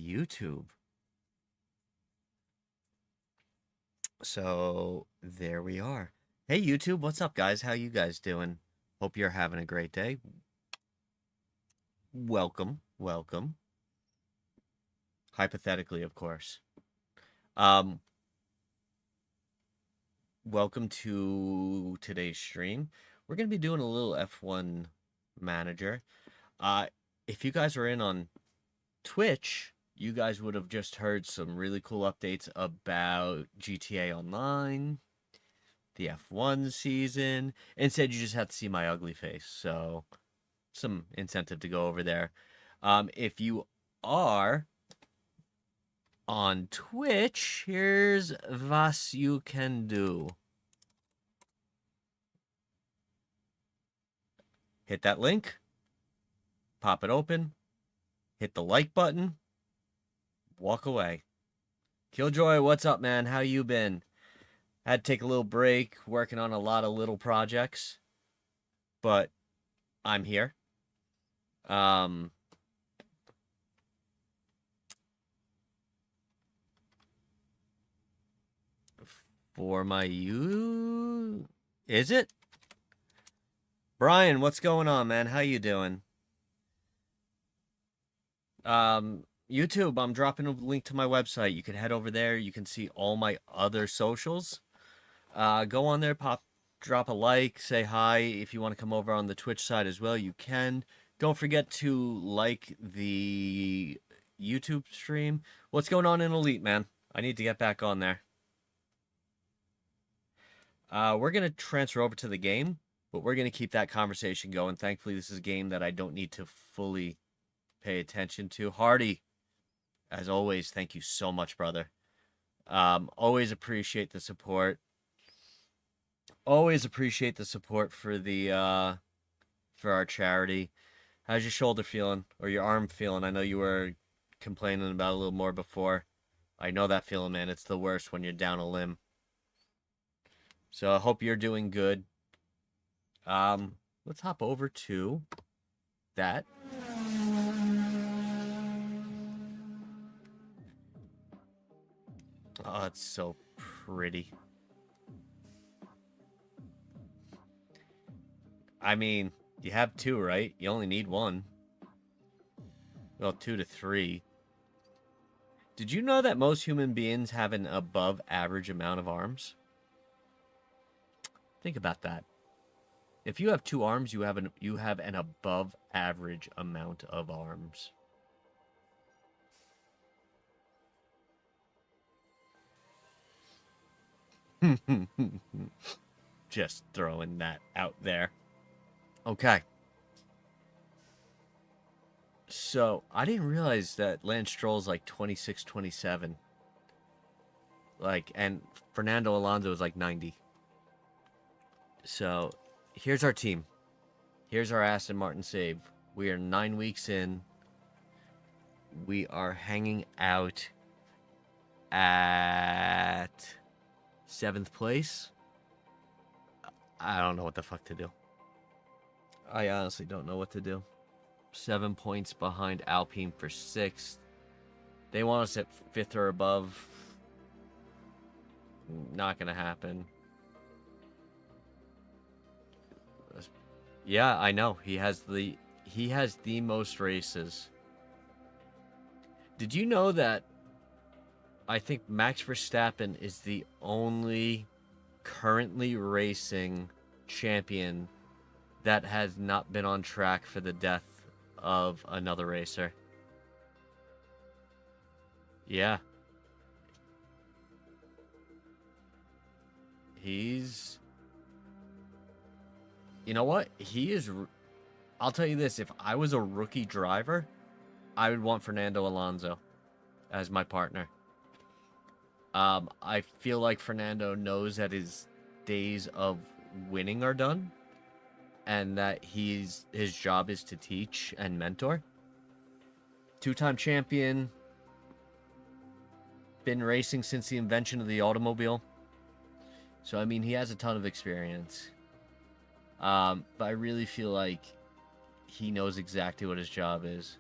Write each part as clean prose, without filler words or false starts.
YouTube. So there we are. Hey YouTube, what's up guys? How you guys doing? Hope you're having a great day. Welcome, welcome. Hypothetically, of course. Um, Welcome to today's stream. We're gonna be doing a little F1 manager. If you guys were in on Twitch, you guys would have just heard some really cool updates about GTA Online, the F1 season. Instead, you just have to see my ugly face. So, some incentive to go over there. If you are on Twitch, here's what you can do. Hit that link, pop it open, hit the like button, walk away. Killjoy, what's up, man? How you been? Had to take a little break, working on a lot of little projects, but I'm here. For my is it? Brian, what's going on, man? How you doing? YouTube, I'm dropping a link to my website. You can head over there. You can see all my other socials. Go on there, drop a like, say hi. If you want to come over on the Twitch side as well, you can. Don't forget to like the YouTube stream. What's going on in Elite, man? I need to get back on there. We're going to transfer over to the game, but we're going to keep that conversation going. Thankfully, this is a game that I don't need to fully pay attention to. Hardy, as always, thank you so much, brother. Always appreciate the support. Always appreciate the support for the for our charity. How's your shoulder feeling or your arm feeling? I know you were complaining about a little more before. I know that feeling, man. It's the worst when you're down a limb. So I hope you're doing good. Let's hop over to that. Oh, it's so pretty. I mean, you have two, right? You only need one. Well, 2 to 3. Did you know that most human beings have an above average amount of arms? Think about that. If you have 2 arms, you have an above average amount of arms. Just throwing that out there. Okay. So, I didn't realize that Lance Stroll's like 26, 27. Like, and Fernando Alonso is like 90. So, here's our team. Here's our Aston Martin save. We are 9 weeks in. We are hanging out at 7th place. I don't know what the fuck to do. I honestly don't know what to do. 7 points behind Alpine for 6th. They want us at 5th or above. Not gonna happen. Yeah, I know. He has the most races. Did you know that I think Max Verstappen is the only currently racing champion that has not been on track for the death of another racer? Yeah. You know what? I'll tell you this. If I was a rookie driver, I would want Fernando Alonso as my partner. I feel like Fernando knows that his days of winning are done, and that his job is to teach and mentor. 2-time champion, been racing since the invention of the automobile. So I mean, he has a ton of experience. But I really feel like he knows exactly what his job is.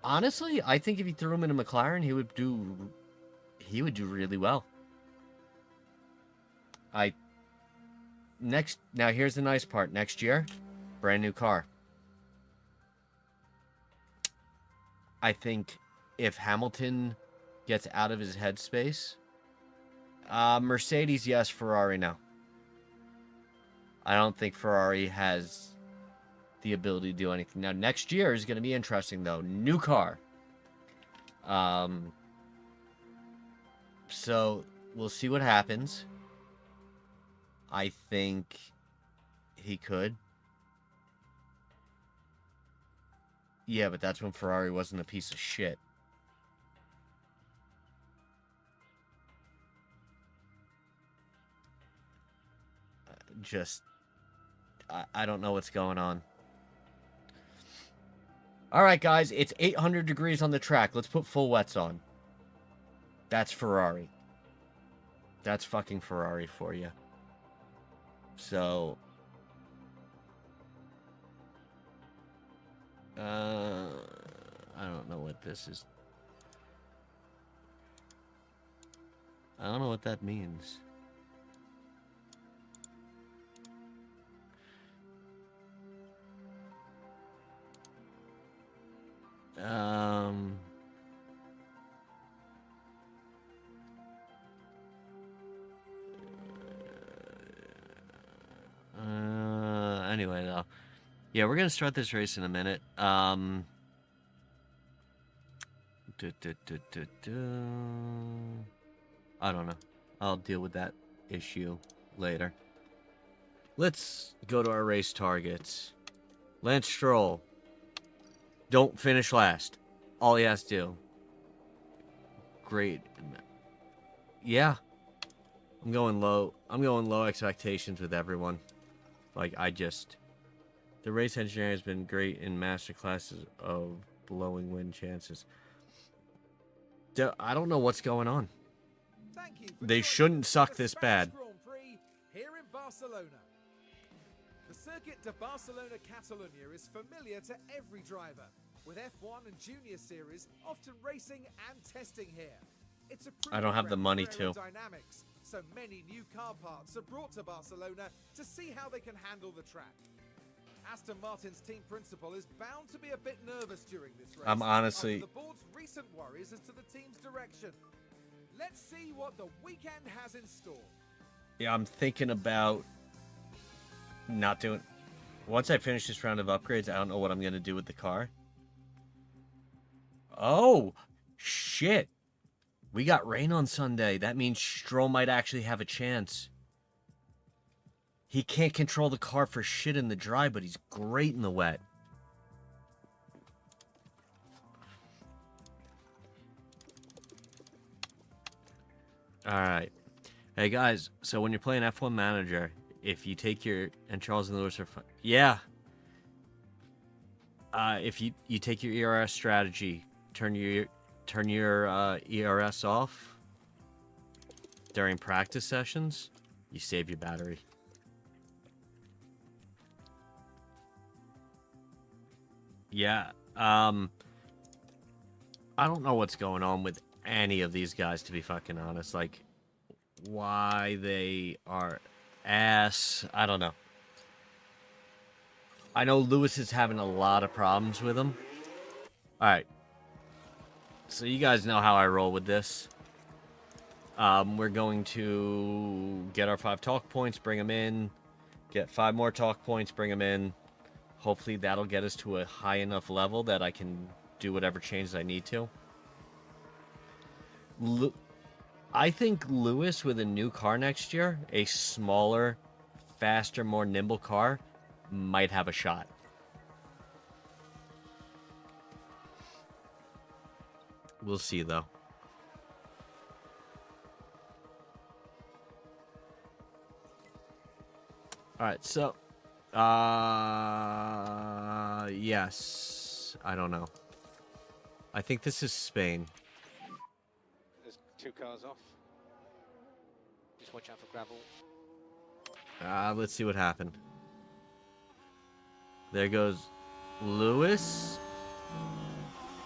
Honestly, I think if you threw him in a McLaren, he would do really well. Now here's the nice part. Next year, brand new car. I think if Hamilton gets out of his headspace, Mercedes, yes, Ferrari, no. I don't think Ferrari has the ability to do anything. Now, next year is going to be interesting, though. New car. So, we'll see what happens. I think he could. Yeah, but that's when Ferrari wasn't a piece of shit. I don't know what's going on. All right, guys, it's 800 degrees on the track. Let's put full wets on. That's Ferrari. That's fucking Ferrari for you. So, I don't know what this is. I don't know what that means. Anyway, though. Yeah, we're gonna start this race in a minute. I don't know. I'll deal with that issue later. Let's go to our race targets. Lance Stroll. Don't finish last. All he has to do. Great. Yeah. I'm going low. I'm going low expectations with everyone. Like, the race engineering has been great in master classes of blowing win chances. I don't know what's going on. They shouldn't suck this bad. Here in Barcelona. The Circuit de Barcelona Catalunya is familiar to every driver, with F1 and Junior Series often racing and testing here. It's a I don't have the money to. Dynamics, so many new car parts are brought to Barcelona to see how they can handle the track. Aston Martin's team principal is bound to be a bit nervous during this race. I'm honestly... after the board's recent worries as to the team's direction. Let's see what the weekend has in store. Yeah, I'm thinking about not doing... Once I finish this round of upgrades, I don't know what I'm going to do with the car. Oh, shit. We got rain on Sunday. That means Stroll might actually have a chance. He can't control the car for shit in the dry, but he's great in the wet. Alright. Hey guys, so when you're playing F1 Manager, if you take your... And Charles and Lewis are... Yeah. If you take your ERS strategy, turn your ERS off during practice sessions, you save your battery. Yeah, I don't know what's going on with any of these guys, to be fucking honest. Like, why they are ass, I don't know. I know Lewis is having a lot of problems with him. Alright. So you guys know how I roll with this. We're going to get our 5 talk points, bring them in. Get 5 more talk points, bring them in. Hopefully that'll get us to a high enough level that I can do whatever changes I need to. I think Lewis, with a new car next year, a smaller, faster, more nimble car, might have a shot. We'll see, though. Alright, so... yes. I don't know. I think this is Spain. There's 2 cars off. Just watch out for gravel. Let's see what happened. There goes Lewis.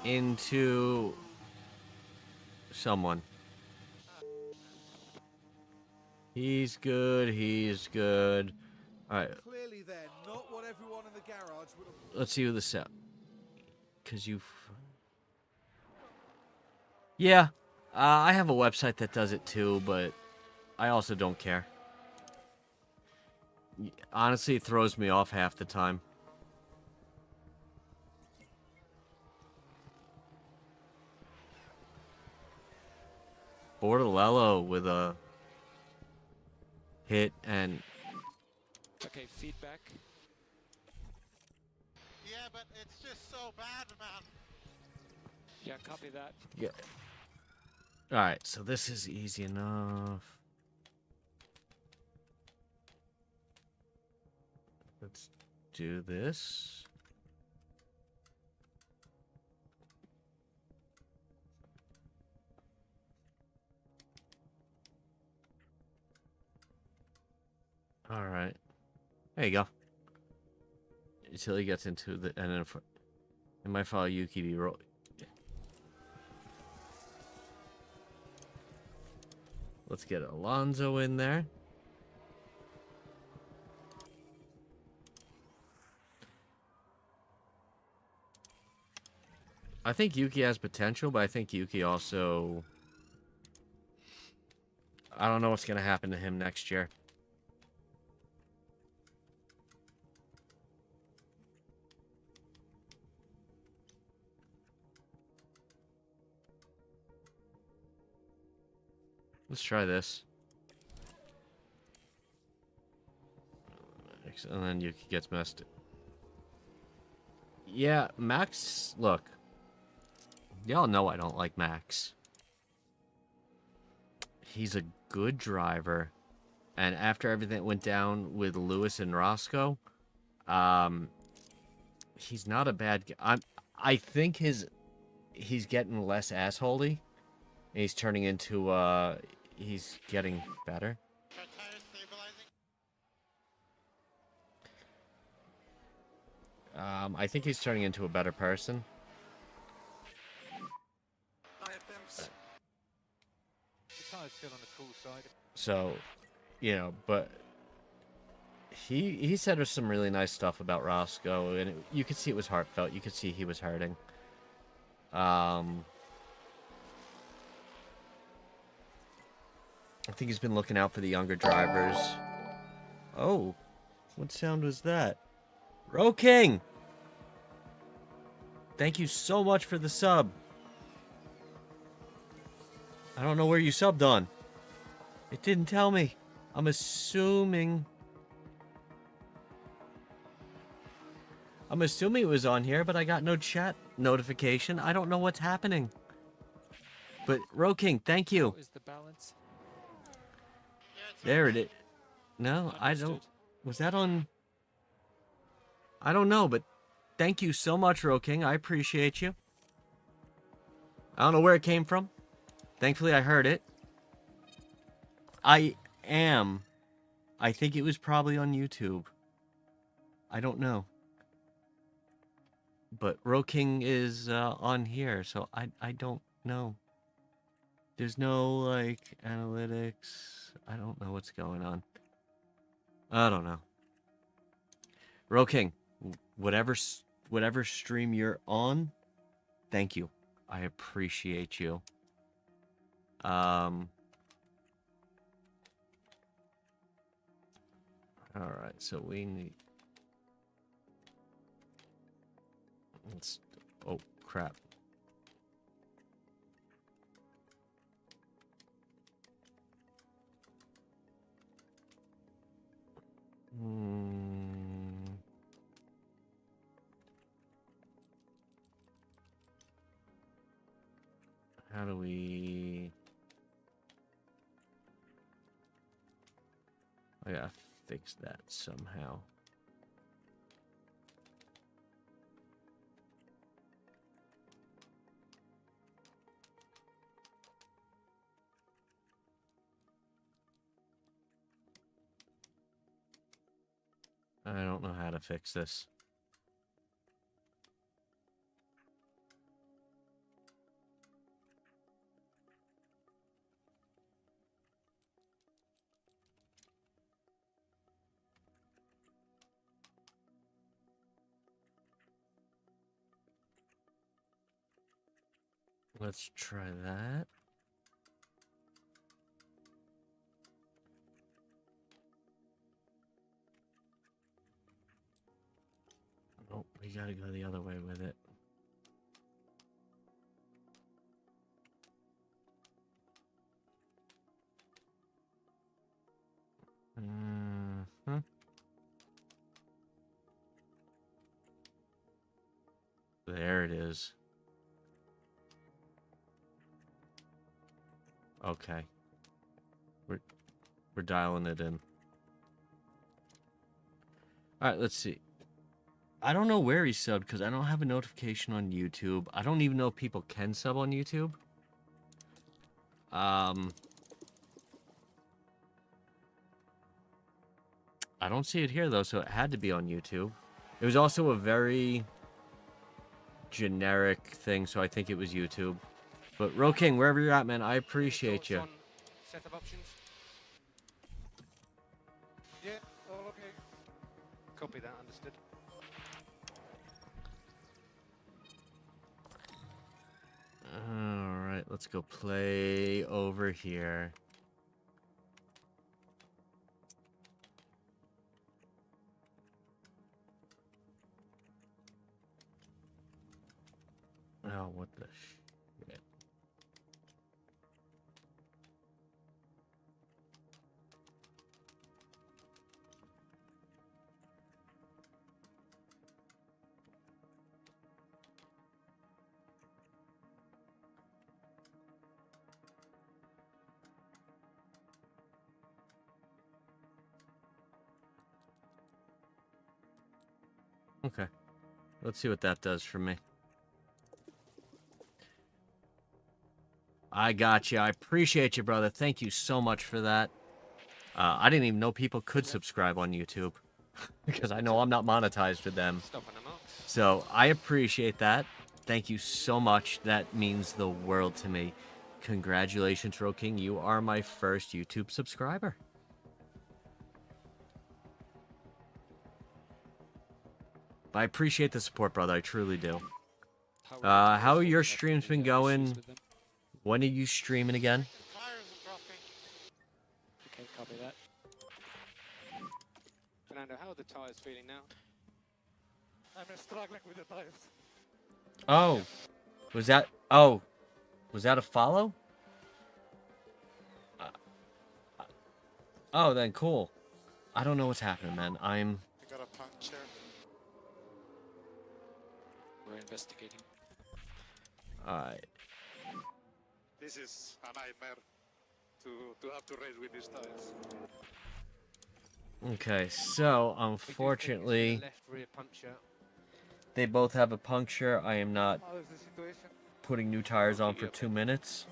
into someone. He's good. He's good. All right. Clearly then, not what everyone in the garage would have... Let's see who the set. Cause you. Yeah. I have a website that does it too, but I also don't care. Honestly, it throws me off half the time. Bordelello with a hit and Okay, feedback. Yeah, but it's just so bad, man. Yeah, copy that. yeah. All right, so this is easy enough. Let's do this. All right. There you go. Until he gets into the and then it might follow Yuki to roll. Let's get Alonso in there. I think Yuki has potential, but I think Yuki also... I don't know what's going to happen to him next year. Let's try this. And then Yuki gets messed. Yeah, Max, look. Y'all know I don't like Max. He's a good driver. And after everything that went down with Lewis and Roscoe, he's not a bad guy. I think he's getting less assholey. He's turning into he's getting better. Are tires stabilizing? I think he's turning into a better person. The tire's still on the cool side. So, you know, but he said some really nice stuff about Roscoe, and you could see it was heartfelt. You could see he was hurting. I think he's been looking out for the younger drivers. Oh, what sound was that? Ro King! Thank you so much for the sub. I don't know where you subbed on. It didn't tell me. I'm assuming it was on here, but I got no chat notification. I don't know what's happening. But Ro King, thank you. What is the balance? Yeah, it's There okay. it is. No, I don't. Understood. Was that on? I don't know, but thank you so much, Ro King. I appreciate you. I don't know where it came from. Thankfully, I heard it. I think it was probably on YouTube. I don't know. But Ro King is on here, so I don't know. There's no, like, analytics. I don't know what's going on. I don't know. Ro King, whatever stream you're on, thank you. I appreciate you. All right, so we need... Let's... Oh, crap. How do we... I gotta fix that somehow. I don't know how to fix this. Let's try that. Oh, we gotta go the other way with it. Mm-hmm. There it is. Okay. We're dialing it in. Alright, let's see. I don't know where he subbed because I don't have a notification on YouTube. I don't even know if people can sub on YouTube. I don't see it here though, so it had to be on YouTube. It was also a very generic thing, so I think it was YouTube. But Ro King, wherever you're at, man, I appreciate you. Set of options. Yeah, all okay. Copy that, understood. Alright, let's go play over here. Oh, what the shit. Okay. Let's see what that does for me. I got you. I appreciate you, brother. Thank you so much for that. I didn't even know people could subscribe on YouTube. Because I know I'm not monetized with them. Stop on the marks. So I appreciate that. Thank you so much. That means the world to me. Congratulations, Ro King. You are my first YouTube subscriber. But I appreciate the support, brother. I truly do. How are your streams been going? When are you streaming again? Tires are dropping. Okay, copy that. Fernando, how are the tyres feeling now? I'm struggling with the tires. Oh. Was that... Oh. Was that a follow? Oh, then cool. I don't know what's happening, man. I got a puncture. We're investigating. Alright. This is a nightmare to have to race with these tires. Okay, so unfortunately, Left rear puncture. they both have a puncture. I am not How is the situation? putting new tires on for 2 minutes.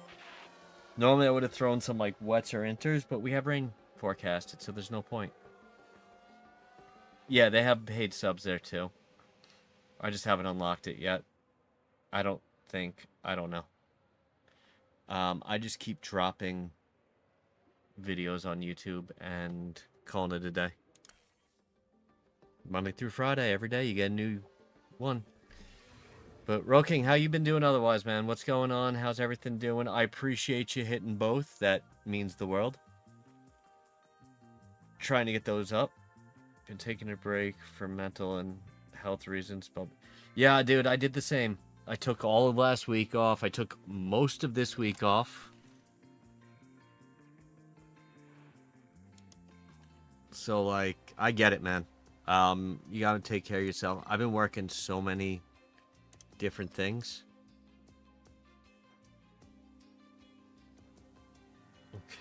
Normally I would have thrown some like wets or inters, but we have rain forecasted, so there's no point. Yeah, they have paid subs there too. I just haven't unlocked it yet. I don't know. I just keep dropping videos on YouTube and calling it a day. Monday through Friday, every day you get a new one. But Ro King, how you been doing otherwise, man? What's going on? How's everything doing? I appreciate you hitting both. That means the world. Trying to get those up. Been taking a break for mental and health reasons, but yeah, dude, I did the same. I took all of last week off. I took most of this week off. So, like, I get it, man. You gotta take care of yourself. I've been working so many different things.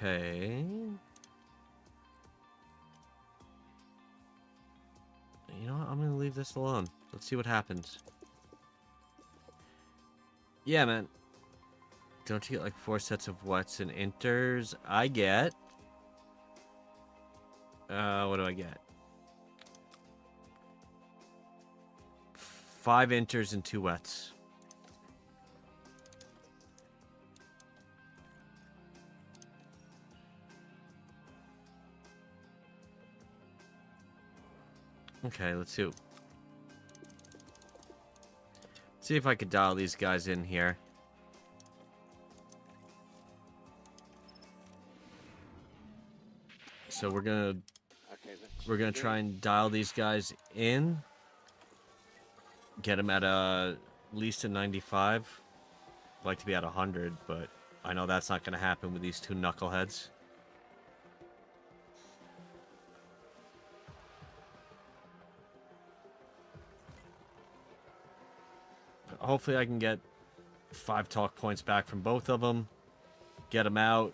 Okay. You know what? I'm gonna leave this alone. Let's see what happens. Yeah, man. Don't you get like 4 sets of wets and inters? I get. What do I get? 5 inters and 2 wets. Okay, let's see. See if I could dial these guys in here. So we're gonna Okay, try and dial these guys in, get them at least a 95. I'd like to be at 100, but I know that's not gonna happen with these two knuckleheads. Hopefully I can get 5 talk points back from both of them, get them out,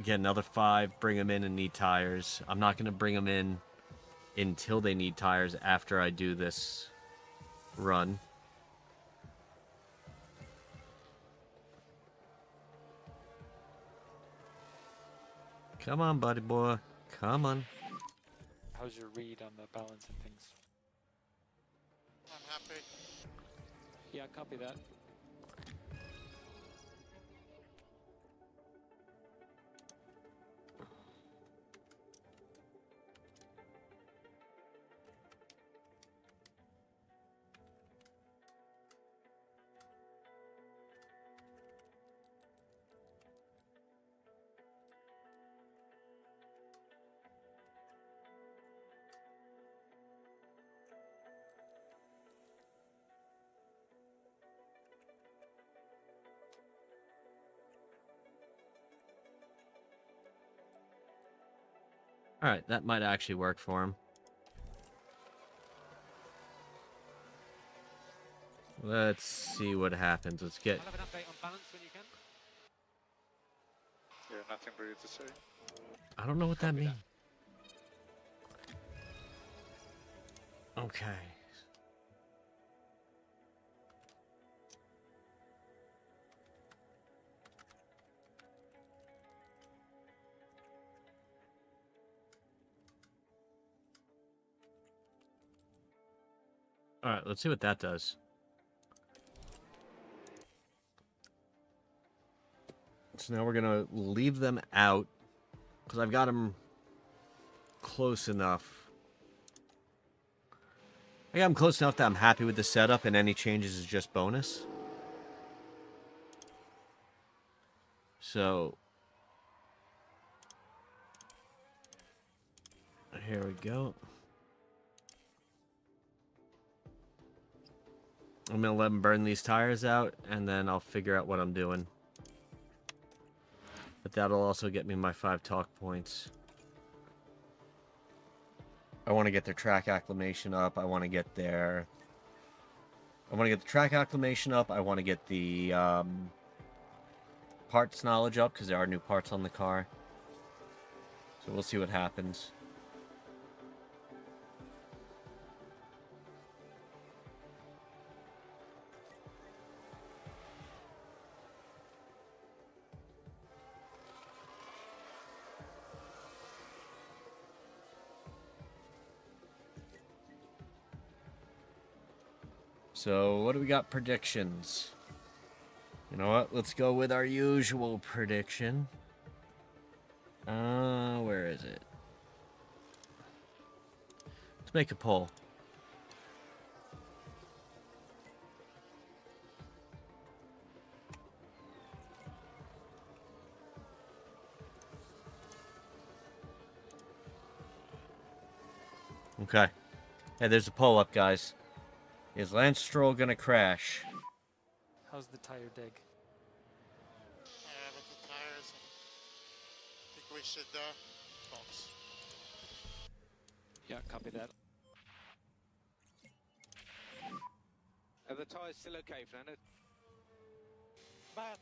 get another 5, bring them in and need tires. I'm not going to bring them in until they need tires after I do this run. Come on, buddy boy. Come on. How's your read on the balance and things? I'm happy. Yeah, copy that. Alright, that might actually work for him. Let's see what happens. Let's get... I'll have an update on balance when you can. Yeah, nothing really to say. I don't know what that Copy means. that. Okay. Alright, let's see what that does. So now we're going to leave them out, because I've got them close enough. I got them close enough that I'm happy with the setup, and any changes is just bonus. So, here we go. I'm going to let them burn these tires out, and then I'll figure out what I'm doing. But that'll also get me my 5 talk points. I want to get their track acclimation up. I want to get their... I want to get the track acclimation up. I want to get the parts knowledge up, because there are new parts on the car. So we'll see what happens. So, what do we got? Predictions. You know what? Let's go with our usual prediction. Where is it? Let's make a poll. Okay. Hey, there's a poll up, guys. Is Lance Stroll gonna crash? How's the tire dig? With the tires, I think we should box. Yeah, copy that. Are the tyres still okay, Fernando? Man,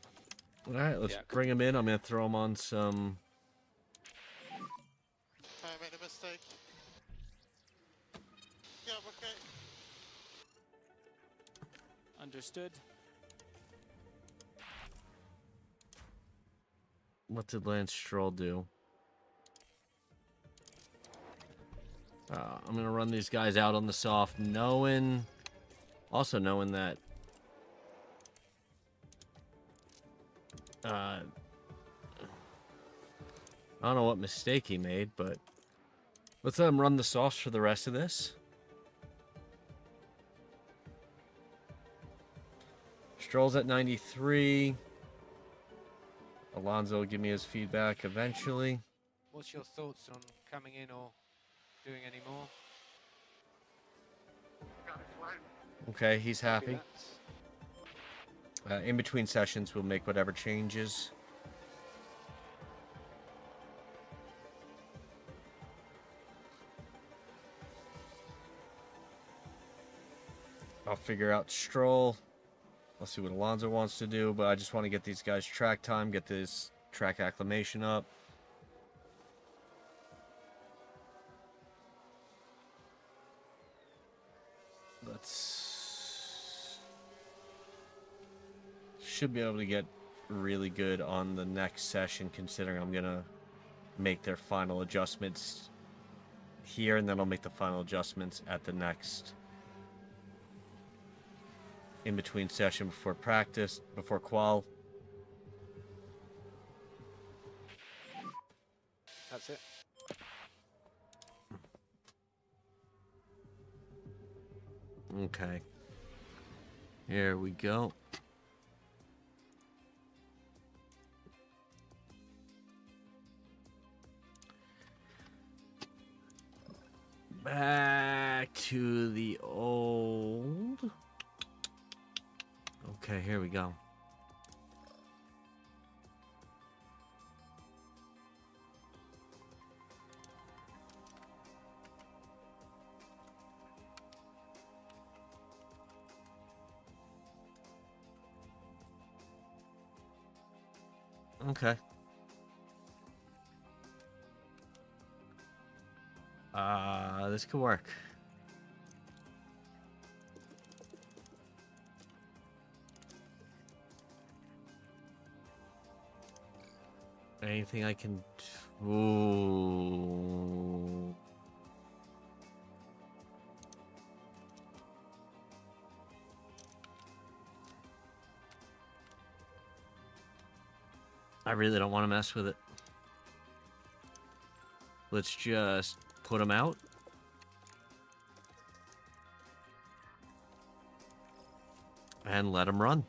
Alright, let's Yeah. bring him in. I'm gonna throw him on some... I made a mistake. Yeah, okay. Understood. What did Lance Stroll do? I'm gonna run these guys out on the soft, knowing... Also knowing that... I don't know what mistake he made, but... Let's let him run the softs for the rest of this. Stroll's at 93. Alonso will give me his feedback eventually. What's your thoughts on coming in or doing any more? Okay, he's Copy happy. that. In between sessions, we'll make whatever changes. I'll figure out Stroll. I'll see what Alonso wants to do, but I just want to get these guys track time, get this track acclimation up. Should be able to get really good on the next session, considering I'm gonna make their final adjustments here, and then I'll make the final adjustments at the next in between session before practice, before qual. That's it. Okay. Here we go. Back to the old. Okay, here we go. Okay. This could work. Anything I can... Ooh. I really don't want to mess with it. Let's just put them out. And let them run.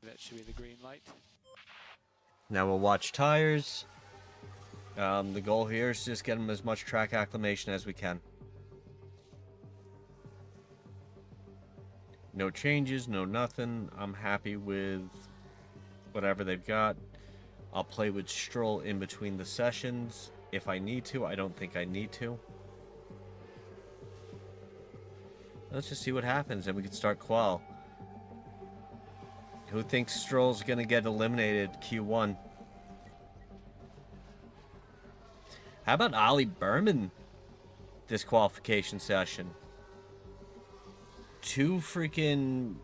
That should be the green light. Now we'll watch tires. The goal here is just get them as much track acclimation as we can. No changes, no nothing. I'm happy with whatever they've got. I'll play with Stroll in between the sessions if I need to. I don't think I need to. Let's just see what happens, and we can start qual. Who thinks Stroll's gonna get eliminated Q1? How about Ollie Berman this qualification session? 2 freaking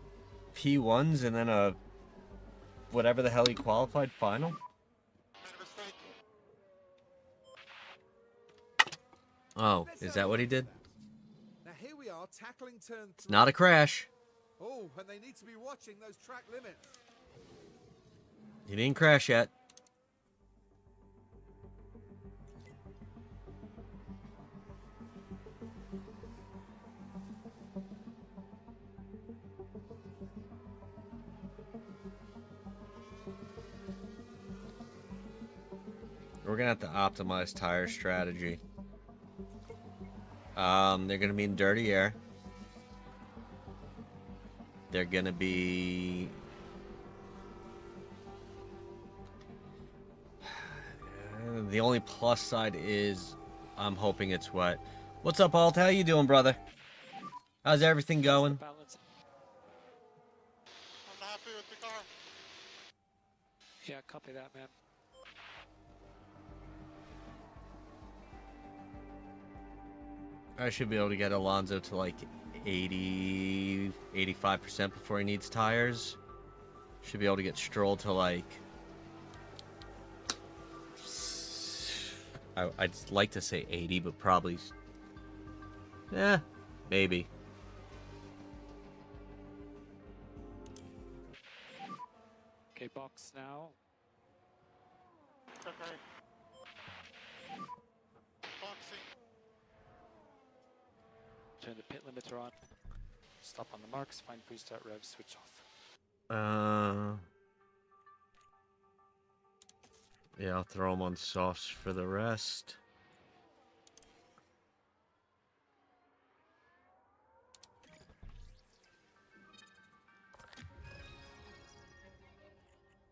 P1s and then a whatever the hell he qualified final? Oh, is that what he did? Now here we are tackling turn 3. It's not a crash. Oh, and they need to be watching those track limits. He didn't crash yet. We're gonna have to optimize tire strategy. They're gonna be in dirty air. They're gonna be the only plus side is I'm hoping it's wet. What's up, Alt? How you doing, brother? How's everything going? Balance. I'm happy with the car. Yeah, copy that, man. I should be able to get Alonso to like 80, 85% before he needs tires. Should be able to get Stroll to like... I'd like to say 80, but probably... maybe. Okay, box now. Okay. Boxing. Turn the pit limiter on. Stop on the marks, find pre-start rev, switch off. Yeah, I'll throw them on softs for the rest.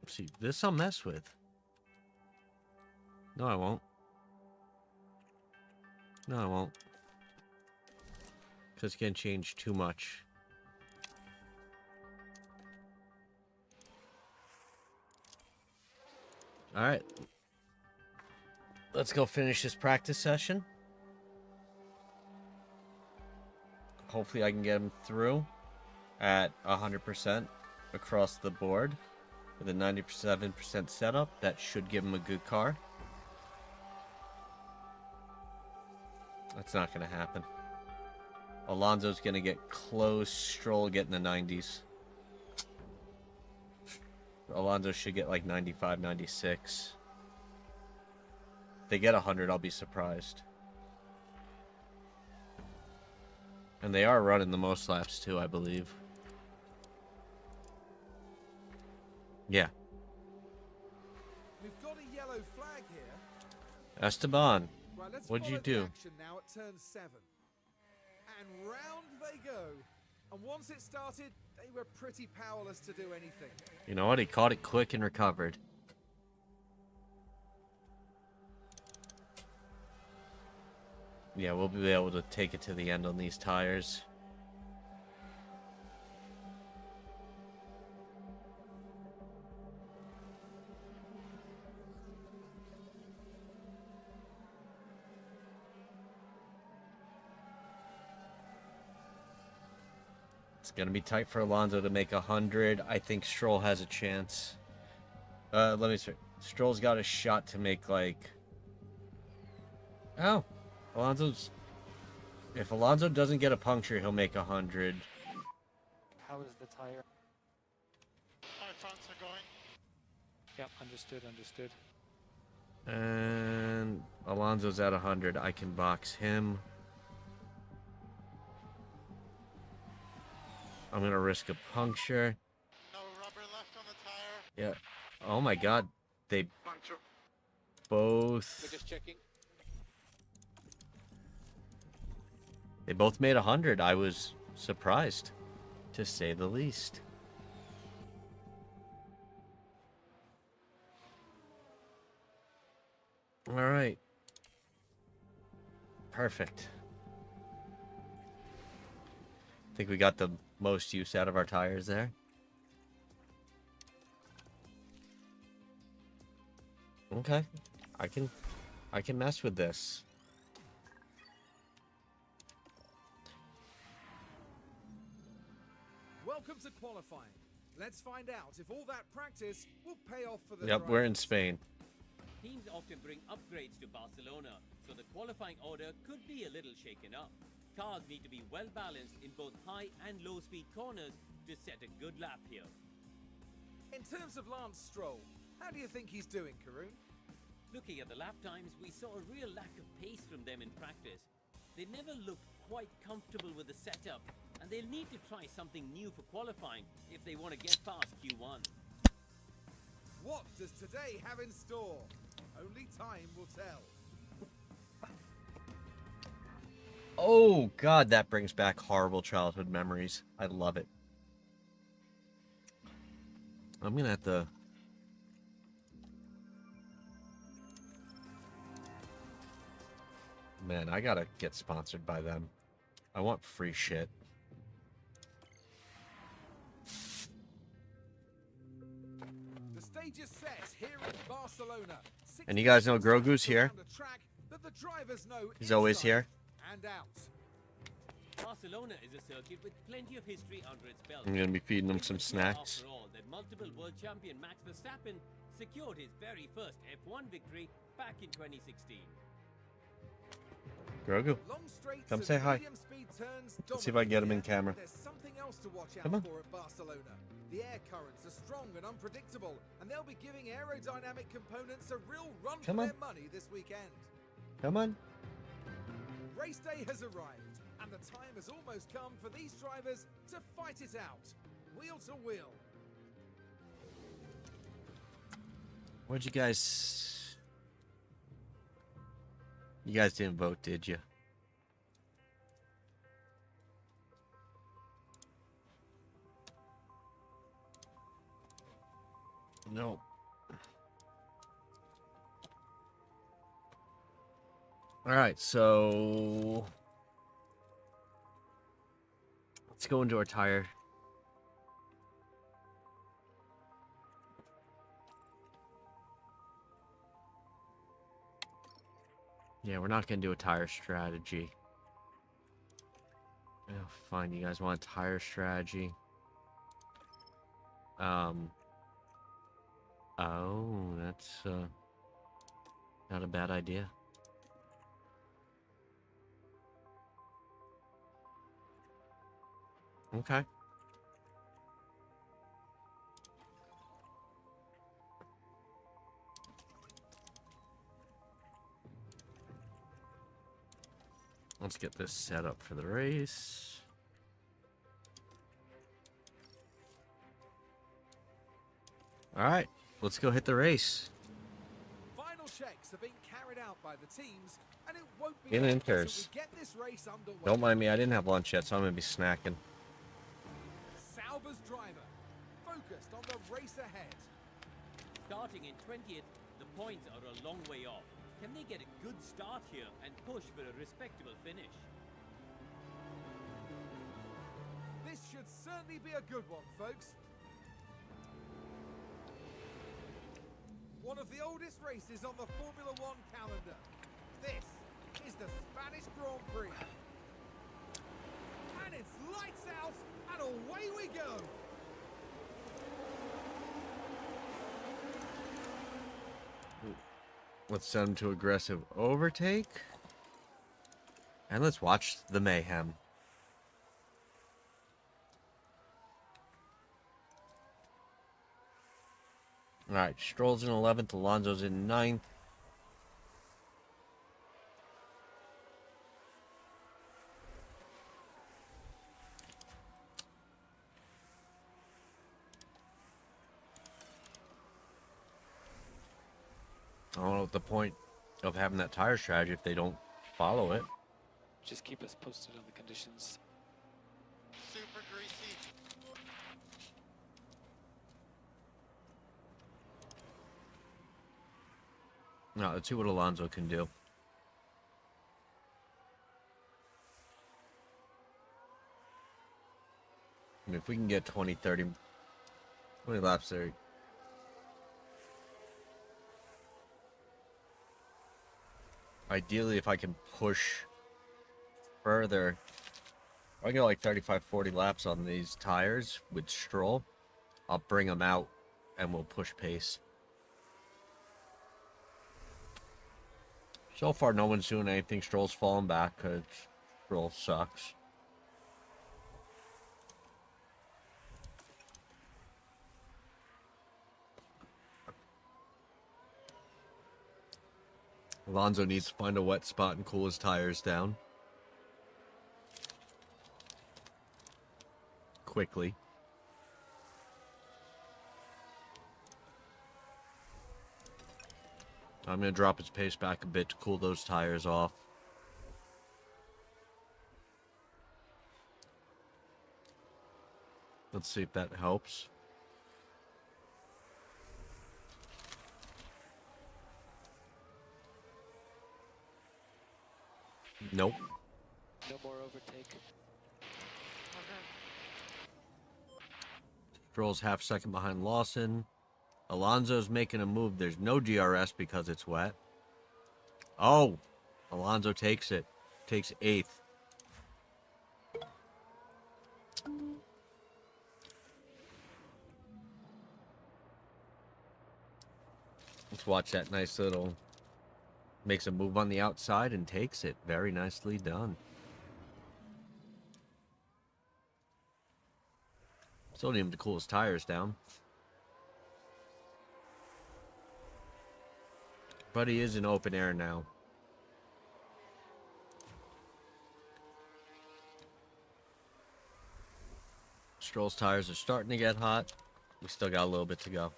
See, this I'll mess with. No, I won't. No, I won't. Because it can change too much. Alright. Let's go finish this practice session. Hopefully I can get him through at 100% across the board. With a 97% setup, that should give him a good car. That's not going to happen. Alonso's going to get close. Stroll get in the 90s. Alonso should get like 95, 96. If they get 100, I'll be surprised. And they are running the most laps too, I believe. Yeah. We've got a yellow flag here. Esteban, Right, let's what'd you follow the do? action now at turn 7. And round they go. And once it started, they were pretty powerless to do anything. You know what? He caught it quick and recovered. Yeah, we'll be able to take it to the end on these tires. It's going to be tight for Alonso to make 100. I think Stroll has a chance. Let me see. Stroll's got a shot to make like... Oh. Alonso's... If Alonso doesn't get a puncture, he'll make 100. How is the tire? Alfonso going. Yep, understood, understood. And Alonso's at 100. I can box him. I'm going to risk a puncture. No rubber left on the tire. Yeah. Oh my god. They Puncture. both... We're just checking. They both made 100. I was surprised, to say the least. All right. Perfect. I think we got the most use out of our tires there. Okay. I can mess with this. Welcome to qualifying. Let's find out if all that practice will pay off for the Yep, we're in drivers. Spain. Teams often bring upgrades to Barcelona, so the qualifying order could be a little shaken up. Cars need to be well balanced in both high and low speed corners to set a good lap here. In terms of Lance Stroll, how do you think he's doing, Karun? Looking at the lap times, we saw a real lack of pace from them in practice. They never looked quite comfortable with the setup, and they'll need to try something new for qualifying if they want to get past Q1. What does today have in store? Only time will tell. Oh, God, that brings back horrible childhood memories. I love it. I'm going to have to... Man, I gotta get sponsored by them. I want free shit. The stage is set here in Barcelona. And you guys know Grogu's here. Around a track that the drivers know He's always inside here. and out. Barcelona is a circuit with plenty of history under its belt. I'm gonna be feeding them It some was here, snacks. After all, that multiple world champion Max Verstappen secured his very first F1 victory back in 2016. Grogu, Long straights come and say hi. medium-speed turns Let's see if I can get him in dominate here. camera. There's something else to watch out Come on. for at Barcelona. The air currents are strong and unpredictable, and they'll be giving aerodynamic components a real run Come for on. their money this weekend. Come on. Race day has arrived, and the time has almost come for these drivers to fight it out, wheel to wheel. What'd you guys... You guys didn't vote, did you? No. All right, so let's go into our tire. Yeah, we're not going to do a tire strategy. Oh, fine, you guys want a tire strategy. Oh, that's not a bad idea. Okay. Let's get this set up for the race. All right, let's go hit the race. Final checks are being carried out by the teams, and it won't be In long inters. until we get this race underway. Don't mind me, I didn't have lunch yet, so I'm gonna be snacking. Sauber's driver, focused on the race ahead. Starting in 20th, the points are a long way off. Can they get a good start here and push for a respectable finish? This should certainly be a good one, folks. One of the oldest races on the Formula One calendar. This is the Spanish Grand Prix. And it's lights out, and away we go. Let's send him to aggressive overtake. And let's watch the mayhem. Alright, Stroll's in 11th, Alonso's in 9th. I don't know what the point of having that tire strategy if they don't follow it. Just keep us posted on the conditions. Super greasy. No, let's see what Alonso can do. I mean, if we can get 20 laps there. Ideally, if I can push further, if I get like 35, 40 laps on these tires with Stroll, I'll bring them out and we'll push pace. So far, no one's doing anything. Stroll's falling back because Stroll sucks. Alonso needs to find a wet spot and cool his tires down quickly. I'm going to drop his pace back a bit to cool those tires off. Let's see if that helps. Nope. No more overtake. Stroll's half second behind Lawson. Alonso's making a move. There's no DRS because it's wet. Oh! Alonso takes it. Takes 8th. Let's watch that nice little... Makes a move on the outside and takes it. Very nicely done. Still need him to cool his tires down. But he is in open air now. Stroll's tires are starting to get hot. We still got a little bit to go.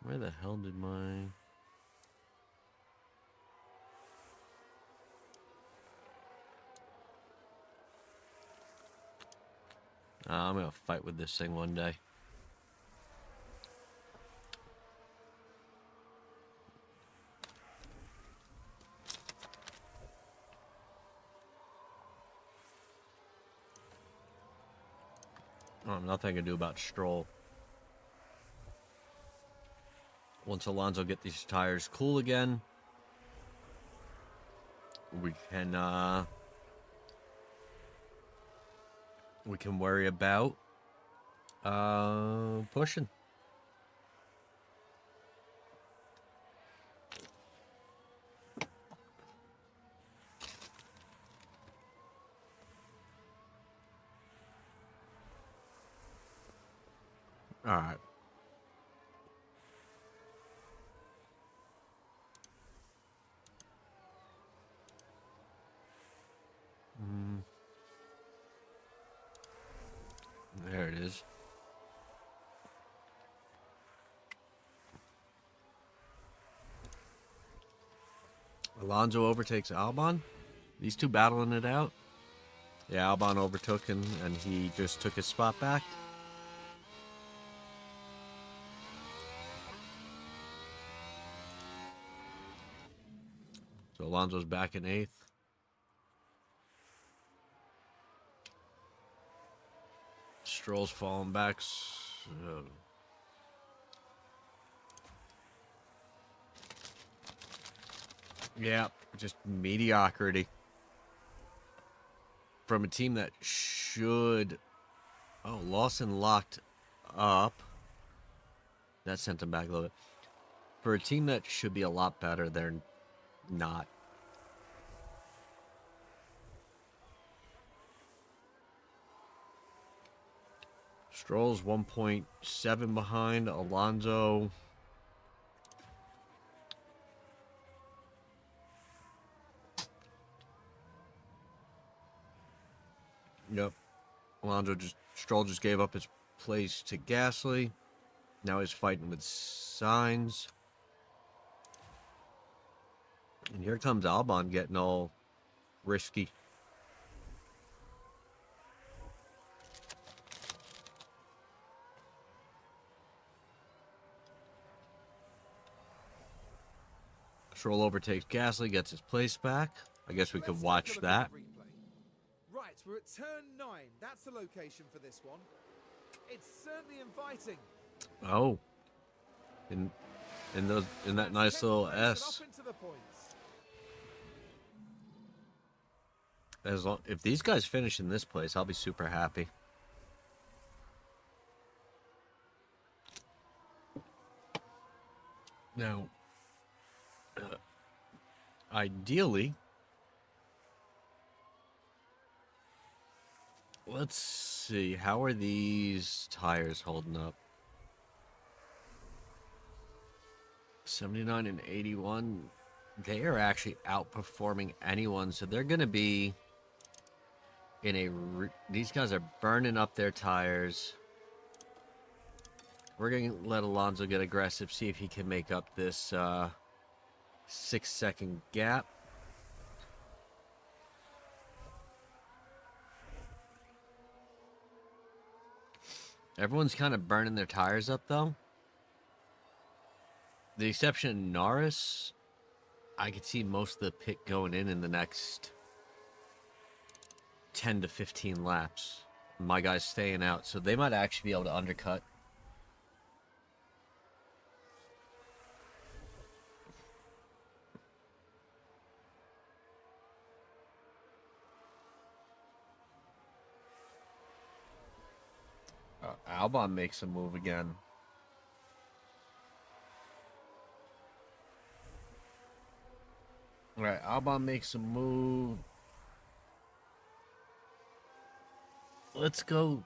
Where the hell did my... I'm gonna fight with this thing one day. Nothing I can do about Stroll. Once Alonso get these tires cool again, we can worry about pushing. All right. There it is. Alonso overtakes Albon. These two battling it out. Yeah, Albon overtook him, and he just took his spot back. So Alonso's back in 8th. Stroll's falling back. Yeah, just mediocrity. From a team that should... Oh, Lawson locked up. That sent him back a little bit. For a team that should be a lot better, they're not. Stroll's 1.7 behind. Alonso... Yep. Stroll just gave up his place to Gasly. Now he's fighting with Sainz. And here comes Albon getting all risky. Stroll overtakes Gasly, gets his place back. I guess we could watch that. Right, we're at turn 9. That's the location for this one. It's certainly inviting. Oh. In that nice little S. If these guys finish in this place, I'll be super happy. Now, ideally, let's see, how are these tires holding up? 79 and 81. They are actually outperforming anyone, so they're going to be in a... These guys are burning up their tires. We're going to let Alonso get aggressive, see if he can make up this 6-second gap. Everyone's kind of burning their tires up, though. The exception of Norris, I could see most of the pit going in the next 10 to 15 laps. My guy's staying out, so they might actually be able to undercut. Albon makes a move again. All right, Albon makes a move. Let's go.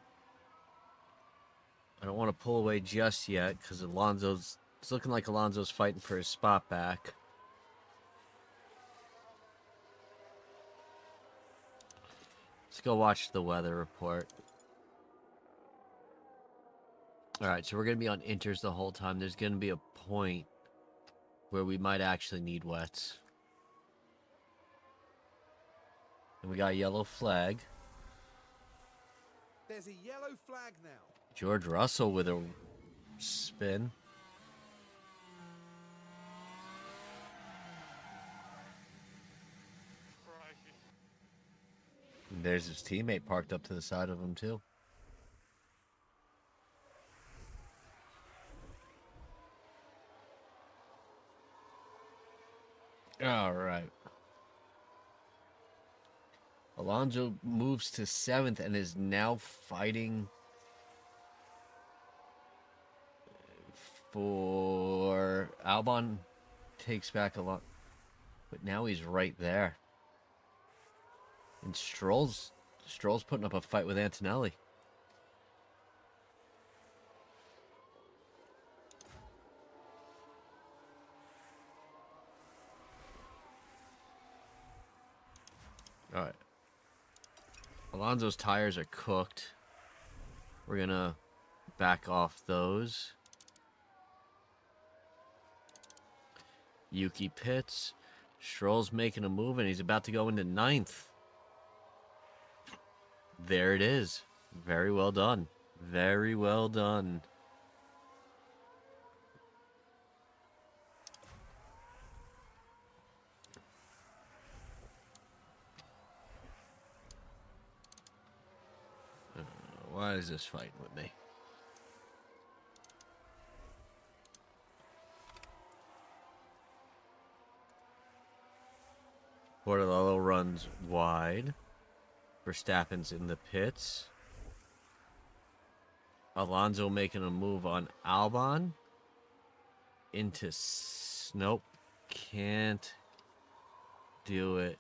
I don't want to pull away just yet because it's looking like Alonso's fighting for his spot back. Let's go watch the weather report. Alright, so we're going to be on inters the whole time. There's going to be a point where we might actually need wets. And we got a yellow flag. There's a yellow flag now. George Russell with a spin. And there's his teammate parked up to the side of him, too. All right. Alonso moves to 7th and is now fighting for... Albon takes back a lot, but now he's right there. And Stroll's putting up a fight with Antonelli. All right. Alonso's tires are cooked. We're going to back off those. Yuki pits. Stroll's making a move, and he's about to go into 9th. There it is. Very well done. Very well done. Why is this fighting with me? Portolello runs wide. Verstappen's in the pits. Alonso making a move on Albon. Into... Nope. Can't do it.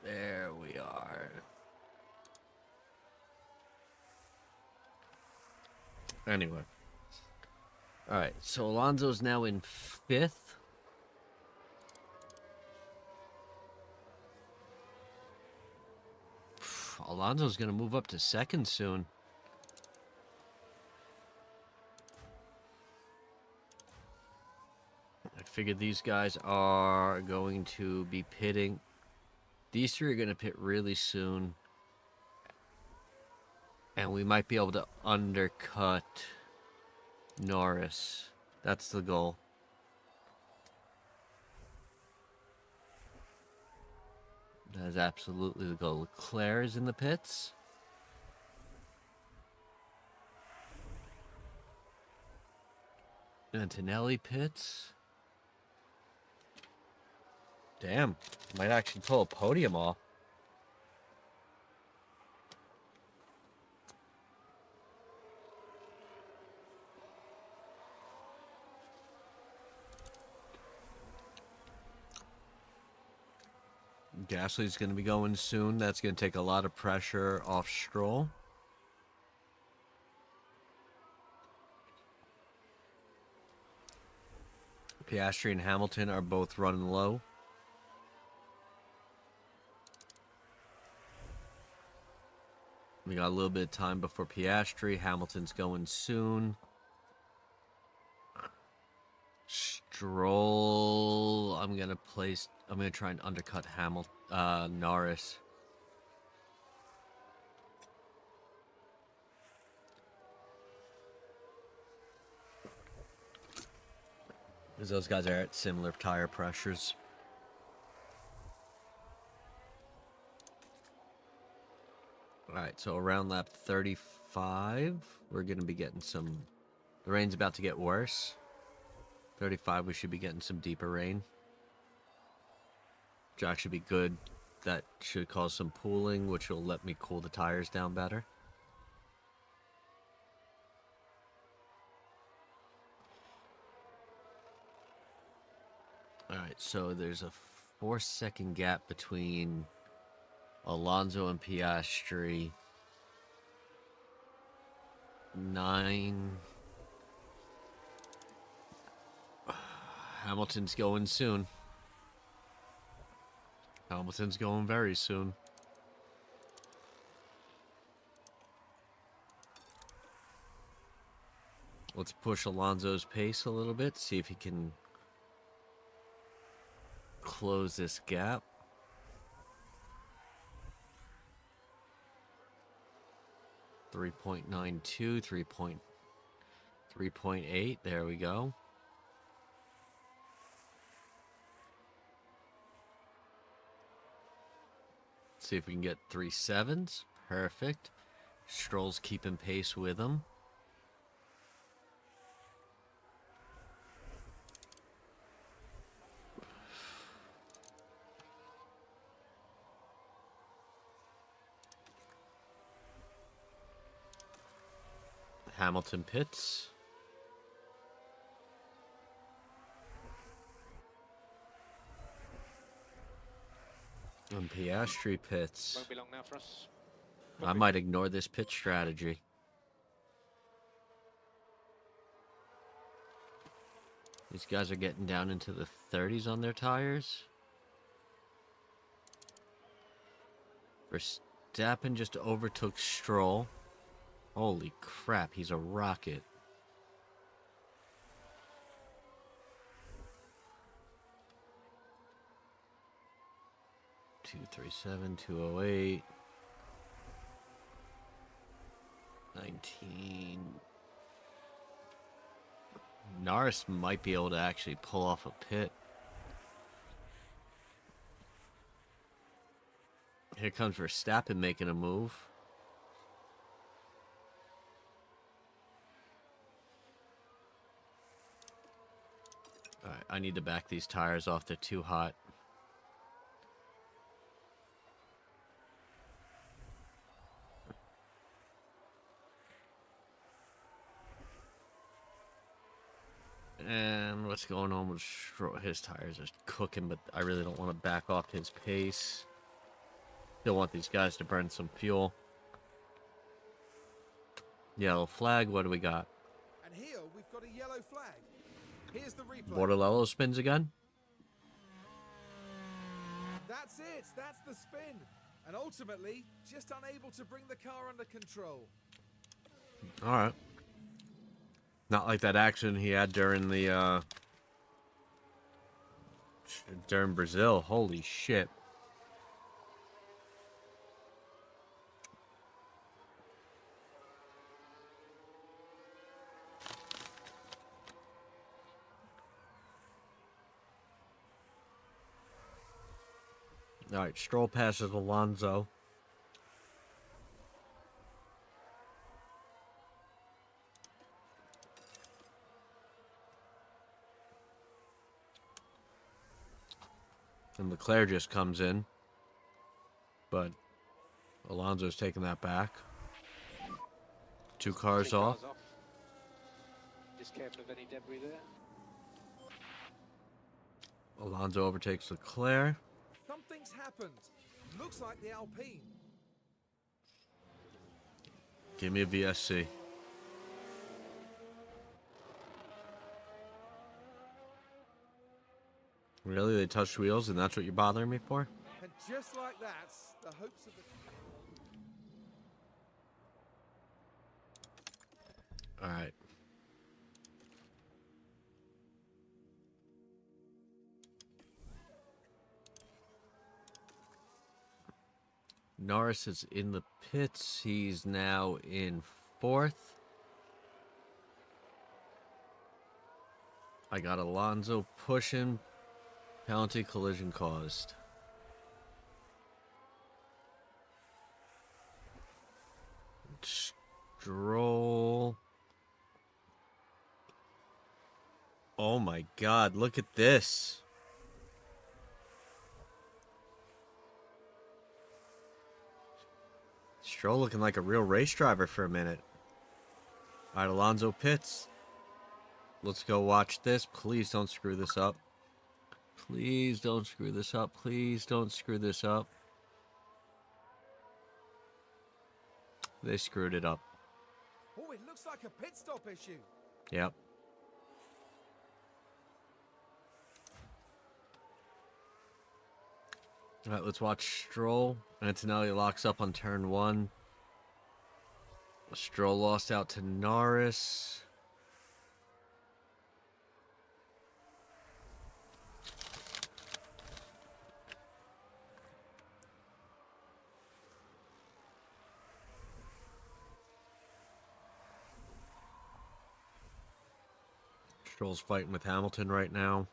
There we are. Anyway. Alright, so Alonso's now in 5th. Alonso's going to move up to 2nd soon. I figured these guys are going to be pitting. These three are going to pit really soon. And we might be able to undercut Norris. That's the goal. That is absolutely the goal. Leclerc is in the pits. Antonelli pits. Damn, might actually pull a podium off. Gasly's going to be going soon. That's going to take a lot of pressure off Stroll. Piastri and Hamilton are both running low. We got a little bit of time before Piastri. Hamilton's going soon. Stroll. I'm gonna try and undercut Norris. Because those guys are at similar tire pressures. Alright, so around lap 35, we're going to be getting some... The rain's about to get worse. 35, we should be getting some deeper rain. Which will actually be good. That should cause some pooling, which will let me cool the tires down better. Alright, so there's a 4-second gap between Alonso and Piastri. 9. Hamilton's going soon. Hamilton's going very soon. Let's push Alonso's pace a little bit, see if he can close this gap. .92, 3.8, there we go. See if we can get 3.7s. Perfect. Stroll's keeping pace with him. Hamilton pits. And Piastri pits. Won't be long now for us. I might ignore this pit strategy. These guys are getting down into the 30s on their tires. Verstappen just overtook Stroll. Holy crap, he's a rocket. .237, 208, 19. Norris might be able to actually pull off a pit. Here comes Verstappen making a move. Alright, I need to back these tires off. They're too hot. And what's going on with Stroll? His tires are cooking, but I really don't want to back off his pace. Still want these guys to burn some fuel. Yellow flag, what do we got? And here we've got a yellow flag. Here's the replay. Bordello spins again. That's it. That's the spin. And ultimately, just unable to bring the car under control. Alright. Not like that accident he had during the, during Brazil. Holy shit. Alright, Stroll passes Alonso. And Leclerc just comes in. But Alonso's taking that back. Two cars off. Just careful of any debris there. Alonso overtakes Leclerc. Something's happened. Looks like the Alpine. Give me a VSC. Really? They touched wheels and that's what you're bothering me for? And just like that, the hopes of the... Alright. Norris is in the pits. He's now in 4th. I got Alonso pushing. Penalty, collision caused. Stroll. Oh my God, look at this. Stroll looking like a real race driver for a minute. All right, Alonso pits. Let's go watch this. Please don't screw this up. Please don't screw this up. Please don't screw this up. They screwed it up. Oh, it looks like a pit stop issue. Yep. All right, let's watch Stroll. Antonelli locks up on turn 1. Stroll lost out to Norris. Stroll's fighting with Hamilton right now.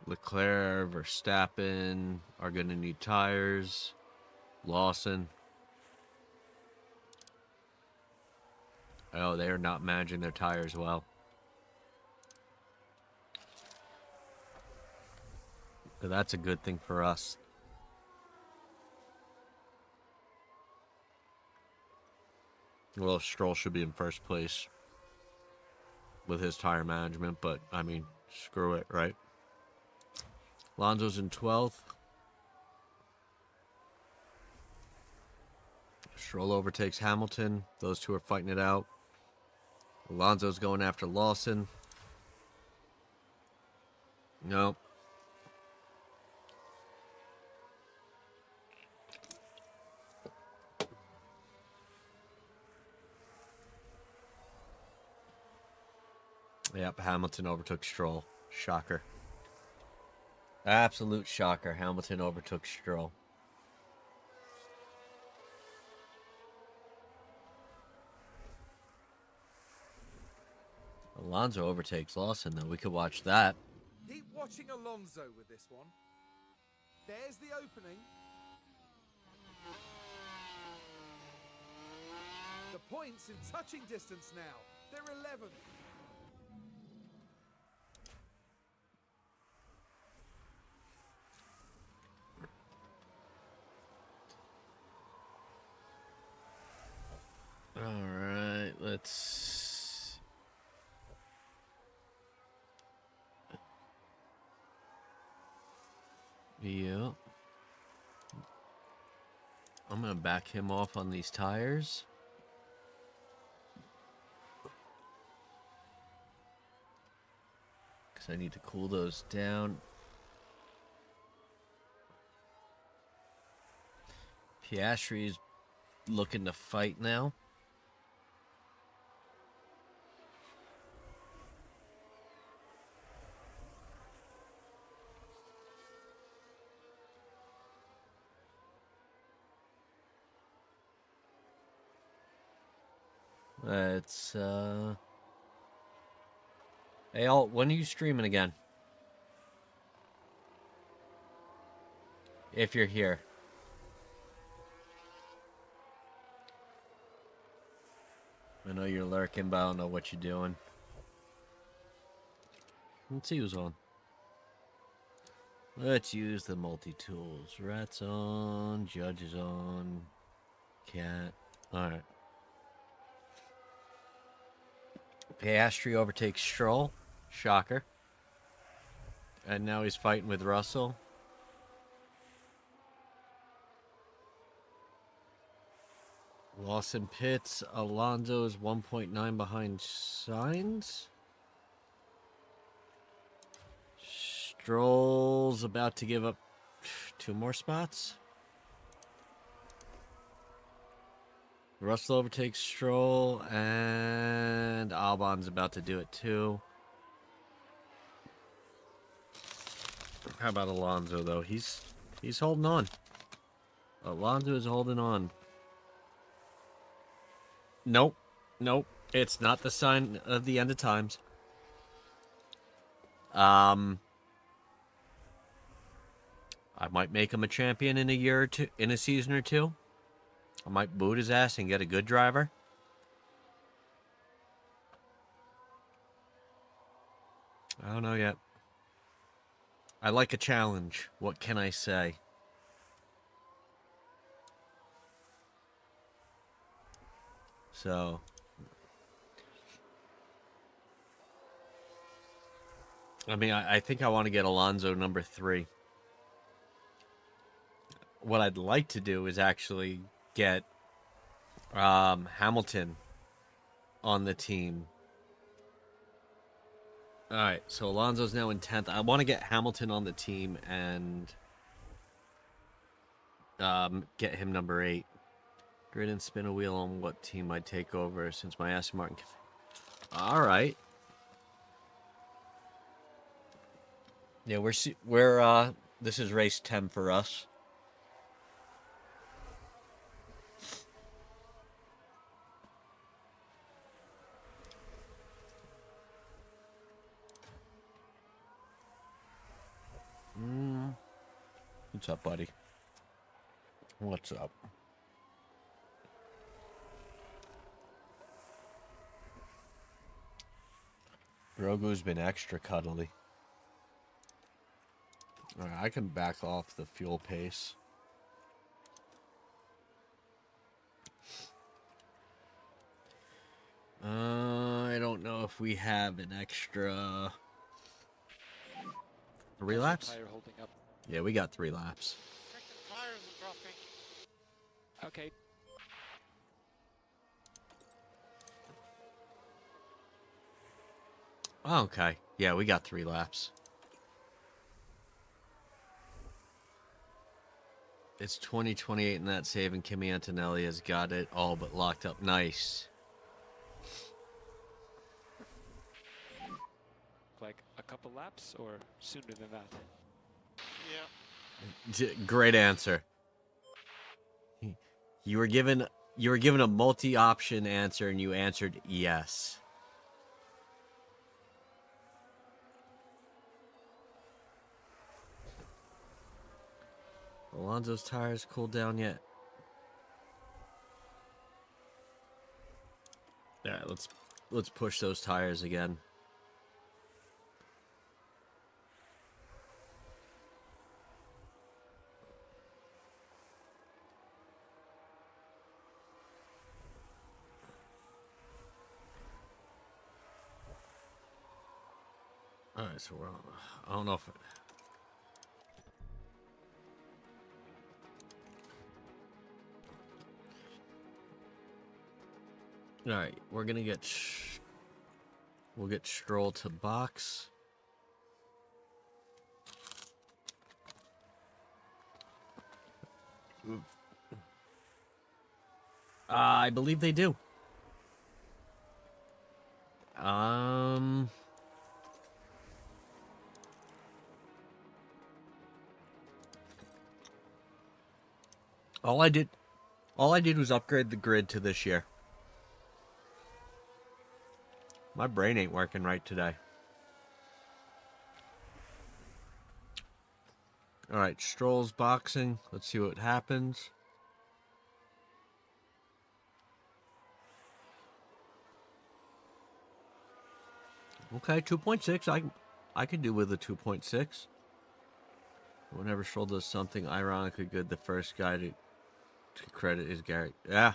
Leclerc, Verstappen are going to need tires. Lawson. Oh, they are not managing their tires well. But that's a good thing for us. Well, Stroll should be in first place with his tire management, but, I mean, screw it, right? Alonso's in 12th. Stroll overtakes Hamilton. Those two are fighting it out. Alonso's going after Lawson. Nope. Yep, Hamilton overtook Stroll. Shocker. Absolute shocker. Hamilton overtook Stroll. Alonso overtakes Lawson, though. We could watch that. Keep watching Alonso with this one. There's the opening. The points in touching distance now. They're 11. Alright, let's... Yeah. I'm going to back him off on these tires. Because I need to cool those down. Piastri's looking to fight now. It's, Hey, Alt, when are you streaming again? If you're here. I know you're lurking, but I don't know what you're doing. Let's see who's on. Let's use the multi-tools. Rat's on, Judge is on, Cat. Alright. Piastri overtakes Stroll. Shocker. And now he's fighting with Russell. Lawson pits. Alonso's 1.9 behind Sainz. Stroll's about to give up 2 more spots. Russell overtakes Stroll, and Albon's about to do it too. How about Alonso though? He's holding on. Alonso is holding on. Nope. Nope. It's not the sign of the end of times. I might make him a champion in a year or two, in a season or two. I might boot his ass and get a good driver. I don't know yet. I like a challenge. What can I say? So, I mean, I think I want to get Alonso number 3. What I'd like to do is actually get Hamilton on the team. All right, so Alonso's now in 10th. I want to get Hamilton on the team and get him number 8. Grid and spin a wheel on what team I'd take over since my Aston Martin. All right. Yeah, we're this is race 10 for us. What's up, buddy? What's up? Grogu's been extra cuddly. Alright, I can back off the fuel pace. I don't know if we have an extra 3 laps. Tire holding up. Yeah, we got 3 laps. Tires are dropping. Okay. Oh, okay. Yeah, we got 3 laps. It's 2028 in that save, and Kimi Antonelli has got it all but locked up. Nice. Like a couple laps or sooner than that? Yeah. Great answer. You were given a multi-option answer, and you answered yes. Alonso's tires cooled down yet? All right, let's push those tires again. All right, so we're on. I don't know if. All right, we're gonna get. We'll get Stroll to box. I believe they do. All I did was upgrade the grid to this year. My brain ain't working right today. All right, Stroll's boxing. Let's see what happens. Okay, 2.6. I could do with a 2.6. Whenever Stroll does something ironically good, the first guy to credit is Garrett. Yeah.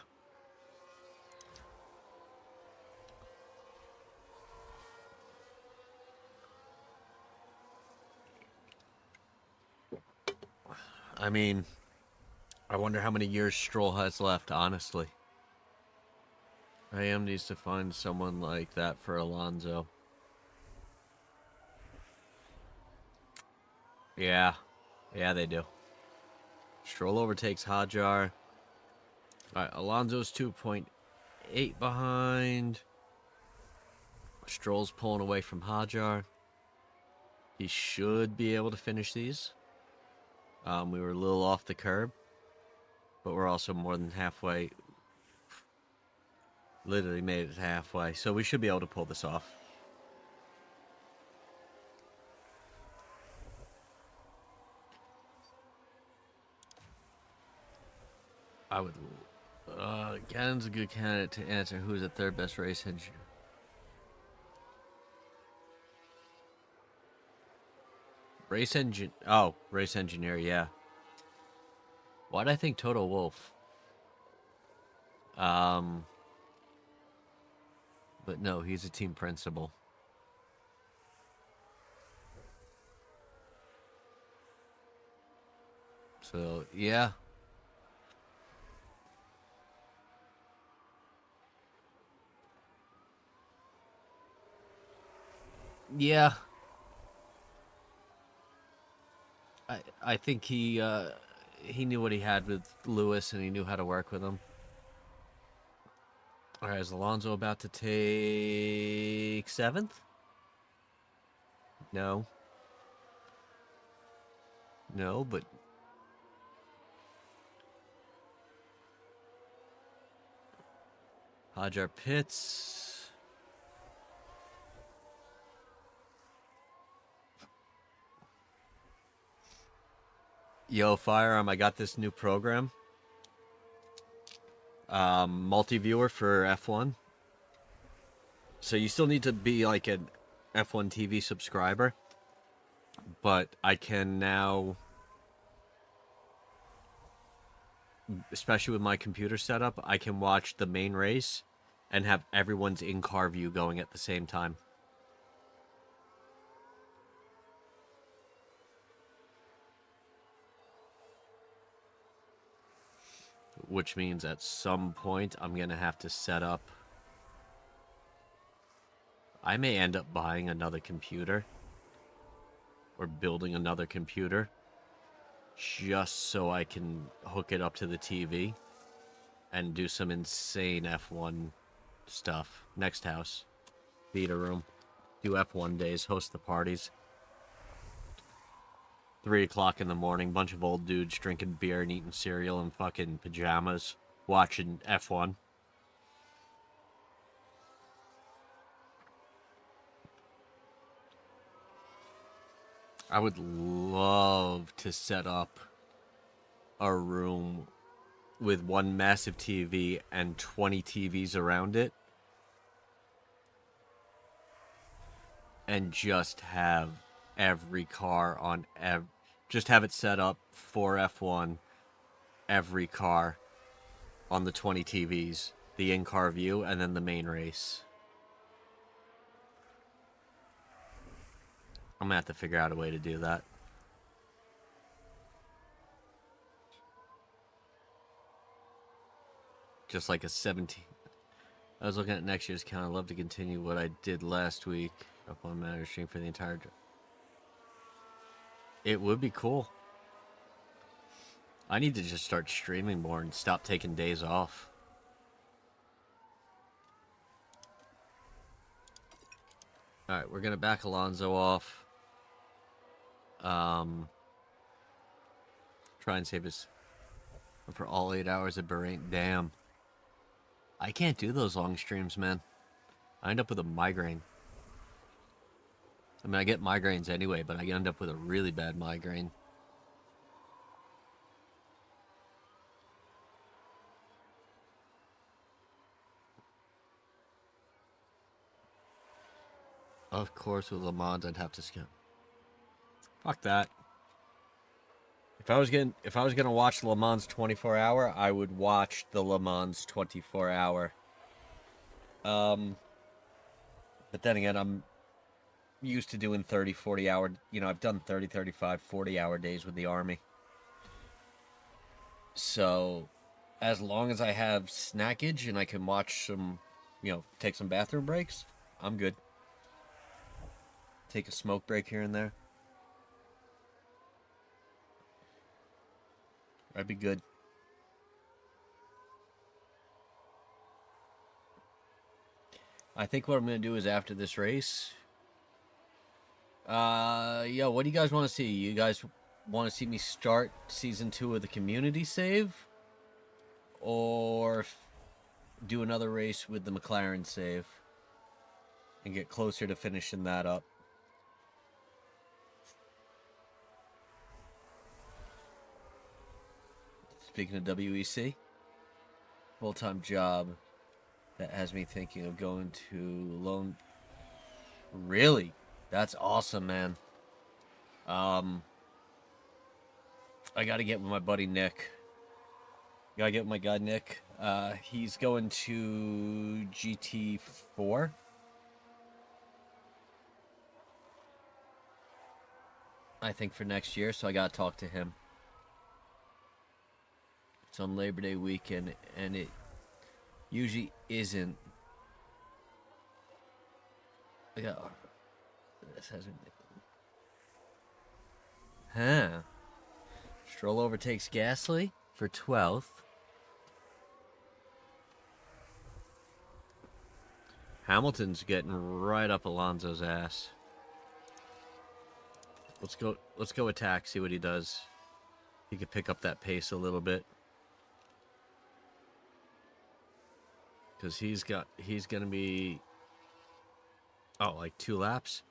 I mean, I wonder how many years Stroll has left, honestly. AM needs to find someone like that for Alonso. Yeah. Yeah, they do. Stroll overtakes Hajar. Alright, Alonso's 2.8 behind. Stroll's pulling away from Hajar. He should be able to finish these. We were a little off the curb, but we're also more than halfway. Literally made it halfway, so we should be able to pull this off. I would. Gannon's a good candidate to answer who's the third best race engineer. Race engineer, yeah. Why'd I think Toto Wolff? But no, he's a team principal. So, yeah. Yeah. I think he knew what he had with Lewis, and he knew how to work with him. All right, is Alonso about to take 7th? No. No, but Hajar Pitts. Yo, Firearm, I got this new program. Multi-viewer for F1. So you still need to be like an F1 TV subscriber. But I can now, especially with my computer setup, I can watch the main race and have everyone's in-car view going at the same time. Which means at some point I'm going to have to set up... I may end up buying another computer. Or building another computer. Just so I can hook it up to the TV. And do some insane F1 stuff. Next house. Beta room. Do F1 days. Host the parties. 3 o'clock in the morning, bunch of old dudes drinking beer and eating cereal in fucking pajamas, watching F1. I would love to set up a room with one massive TV and 20 TVs around it. And just have every car on just have it set up for F1, every car on the 20 TVs, the in-car view, and then the main race. I'm gonna have to figure out a way to do that. Just like a 17. I was looking at next year's count. I'd love to continue what I did last week up on Matter Stream for the entire... It would be cool. I need to just start streaming more and stop taking days off. Alright, we're gonna back Alonso off. Try and save us for all 8 hours of Bahrain. Damn. I can't do those long streams, man. I end up with a migraine. I mean, I get migraines anyway, but I end up with a really bad migraine. Of course, with Le Mans, I'd have to skip. Fuck that. If I was gonna watch Le Mans 24-hour, I would watch the Le Mans 24-hour. But then again, I'm used to doing 30, 40 hour, I've done 30, 35, 40 hour days with the Army. So, as long as I have snackage and I can watch some, take some bathroom breaks, I'm good. Take a smoke break here and there. I'd be good. I think what I'm going to do is after this race... Yo, what do you guys want to see? You guys want to see me start Season 2 of the Community Save? Or do another race with the McLaren save? And get closer to finishing that up? Speaking of WEC, full-time job that has me thinking of going to loan. Really? That's awesome, man. I gotta get with my buddy Nick. Gotta get with my guy Nick. He's going to GT4. I think for next year, so I gotta talk to him. It's on Labor Day weekend, and it usually isn't. Yeah. This hasn't. Huh. Stroll overtakes Gasly for 12th. Hamilton's getting right up Alonso's ass. Let's go attack, see what he does. He could pick up that pace a little bit. Cause he's gonna be like 2 laps.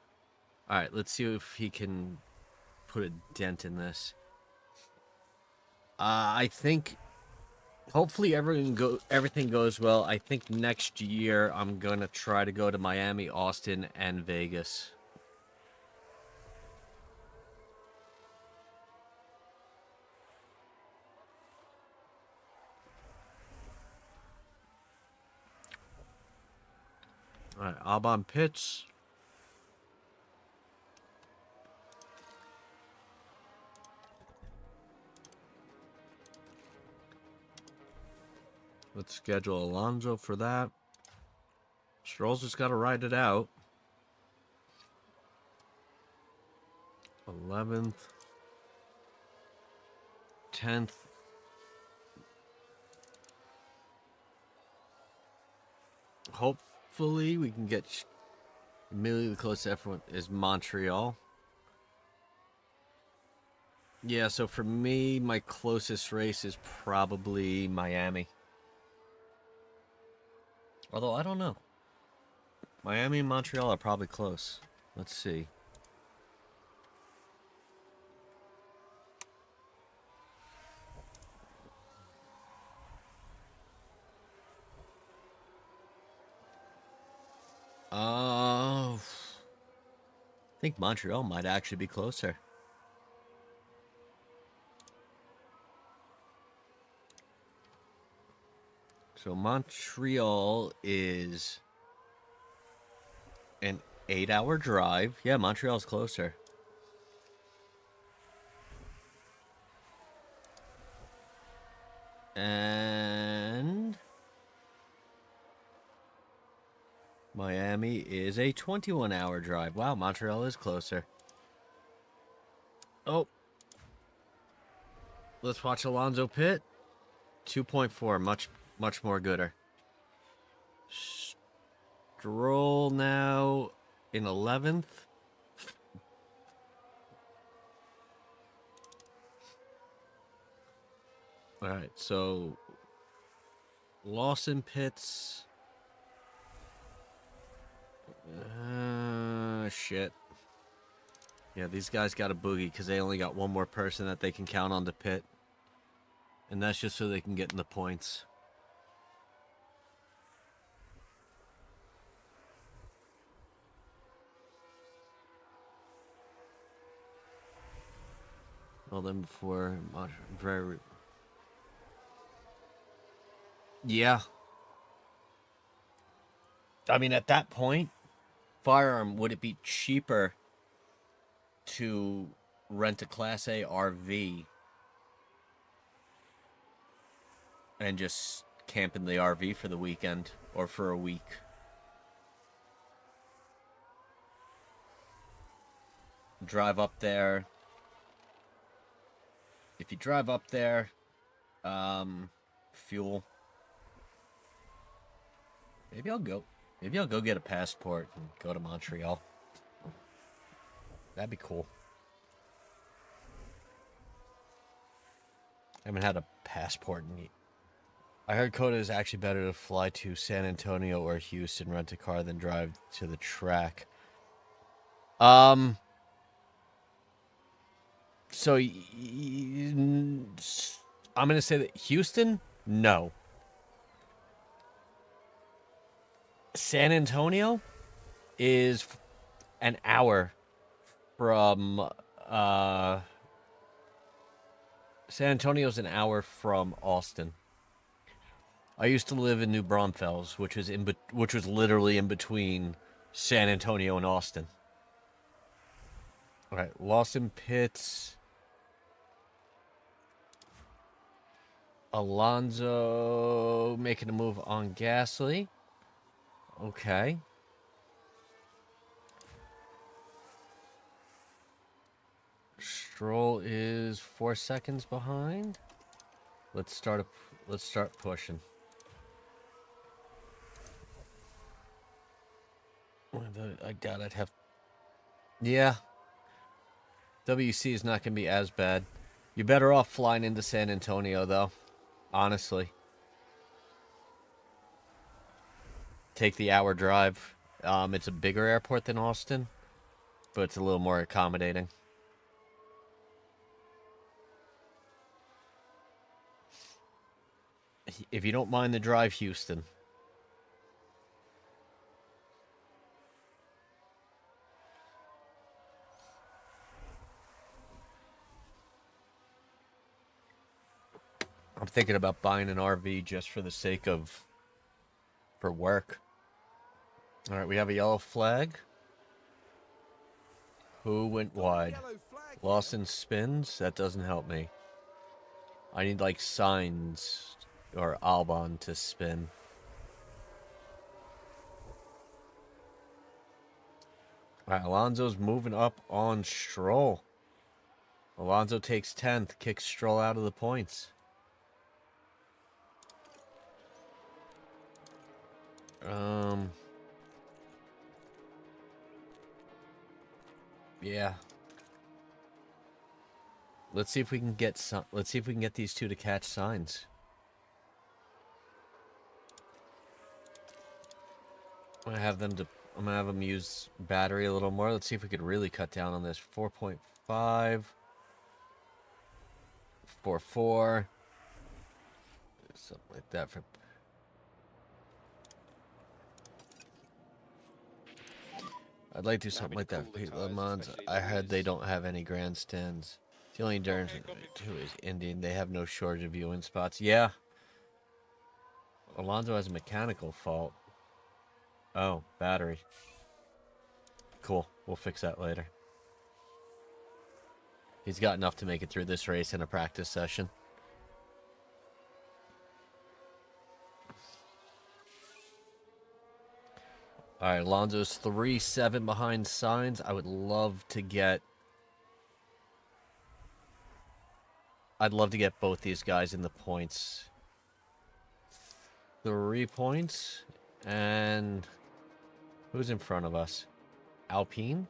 Alright, let's see if he can put a dent in this. I think hopefully everything goes well. I think next year I'm gonna try to go to Miami, Austin, and Vegas. Alright, Albon pits. Let's schedule Alonso for that. Stroll's just got to ride it out. 11th. 10th. Hopefully we can get immediately the closest everyone is Montreal. Yeah, so for me, my closest race is probably Miami. Although, I don't know. Miami and Montreal are probably close. Let's see. I think Montreal might actually be closer. So Montreal is an 8-hour drive. Yeah, Montreal's closer. And Miami is a 21-hour drive. Wow, Montreal is closer. Oh. Let's watch Alonso pit. 2.4, much more gooder. Stroll now in 11th. All right, so Lawson pits. Shit. Yeah, these guys got a boogie because they only got one more person that they can count on to pit. And that's just so they can get in the points. Well, then before... Very... Yeah. I mean, at that point, firearm, would it be cheaper to rent a Class A RV and just camp in the RV for the weekend or for a week? Drive up there. If you drive up there, fuel. Maybe I'll go get a passport and go to Montreal. That'd be cool. I haven't had a passport in... I heard Coda is actually better to fly to San Antonio or Houston, rent a car, than drive to the track. So I'm going to say that Houston, no. San Antonio is an hour from... San Antonio's an hour from Austin. I used to live in New Braunfels, which was literally in between San Antonio and Austin. All right, Lawson pits. Alonso making a move on Gasly. Okay. Stroll is 4 seconds behind. Let's start pushing. I doubt I'd have. Yeah. WC is not going to be as bad. You're better off flying into San Antonio, though. Honestly. Take the hour drive. It's a bigger airport than Austin, but it's a little more accommodating. If you don't mind the drive, Houston. I'm thinking about buying an RV just for the sake of... for work. Alright, we have a yellow flag. Who went wide? Lawson spins? That doesn't help me. I need, like, signs or Albon to spin. Alright, Alonso's moving up on Stroll. Alonso takes 10th, kicks Stroll out of the points. Yeah. Let's see if we can get some. Let's see if we can get these two to catch signs. I'm gonna have them use battery a little more. Let's see if we could really cut down on this. 4.5, 4.4, something like that for. I'd like to do something like that for Le Mans. I heard they don't have any grandstands. The only difference too is Indian. They have no shortage of viewing spots. Yeah. Alonso has a mechanical fault. Oh, battery. Cool. We'll fix that later. He's got enough to make it through this race in a practice session. All right, Alonso's 3-7 behind Sainz. I would love to get... I'd love to get both these guys in the points. 3 points. And... who's in front of us? Alpine?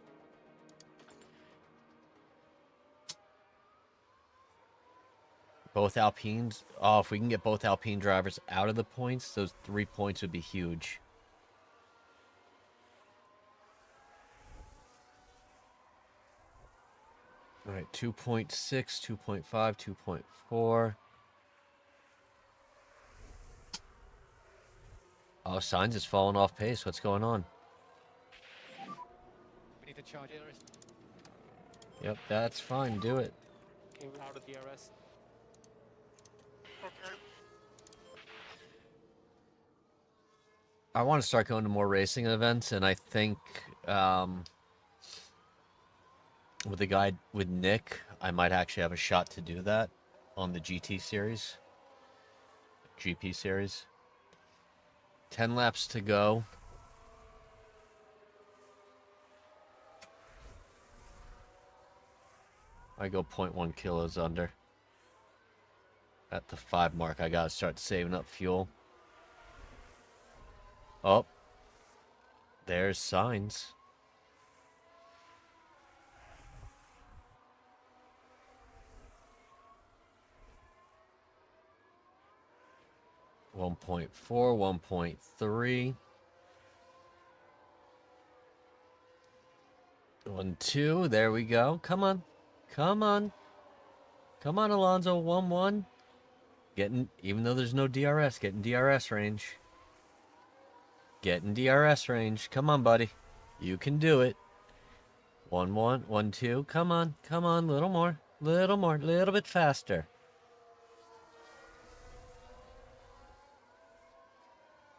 Both Alpines? Oh, if we can get both Alpine drivers out of the points, those 3 points would be huge. All right, 2.6, 2.5, 2.4. Oh, Sainz is falling off pace. What's going on? We need to charge it. Yep, that's fine. Do it. Okay, we're out of DRS. Okay. I want to start going to more racing events, and I think with the guy with Nick, I might actually have a shot to do that on the GP series. 10 laps to go. I go 0.1 kilos under. At the 5 mark, I gotta start saving up fuel. Oh. There's Sainz. .4, 1.3. 1.2. There we go. Come on. Come on. Come on, Alonso. 1.1. Getting, even though there's no DRS, getting DRS range. Getting DRS range. Come on, buddy. You can do it. 1.1, 1.2. Come on. Come on. Little more. Little more. Little bit faster.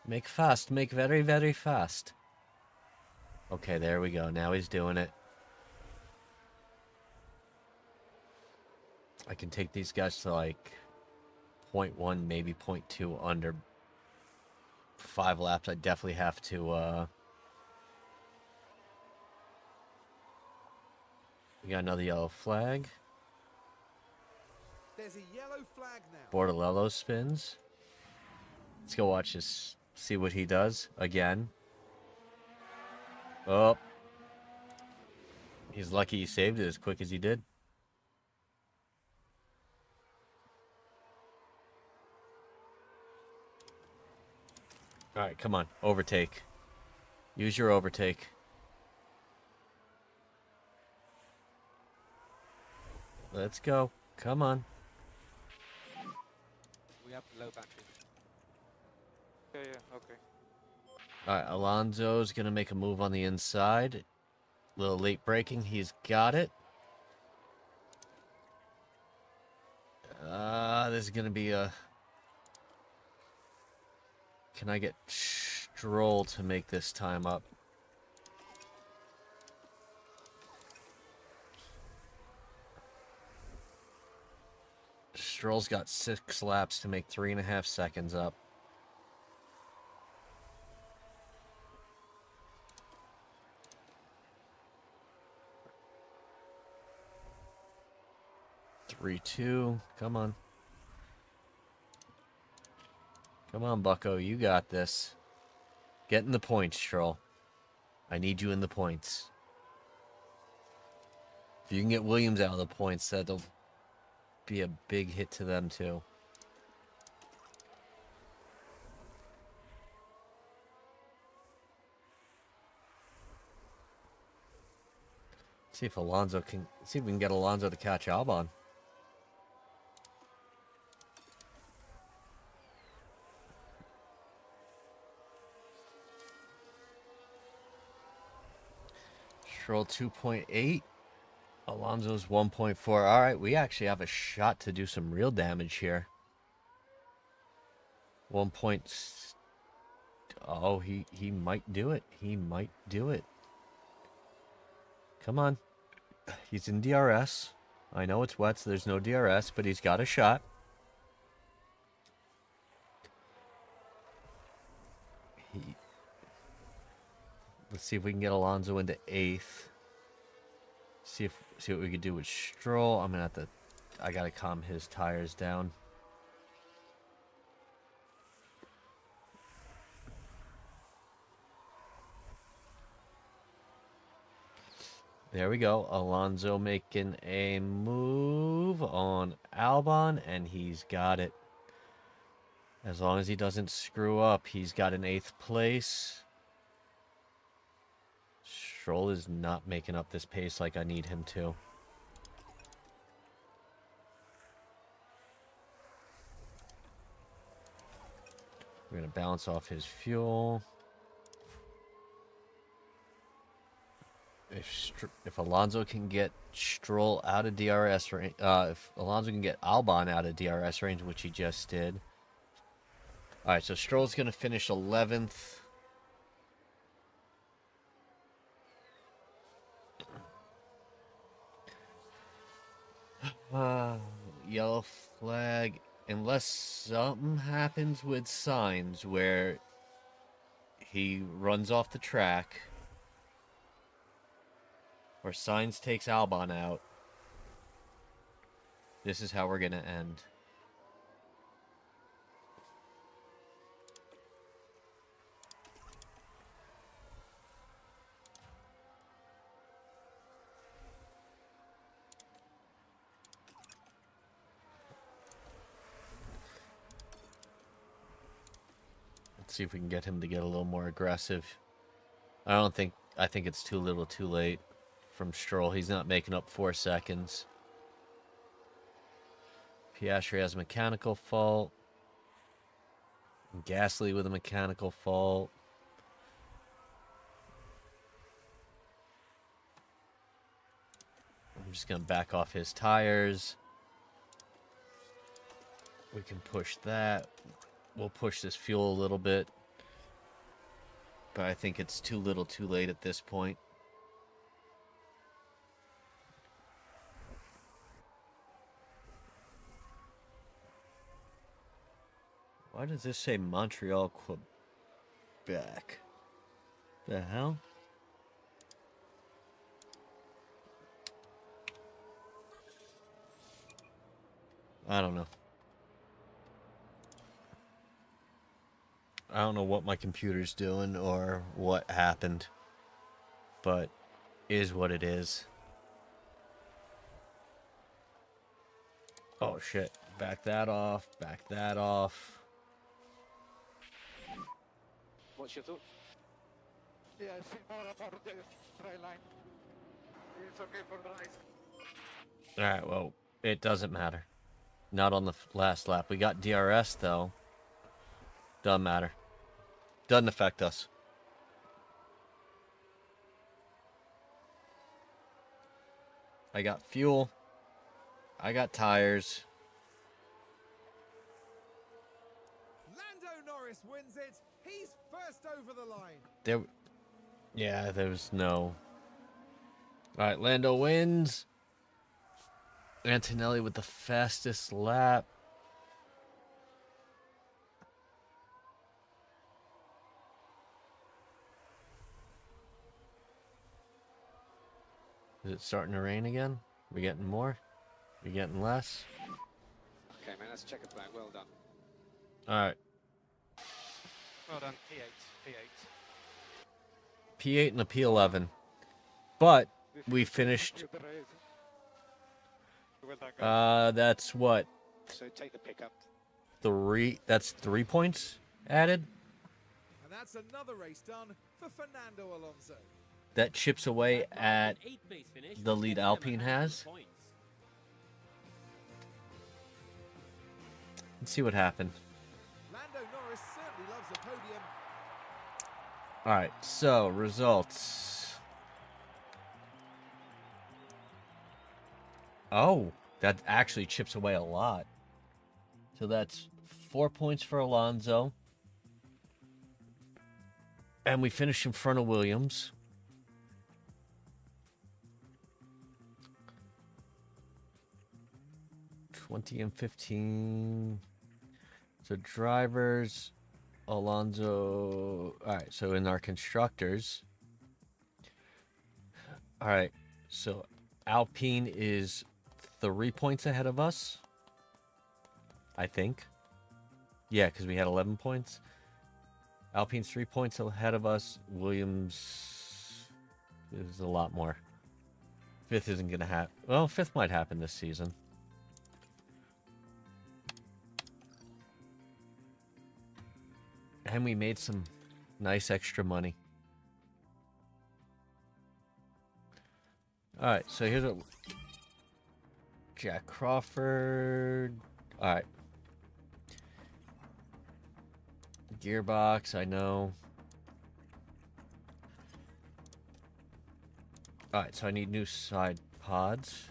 Make fast. Make very, very fast. Okay, there we go. Now he's doing it. I can take these guys to like 0.1, maybe 0.2 under 5 laps. I definitely have to. We got another yellow flag. There's a yellow flag now. Bordelello spins. Let's go watch this. See what he does again. Oh. He's lucky he saved it as quick as he did. All right, come on. Overtake. Use your overtake. Let's go. Come on. We have low battery. Yeah, okay. All right, Alonso's going to make a move on the inside. Little late braking. He's got it. This is going to be a... Can I get Stroll to make this time up? Stroll's got 6 laps to make 3.5 seconds up. Three, 2. Come on. Come on, Bucko. You got this. Get in the points, Stroll. I need you in the points. If you can get Williams out of the points, that'll be a big hit to them, too. See if Alonso can... See if we can get Alonso to catch Albon. Stroll 2.8. Alonso's 1.4. All right, we actually have a shot to do some real damage here. 1 point. Oh, he might do it. He might do it. Come on. He's in DRS. I know it's wet, so there's no DRS, but he's got a shot. Let's see if we can get Alonso into 8th. See what we could do with Stroll. I'm gonna have to. I gotta calm his tires down. There we go. Alonso making a move on Albon, and he's got it. As long as he doesn't screw up, he's got an 8th place. Stroll is not making up this pace like I need him to. We're going to balance off his fuel. If Alonso can get Stroll out of DRS range, if Alonso can get Albon out of DRS range, which he just did. All right, so Stroll's going to finish 11th. Yellow flag. Unless something happens with Sainz where he runs off the track, or Sainz takes Albon out, this is how we're going to end. Let's see if we can get him to get a little more aggressive. I think it's too little too late from Stroll. He's not making up 4 seconds. Piastri has a mechanical fault. Gasly with a mechanical fault. I'm just going to back off his tires. We can push that. We'll push this fuel a little bit. But I think it's too little too late at this point. Why does this say Montreal, Quebec? The hell? I don't know. I don't know what my computer's doing or what happened, but is what it is. Oh shit. Back that off. Back that off. What's your thoughts? Yeah, I think more about the try line. It's okay for the race. Alright, well, it doesn't matter. Not on the last lap. We got DRS, though. Doesn't matter. Doesn't affect us. I got fuel. I got tires. Lando Norris wins it. He's first over the line. There was no... Alright, Lando wins. Antonelli with the fastest lap. Is it starting to rain again? We getting more? We getting less? Okay, man, that's checker flag. Well done. Alright. Well done, P8, P8. P8 and a P11. But we finished... Well done, guys. That's what? So take the pickup. That's 3 points added? And that's another race done for Fernando Alonso. That chips away That at marked an 8th place finish the lead gives them a Alpine handful of has. points. Let's see what happened. Lando Norris certainly loves a podium. Alright, so results. Oh, that actually chips away a lot. So that's 4 points for Alonso. And we finished in front of Williams. '20 and 15. So drivers, Alonso. All right, so in our constructors. All right, so Alpine is 3 points ahead of us, I think. Yeah, because we had 11 points. Alpine's 3 points ahead of us. Williams is a lot more. Fifth isn't going to happen. Well, fifth might happen this season. And we made some nice extra money. Alright, so here's what... Jack Crawford... Alright. Gearbox, I know. Alright, so I need new side pods.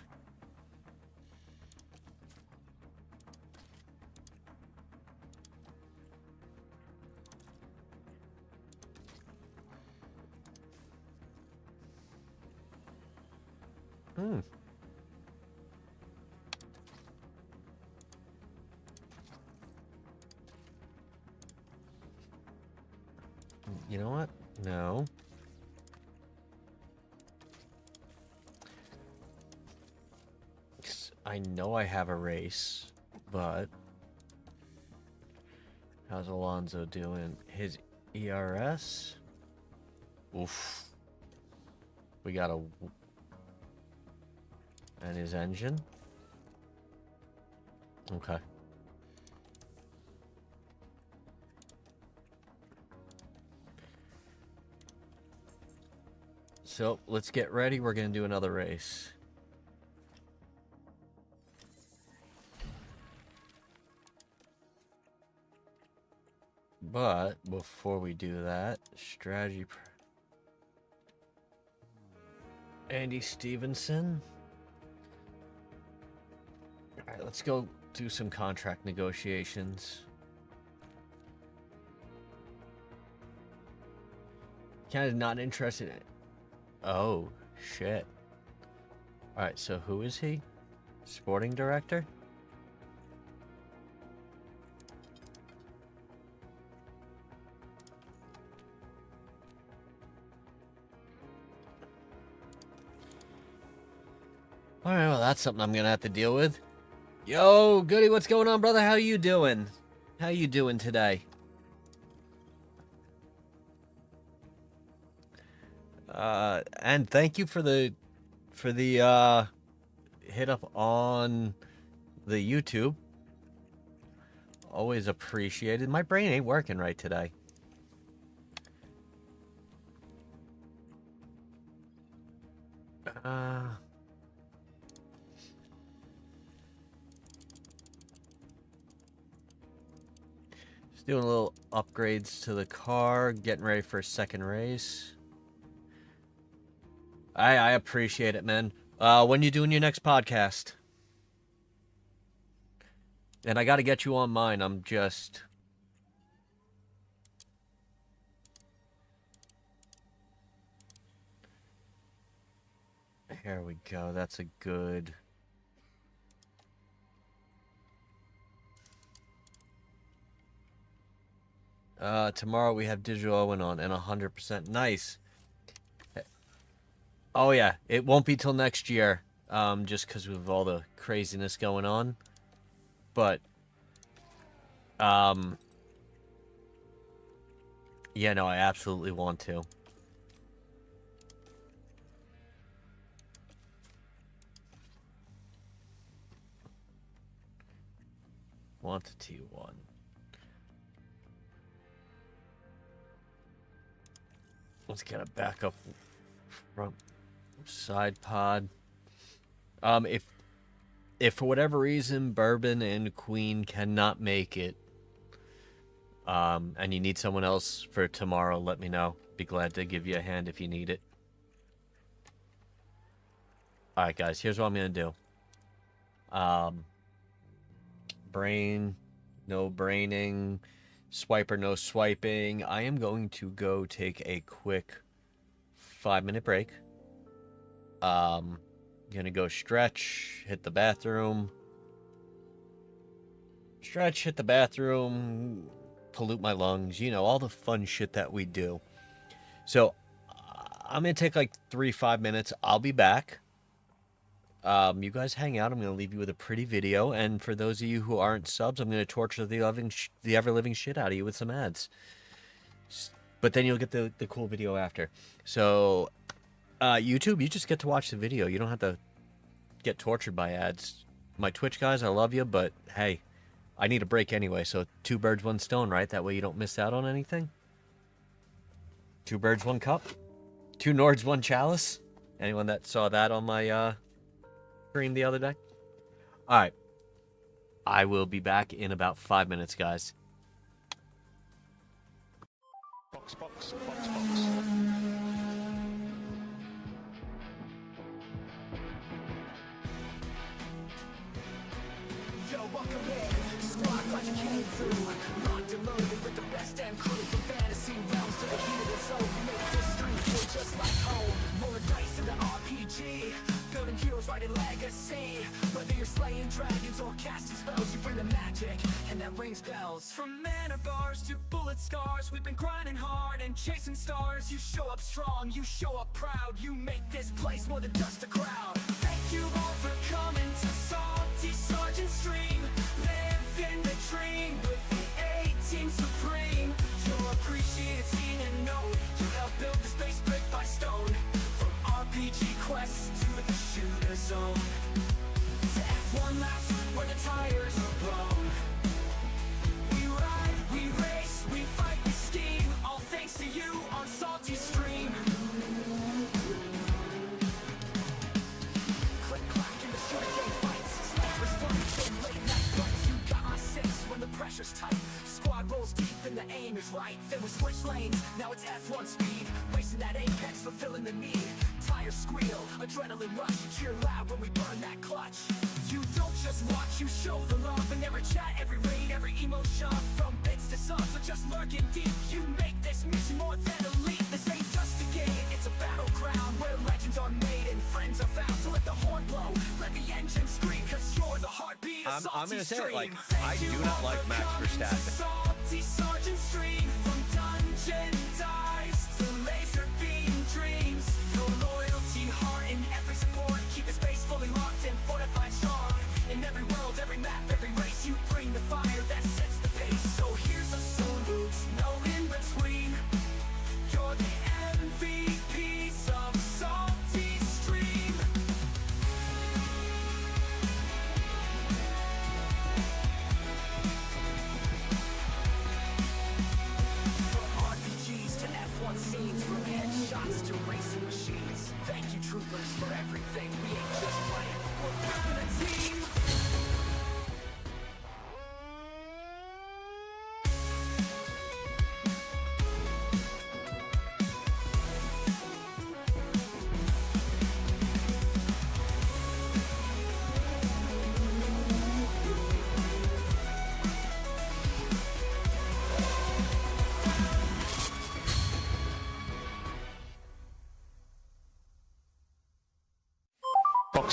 You know what? No. I know I have a race, but how's Alonso doing? His ERS? Oof. We got a... And his engine? Okay. So, let's get ready. We're going to do another race. But, before we do that, strategy... Andy Stevenson. Alright, let's go do some contract negotiations. Kind of not interested in it. Oh, shit. Alright, so who is he? Sporting director? All right, well, that's something I'm gonna have to deal with. Yo, Goody, what's going on, brother? How you doing? How you doing today? And thank you for the hit up on the YouTube. Always appreciated. My brain ain't working right today. Just doing a little upgrades to the car, getting ready for a second race. I appreciate it, man. When you doing your next podcast? And I got to get you on mine. I'm just... Here we go. That's a good... Tomorrow we have Digital Owen on and 100%. Nice. Oh, yeah. It won't be till next year. Just because of all the craziness going on. But... yeah, no, I absolutely want to. Want a T1. Let's get a backup front side pod. If for whatever reason Bourbon and Queen cannot make it, and you need someone else for tomorrow, let me know. Be glad to give you a hand if you need it. Alright, guys, here's what I'm going to do. Brain, no braining. Swiper, no swiping. I am going to go take a quick 5-minute break. Gonna go stretch, hit the bathroom. Stretch, hit the bathroom, pollute my lungs, you know, all the fun shit that we do. So, I'm gonna take like 3-5 minutes. I'll be back. You guys hang out. I'm going to leave you with a pretty video. And for those of you who aren't subs, I'm going to torture the ever-living shit out of you with some ads. But then you'll get the cool video after. So, YouTube, you just get to watch the video. You don't have to get tortured by ads. My Twitch guys, I love you, but hey, I need a break anyway. So 2 birds, 1 stone, right? That way you don't miss out on anything. 2 birds, 1 cup. 2 Nords, 1 chalice. Anyone that saw that on my... stream the other day. All right, I will be back in about 5 minutes, guys. Box, box, box, box. Yo, welcome in. Squad like you came through. Locked and loaded with the best damn crew from fantasy realms to the heat of the zone. We make this stream feel just like home. Roll dice in the RPG. Building heroes, writing legacy. Whether you're slaying dragons or casting spells, you bring the magic, and that rings bells. From mana bars to bullet scars, we've been grinding hard and chasing stars. You show up strong, you show up proud. You make this place more than just a crowd. Thank you all for coming to Salty Sergeant Stream. Live in the dream with the A-Team Supreme. You're appreciated, seen, and known. You helped build this base brick by stone. From RPG quests to the shooter zone, to F1 laps where the tires are blown. We ride, we race, we fight, we scheme, all thanks to you on Salty Stream. Click clack in the shooter game fights, snipers flying from late night fights. You got my 6 when the pressure's tight. Squad rolls deep and the aim is right. Then we switch lanes, now it's F1 speed. Racing that apex, fulfilling the need. Tires squeal, adrenaline rush. You cheer loud when we burn that clutch. You don't just watch, you show the love. In every chat, every raid, every emo shove. From bits to subs, or just lurking deep. You make this mission more than elite. This ain't just a game, it's a battleground where legends are made and friends are found. So let the horn blow, let the engine scream, cause you're the heartbeat of I'm gonna say it like, Stream. I do not like Max Verstappen. Salty Sergeant Stream, from dungeon dives to laser beam dreams. Your loyalty, heart, and every support keep the space fully locked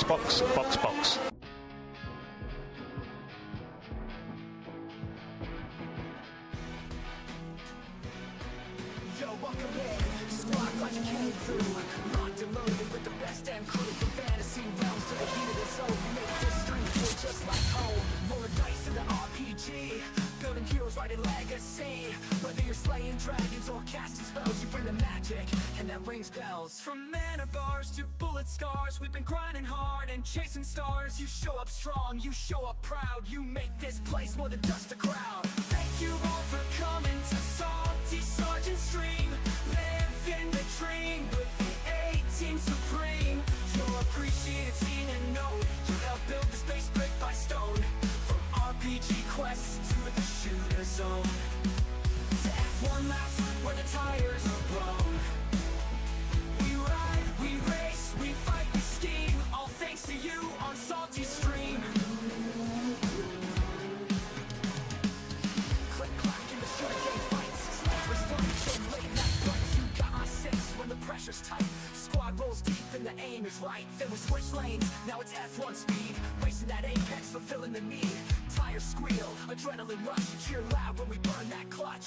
box, box, box, box. Yo, welcome in. Squad glad you came through. Locked and loaded with the best damn crew from fantasy realms to the heat of the soul. We make this stream feel just like home. Rolling dice in the RPG. Building heroes, writing legacy. Whether you're slaying dragons or casting spells, you bring the magic, and that rings bells. From mana bars to bullet scars, we've been grinding hard and chasing stars. You show up strong, you show up proud. You make this place more than just a crowd. Thank you all for coming to Salty Sergeant Stream. Live in the dream with the A-Team Supreme. You're appreciated, seen, and known. You help build the space brick by stone. From RPG quests to the shooter zone, to F1 laps where the tires are blown. We ride, we race, we fight, we scheme. All thanks to you on Salty Stream. Click clack in the shooter game fights. Snipers flying from late night fights. You got my six when the pressure's tight. Squad rolls deep and the aim is right. Then we switch lanes, now it's F1 speed. Racing that apex, fulfilling the need. Tires squeal, adrenaline rush. Cheer loud when we burn that clutch.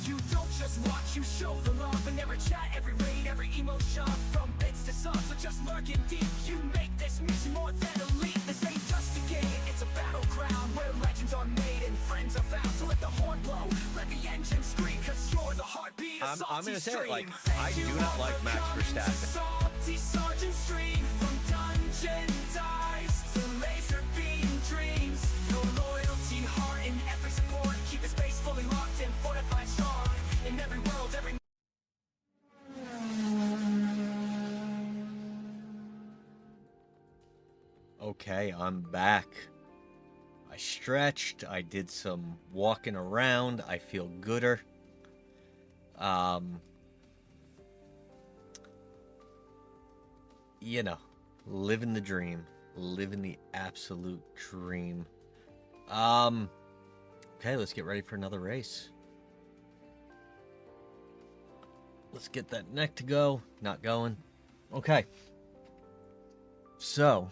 You don't just watch, you show the love. And never chat, every raid, every emo shove. From bits to subs, so just lurking deep. You make this mission more than elite. This ain't just a game, it's a battleground where legends are made and friends are found. So let the horn blow, let the engine scream, cause you're the heartbeat of I'm Salty gonna say it, Stream. like, Thank I do you not all like for Max coming to Verstappen. Salty Sergeant Stream. From dungeon dives to laser beam dreams. Your loyalty, heart, and epic support keep the space fully locked and fortified strong. In every world, every Okay, I'm back. I stretched, I did some walking around, I feel gooder. You know, living the dream. Living the absolute dream. Okay, let's get ready for another race. Let's get that neck to go. Not going. Okay. So,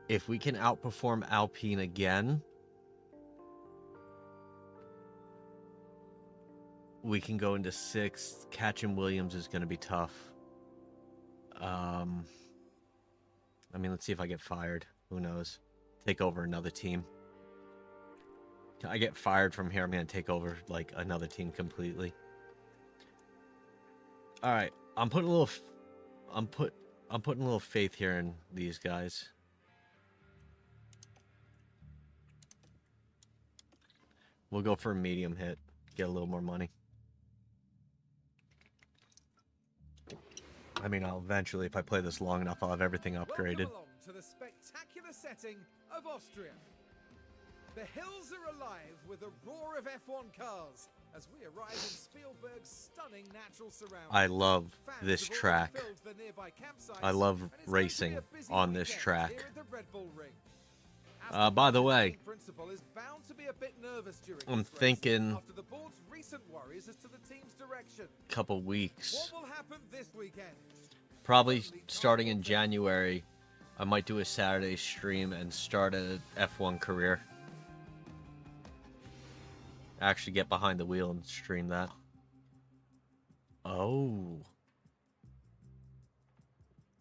if we can outperform Alpine again, we can go into 6th. Catching Williams is going to be tough. I mean, let's see if I get fired. Who knows? Take over another team. I get fired from here, I'm going to take over, like, another team completely. Alright, I'm putting a little... I'm putting a little faith here in these guys. We'll go for a medium hit. Get a little more money. I mean, I'll eventually, if I play this long enough, I'll have everything upgraded. Welcome along to the spectacular setting of Austria. The hills are alive with a roar of F1 cars as we arrive in Spielberg's stunning natural surroundings. I love Fans this have already track. filled the nearby campsites, I love and it's going to be racing a busy on this weekend track. here at the Red Bull Ring. By the way, Principal is bound to be a bit nervous during I'm this race thinking after the board's recent worries as to the team's direction. couple weeks. What will happen this weekend? Probably starting in January, I might do a Saturday stream and start a F1 career. Actually get behind the wheel and stream that. Oh.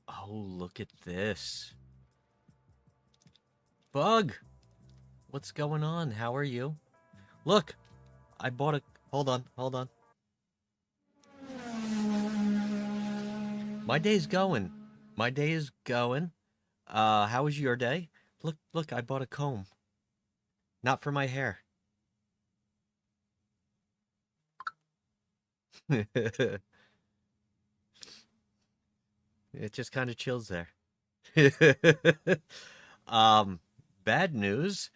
Oh, look at this. Bug! What's going on? How are you? Look! I bought a... Hold on, hold on. My day's going. My day is going. How was your day? Look, I bought a comb. Not for my hair. It just kind of chills there. Bad news.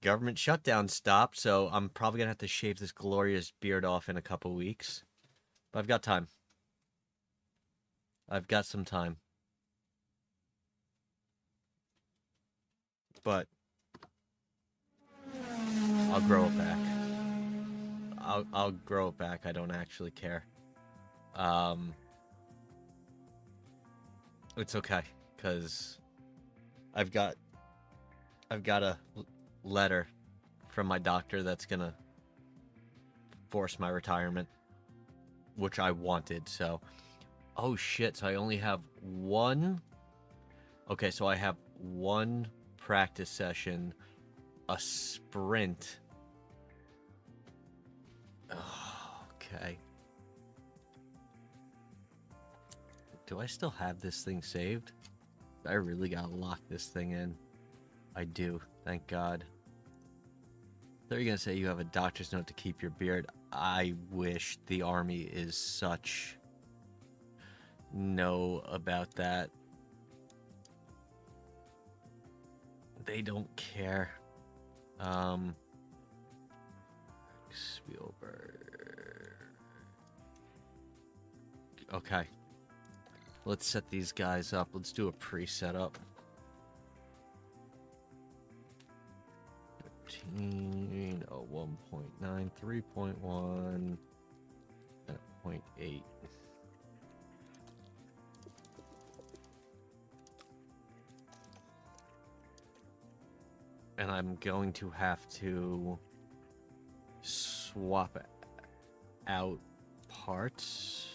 Government shutdown stopped, so I'm probably gonna have to shave this glorious beard off in a couple weeks. But I've got time. I've got some time. But I'll grow it back. I'll grow it back. I don't actually care. It's okay, because I've got a letter from my doctor that's gonna force my retirement, which I wanted. So, oh shit! So I only have one. Okay, so I have one practice session, a sprint. Oh, okay. Do I still have this thing saved? I really gotta lock this thing in. I do, thank God. They're gonna say you have a doctor's note to keep your beard. I wish the army is such no about that. They don't care. Spielberg. Okay. Let's set these guys up. Let's do a pre-setup. 13, 1.9, 3.1, 0.8. And I'm going to have to swap out parts.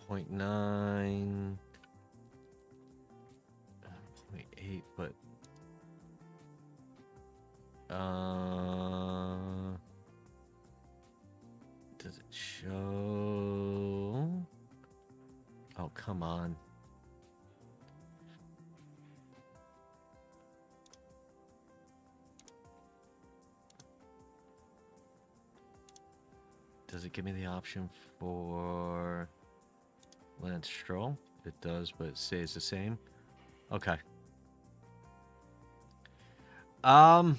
0.9, 0.8, but does it show? Oh, come on. Does it give me the option for Lance Stroll? It does, but it stays the same. Okay. I'm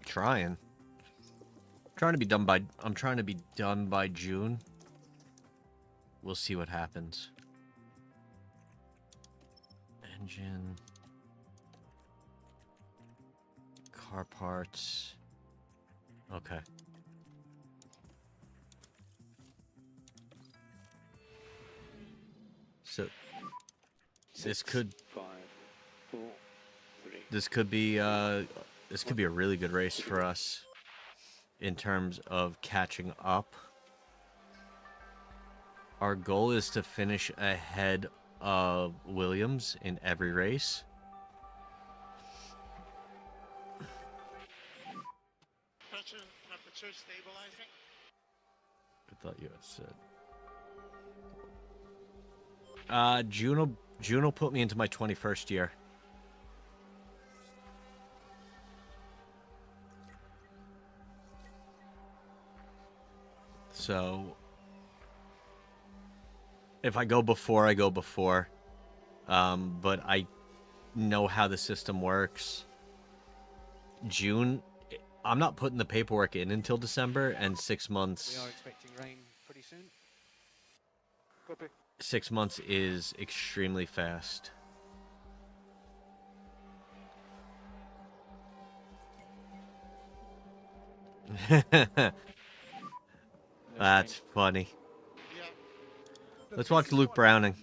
trying. I'm trying to be done by June. We'll see what happens. Engine. Car parts. Okay. So this could 5, 4, 3. this could be a really good race for us in terms of catching up. Our goal is to finish ahead of Williams in every race. Pressure temperature stabilizing. I thought you had said. June will put me into my 21st year. So if I go before, I go before. But I know how the system works. June, I'm not putting the paperwork in until December, and 6 months. We are expecting rain pretty soon. Copy. 6 months is extremely fast. That's funny. Yeah. But Let's this watch is Luke what Browning.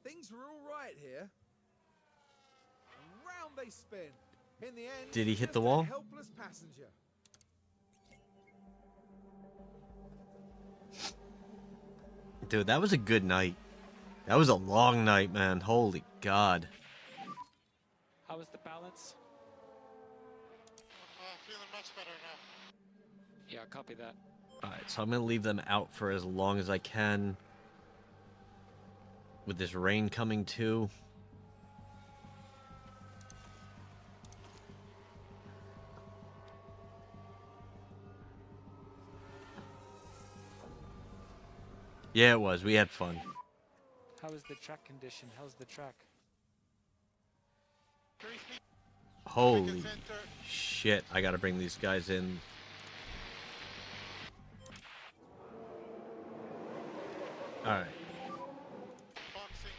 Things were all right here. And round they spin. In the end, Did he hit just the a wall? helpless passenger. Dude, that was a good night. That was a long night, man. Holy God. How was the balance? Feeling much better now. Yeah, copy that. Alright, so I'm going to leave them out for as long as I can. With this rain coming too. Yeah, it was. We had fun. How is the track condition? How's the track? Holy shit. I got to bring these guys in. Alright. Boxing.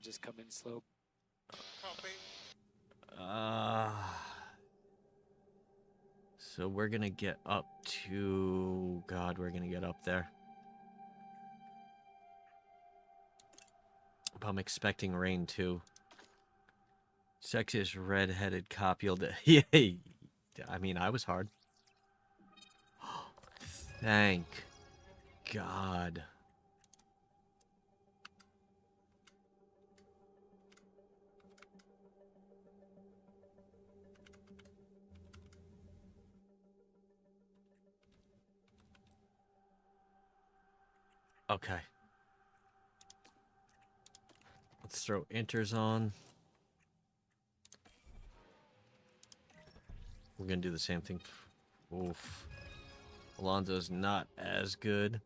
Just come in slow. Copy. So we're going to get up to... God, we're going to get up there. But I'm expecting rain, too. Sexiest red-headed cop you'll... Yay! I mean, I was hard. Thank God. Okay. Let's throw inters on. We're going to do the same thing. Oof. Alonso's not as good.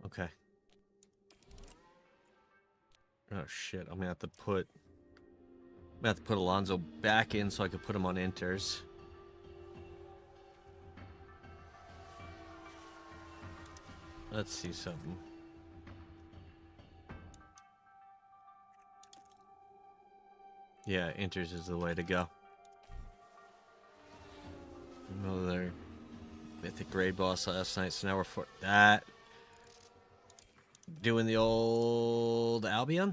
Okay. Oh shit, I'm gonna have to put Alonso back in so I can put him on inters. Let's see something. Yeah, inters is the way to go. Another mythic raid boss last night, so now we're for that. Doing the old Albion.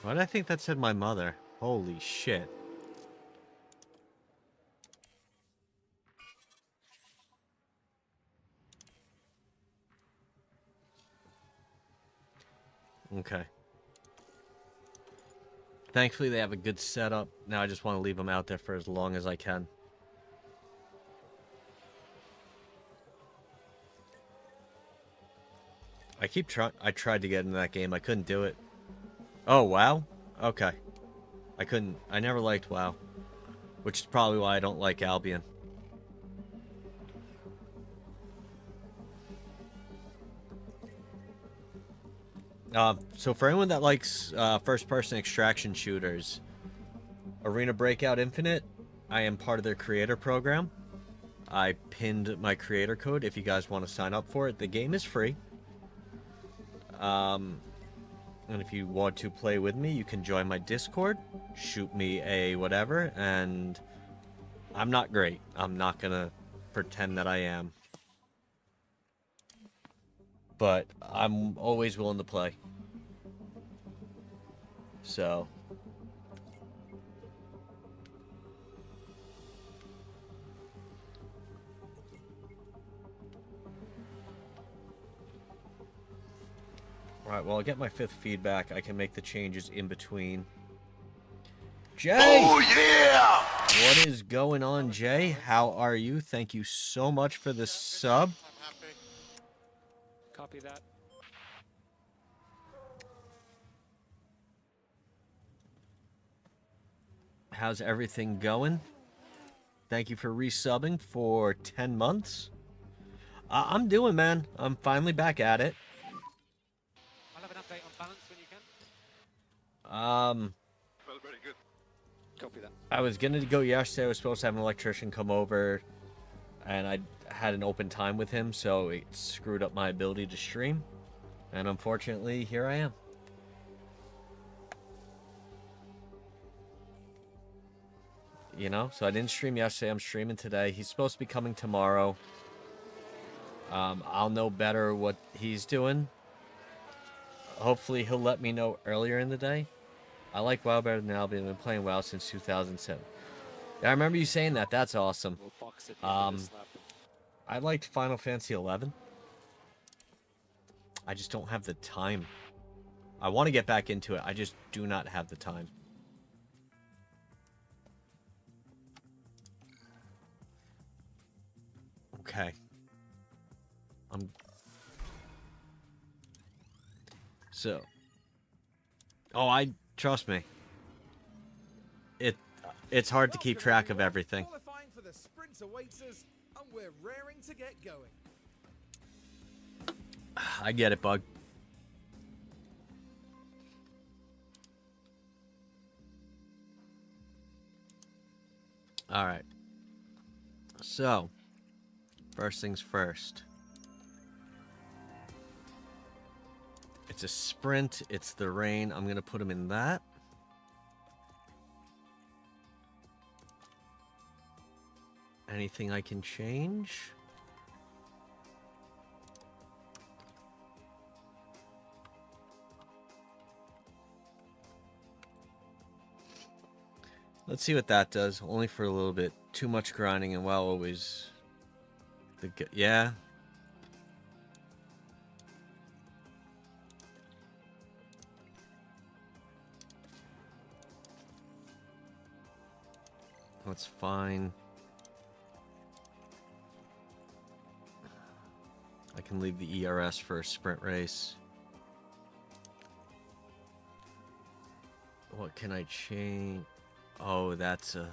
Why did I think that said my mother? Holy shit. Okay. Thankfully, they have a good setup. Now I just want to leave them out there for as long as I can. I tried to get into that game. I couldn't do it. Oh, WoW? Okay. I never liked WoW. Which is probably why I don't like Albion. So for anyone that likes first-person extraction shooters, Arena Breakout Infinite, I am part of their creator program. I pinned my creator code if you guys want to sign up for it. The game is free. And if you want to play with me, you can join my Discord, shoot me a whatever, and I'm not great. I'm not gonna pretend that I am. But I'm always willing to play. So. Alright, well, I'll get my 5th feedback. I can make the changes in between. Jay! Oh, yeah! What is going on, Jay? How are you? Thank you so much for the sub. I'm happy. Copy that. How's everything going? Thank you for resubbing for 10 months. I'm doing, man. I'm finally back at it. I'll have an update on balance when you can. Well, very good. Copy that. I was gonna go yesterday. I was supposed to have an electrician come over, and I had an open time with him, so it screwed up my ability to stream. And unfortunately, here I am. You know, so I didn't stream yesterday. I'm streaming today. He's supposed to be coming tomorrow. I'll know better what he's doing. Hopefully, he'll let me know earlier in the day. I like WoW better than Albion. I've been playing WoW since 2007. Yeah, I remember you saying that. That's awesome. We'll box it. Slap. I liked Final Fantasy 11. I just don't have the time. I want to get back into it. I just do not have the time. Okay. So. Oh, trust me. It's hard to keep Welcome, track of everyone. everything. Qualifying for the sprint awaits us, and we're raring to get going. I get it, Bug. All right. So, first things first. It's a sprint. It's the rain. I'm going to put him in that. Anything I can change? Let's see what that does. Only for a little bit. Too much grinding and well always. Yeah. That's fine. I can leave the ERS for a sprint race. What can I change? Oh, that's a...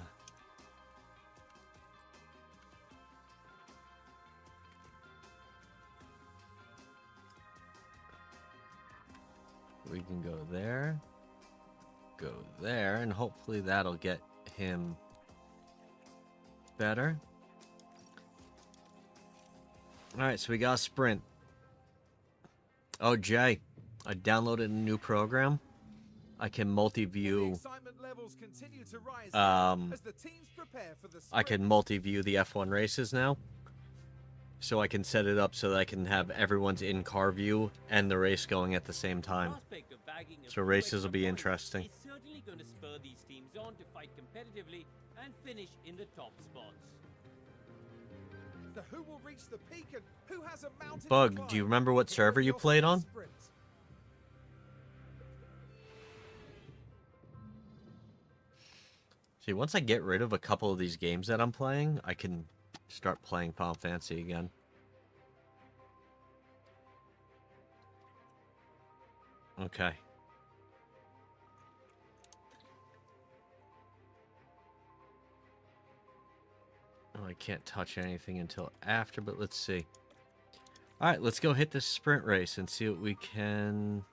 We can go there. Go there, and hopefully that'll get him better. Alright, so we got a sprint. Oh, Jay, I downloaded a new program. I can multi-view. I can multi-view the F1 races now. So I can set it up so that I can have everyone's in-car view and the race going at the same time. So races will be interesting. It's certainly going to spur these teams on to fight competitively and finish in the top spots. So who will reach the peak and who has a mountain Bug, to climb? do you remember what server you played on? See, once I get rid of a couple of these games that I'm playing, I can start playing Final Fantasy again. Okay. Oh, I can't touch anything until after, but let's see. Alright, let's go hit this sprint race and see what we can...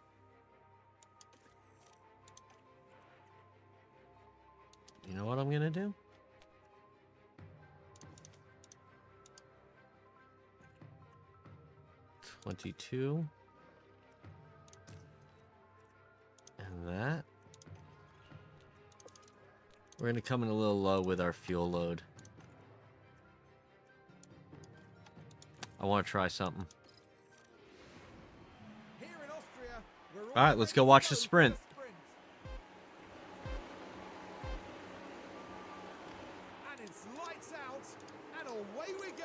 You know what I'm gonna do? $22. And that. We're gonna come in a little low with our fuel load. I want to try something. All right, let's go watch the sprint. And it's lights out, and away we go.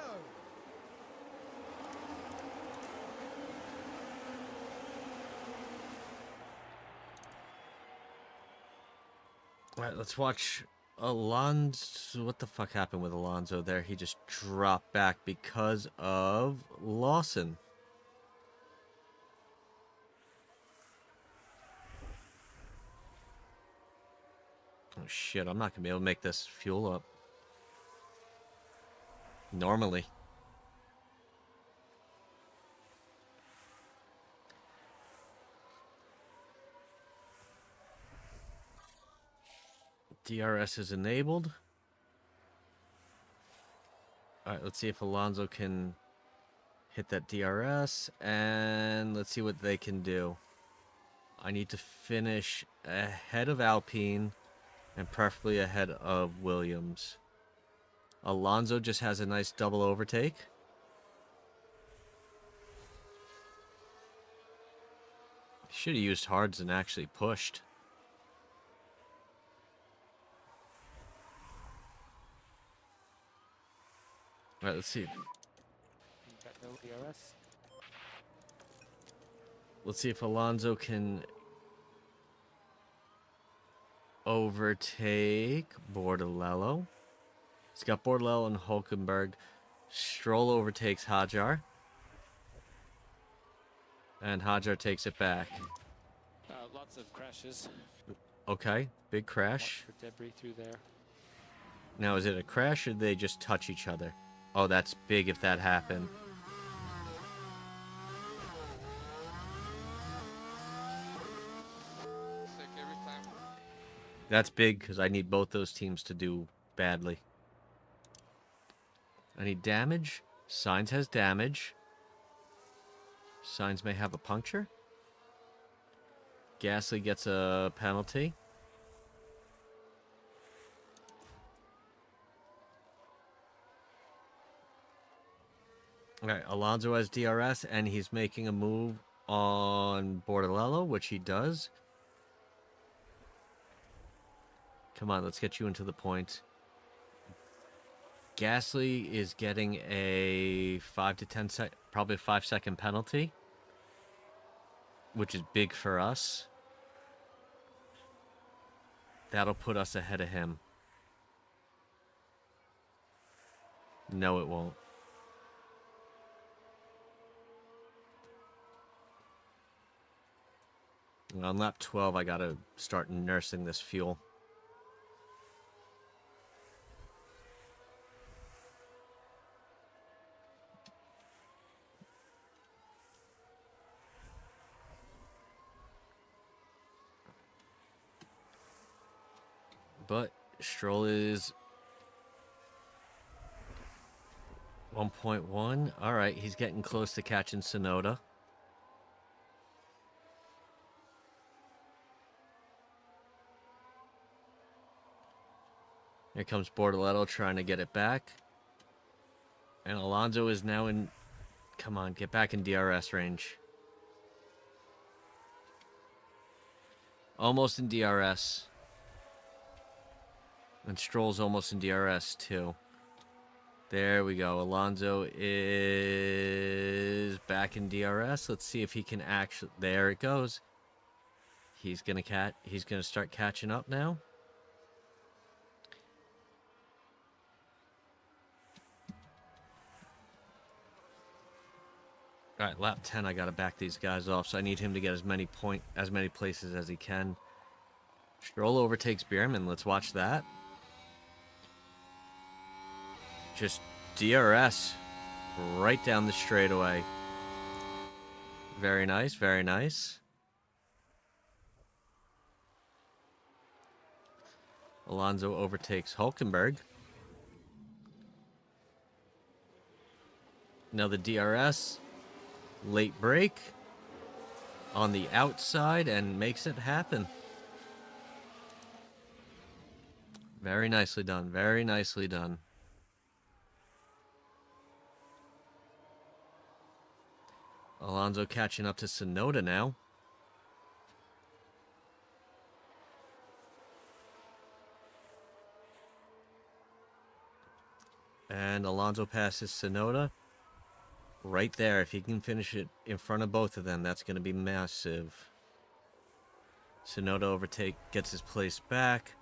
All right, let's watch Alonso. What the fuck happened with Alonso there? He just dropped back because of Lawson. Oh shit, I'm not gonna be able to make this fuel up. Normally. DRS is enabled. Alright, let's see if Alonso can hit that DRS, and let's see what they can do. I need to finish ahead of Alpine, and preferably ahead of Williams. Alonso just has a nice double overtake. Should have used hards and actually pushed. Alright, let's see. Got no DRS. Let's see if Alonso can overtake Bordelello. He's got Bordelello and Hulkenberg. Stroll overtakes Hajar. And Hajar takes it back. Lots of crashes. Okay, big Watch crash. for debris through there. Now, is it a crash or do they just touch each other? Oh, that's big if that happened. Sick every time. That's big because I need both those teams to do badly. I need damage. Signs has damage. Signs may have a puncture. Gasly gets a penalty. Alright, Alonso has DRS and he's making a move on Bordello, which he does. Come on, let's get you into the point. Gasly is getting a 5 to 10 sec, probably a 5-second penalty, which is big for us. That'll put us ahead of him. No, it won't. On lap 12, I gotta start nursing this fuel. But Stroll is 1.1. All right, he's getting close to catching Tsunoda. Here comes Bortoletto trying to get it back. And Alonso is now in... Come on, get back in DRS range. Almost in DRS. And Stroll's almost in DRS too. There we go. Alonso is back in DRS. Let's see if he can actually... There it goes. He's gonna start catching up now. All right, lap 10. I gotta back these guys off, so I need him to get as many places as he can. Stroll overtakes Bierman. Let's watch that. Just DRS right down the straightaway. Very nice, very nice. Alonso overtakes Hulkenberg. Now the DRS, late break on the outside and makes it happen. Very nicely done, very nicely done. Alonso catching up to Tsunoda now. And Alonso passes Tsunoda. Right there. If he can finish it in front of both of them, that's going to be massive. Tsunoda gets his place back.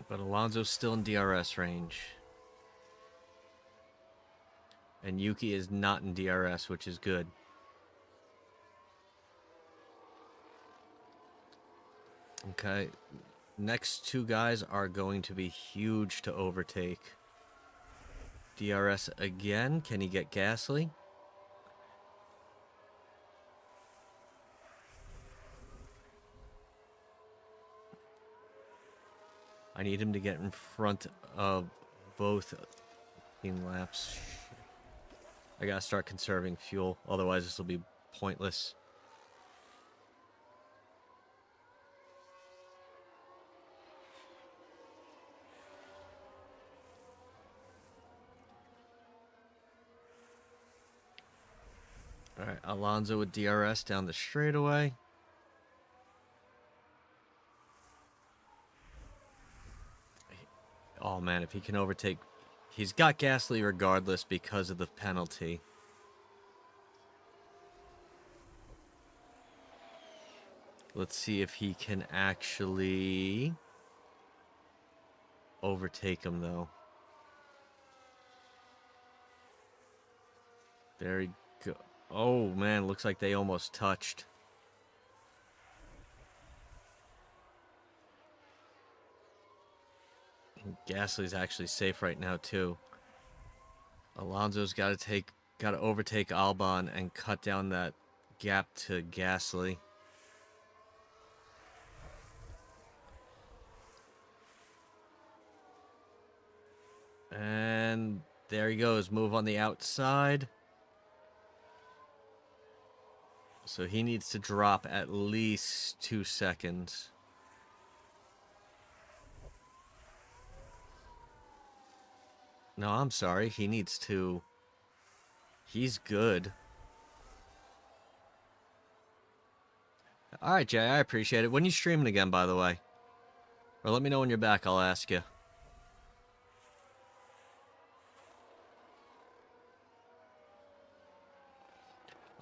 But Alonso's still in DRS range. And Yuki is not in DRS, which is good. Okay. Next two guys are going to be huge to overtake. DRS again. Can he get Gasly? I need him to get in front of both team laps. I gotta start conserving fuel, otherwise this will be pointless. Alright, Alonso with DRS down the straightaway. Oh man, if he can overtake... He's got Gasly regardless because of the penalty. Let's see if he can actually overtake him, though. There he go. Oh, man, looks like they almost touched. Gasly's actually safe right now, too. Alonso's got to overtake Albon and cut down that gap to Gasly. And there he goes. Move on the outside. So he needs to drop at least 2 seconds. No, I'm sorry. He needs to... He's good. Alright, Jay. I appreciate it. When you streaming again, by the way? Or let me know when you're back. I'll ask you.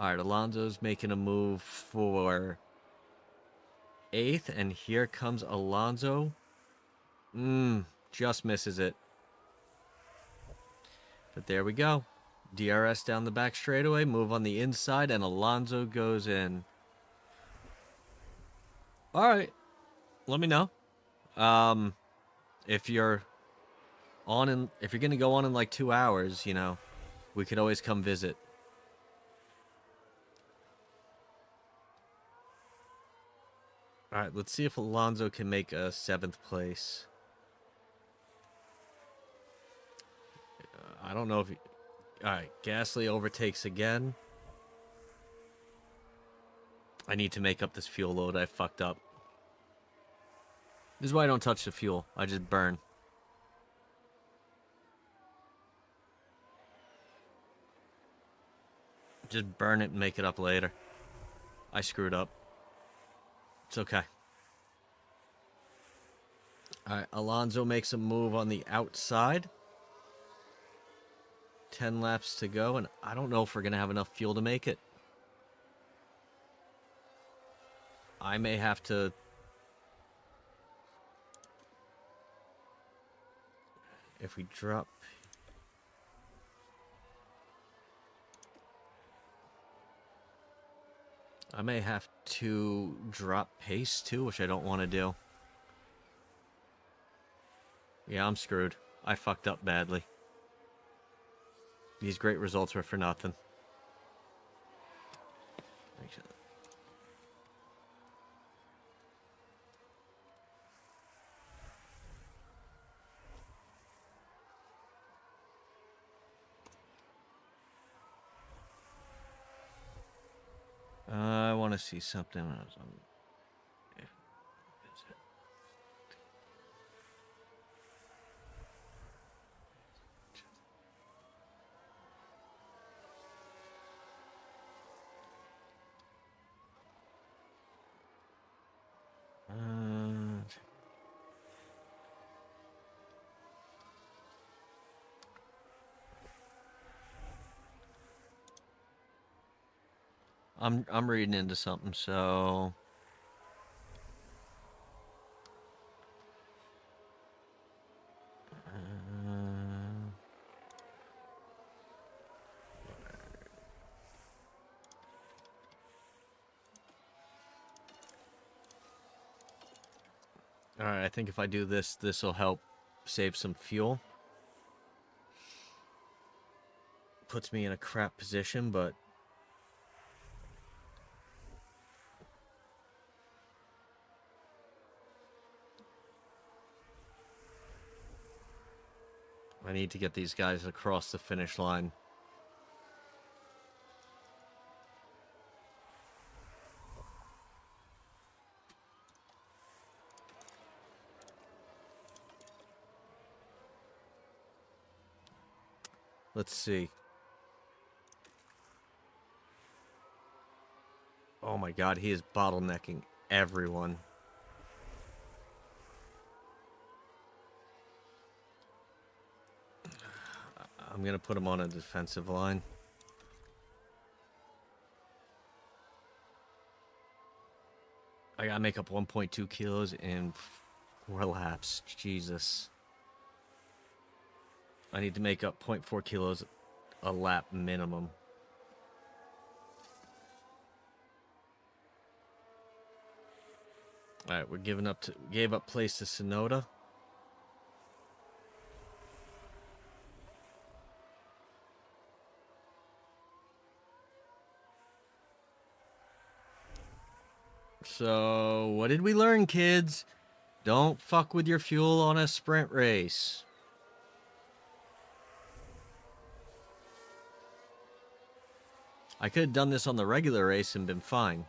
Alright, Alonso's making a move for 8th, and here comes Alonso. Just misses it. But there we go. DRS down the back straightaway, move on the inside, and Alonso goes in. Alright, let me know. If you're going to go on in like 2 hours, you know, we could always come visit. Alright, let's see if Alonso can make a 7th place. I don't know if he... Alright, Gasly overtakes again. I need to make up this fuel load. I fucked up. This is why I don't touch the fuel. I just burn. Just burn it and make it up later. I screwed up. It's okay. Alright, Alonso makes a move on the outside. 10 laps to go, and I don't know if we're going to have enough fuel to make it. I may have to... If we drop... I may have to drop pace too, which I don't want to do. Yeah, I'm screwed. I fucked up badly. These great results were for nothing. I want to see something when I was on... I'm reading into something, so... Alright, I think if I do this, this will help save some fuel. Puts me in a crap position, but... I need to get these guys across the finish line. Let's see. Oh my god, he is bottlenecking everyone. I'm going to put him on a defensive line. I gotta make up 1.2 kilos in 4 laps. Jesus. I need to make up 0.4 kilos a lap minimum. Alright, we're gave up place to Sonoda. So, what did we learn, kids? Don't fuck with your fuel on a sprint race. I could have done this on the regular race and been fine.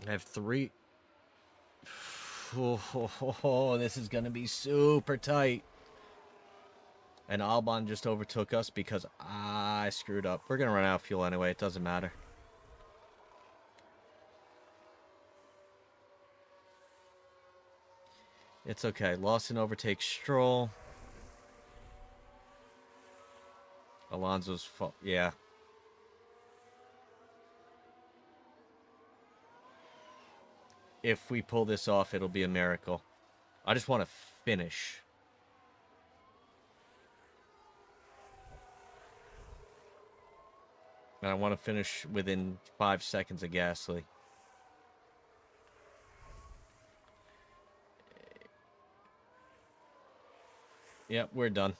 I have 3. Oh, this is going to be super tight. And Albon just overtook us because I screwed up. We're going to run out of fuel anyway. It doesn't matter. It's okay. Lawson overtakes Stroll. Alonso's fault. Yeah. If we pull this off, it'll be a miracle. I just want to finish. And I want to finish within 5 seconds of Gasly. Yep, we're done.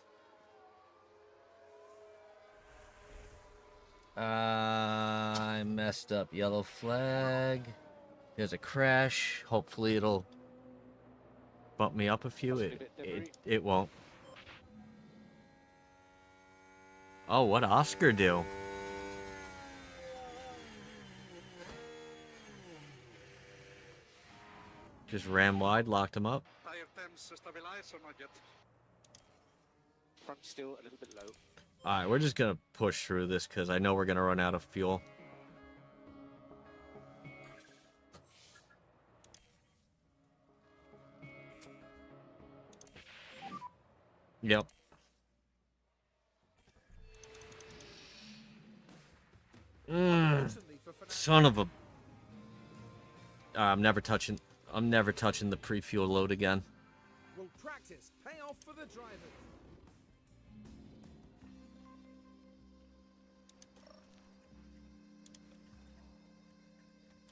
I messed up. Yellow flag. There's a crash. Hopefully it'll bump me up a few. It won't. Oh, what'd Oscar do? Just ran wide, locked him up. Tire temps stabilized or not yet? Front still a little bit low. Alright, we're just gonna push through this because I know we're gonna run out of fuel. Yep. Son of a... I'm never touching the pre-fuel load again. Will practice pay off for the drivers?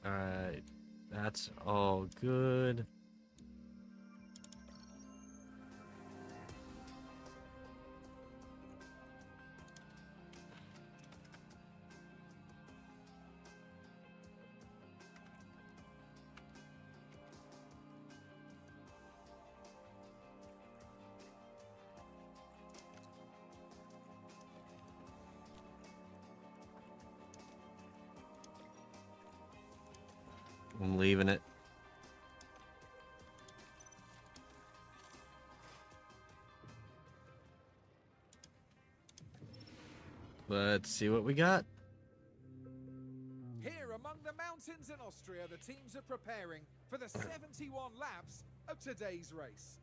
Alright. That's all good. I'm leaving it. Let's see what we got. Here among the mountains in Austria, the teams are preparing for the 71 laps of today's race.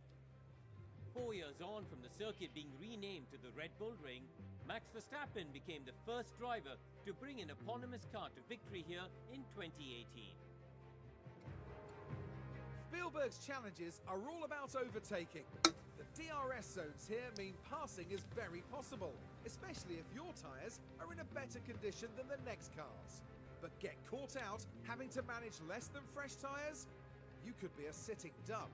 4 years on from the circuit being renamed to the Red Bull Ring, Max Verstappen became the first driver to bring an eponymous car to victory here in 2018. Spielberg's challenges are all about overtaking. The DRS zones here mean passing is very possible, especially if your tyres are in a better condition than the next cars. But get caught out having to manage less than fresh tyres? You could be a sitting duck.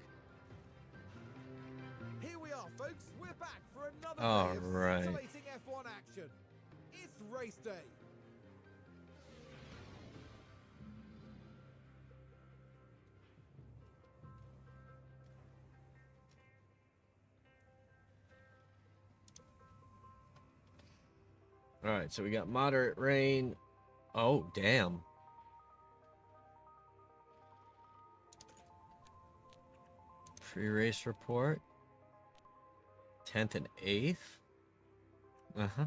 Here we are, folks. We're back for another day of scintillating F1 action. It's race day. Alright, so we got moderate rain. Oh, damn. Pre-race report. 10th and 8th. Uh-huh.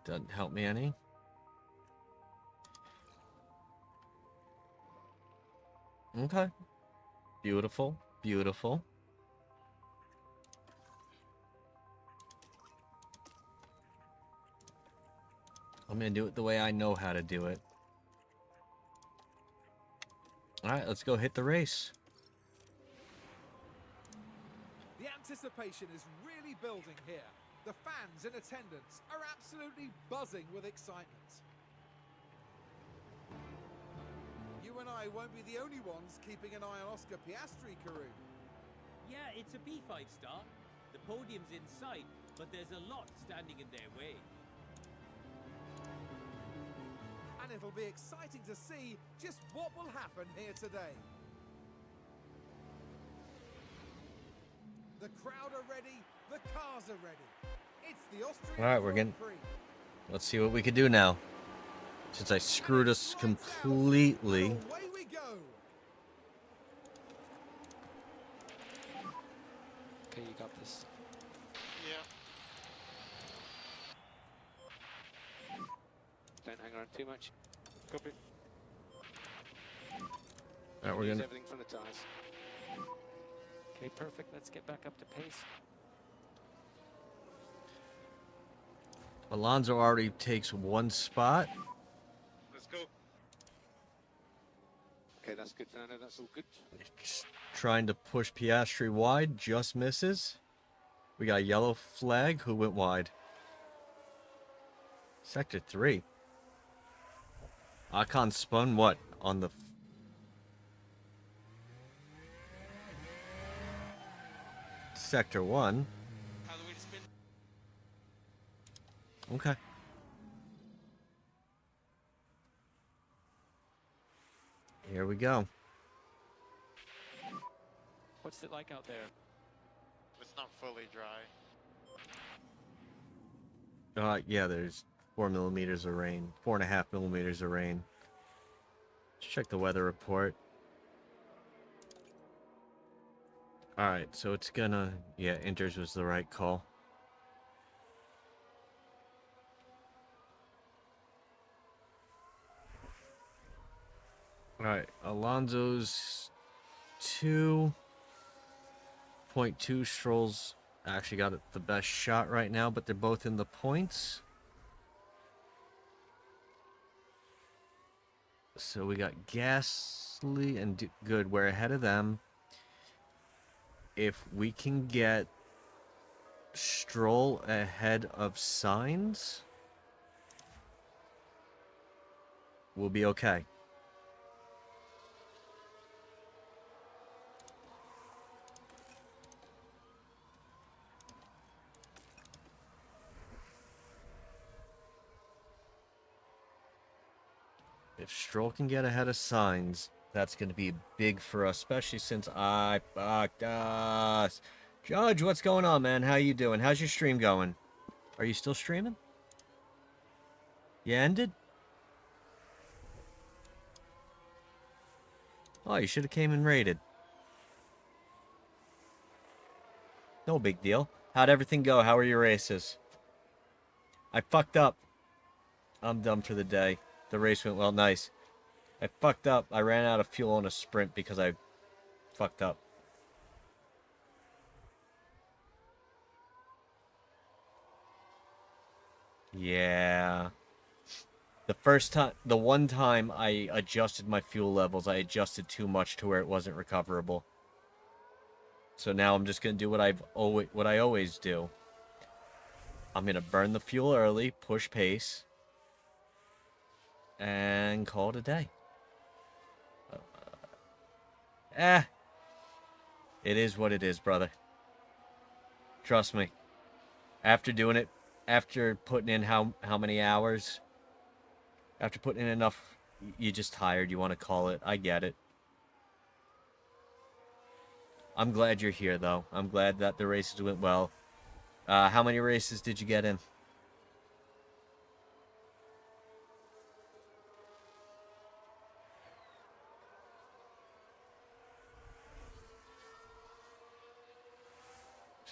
Doesn't help me any. Okay. Beautiful. Beautiful. I'm going to do it the way I know how to do it. Alright, let's go hit the race. The anticipation is really building here. The fans in attendance are absolutely buzzing with excitement. You and I won't be the only ones keeping an eye on Oscar Piastri, Karun. Yeah, it's a P5 star. The podium's in sight, but there's a lot standing in their way. And it'll be exciting to see just what will happen here today. The crowd are ready, the cars are ready. It's the Austrian All right, we're Grand getting. Prix. Let's see what we can do now. Since I screwed us completely. And away we go. Okay, you got this. Yeah. Don't hang around too much. Copy. All right, we're Use gonna. everything from the tyres. Okay, perfect. Let's get back up to pace. Alonso already takes one spot. Let's go. Okay, that's good, Fernando. That's all good. Just trying to push Piastri wide, just misses. We got a yellow flag. Who went wide? Sector 3. Ocon spun what? On the... Sector 1. Okay. Here we go. What's it like out there? It's not fully dry. Yeah, there's 4 millimeters of rain. 4.5 millimeters of rain. Let's check the weather report. Alright, so it's gonna... Yeah, Inters was the right call. Alright, Alonso's 2.2. Stroll's actually got the best shot right now, but they're both in the points. So we got Gasly and Good. We're ahead of them. If we can get Stroll ahead of Sainz, we'll be okay. If Stroll can get ahead of Sainz, that's going to be big for us, especially since I fucked us. Judge, what's going on, man? How you doing? How's your stream going? Are you still streaming? You ended? Oh, you should have came and raided. No big deal. How'd everything go? How were your races? I fucked up. I'm done for the day. The race went well. Nice. I fucked up. I ran out of fuel on a sprint because I fucked up. Yeah. The one time I adjusted my fuel levels, I adjusted too much to where it wasn't recoverable. So now I'm just going to do what I always do. I'm going to burn the fuel early, push pace, and call it a day. It is what it is, brother. Trust me. After doing it, after putting in how many hours, after putting in enough, you're just tired, you want to call it. I get it. I'm glad you're here, though. I'm glad that the races went well. How many races did you get in?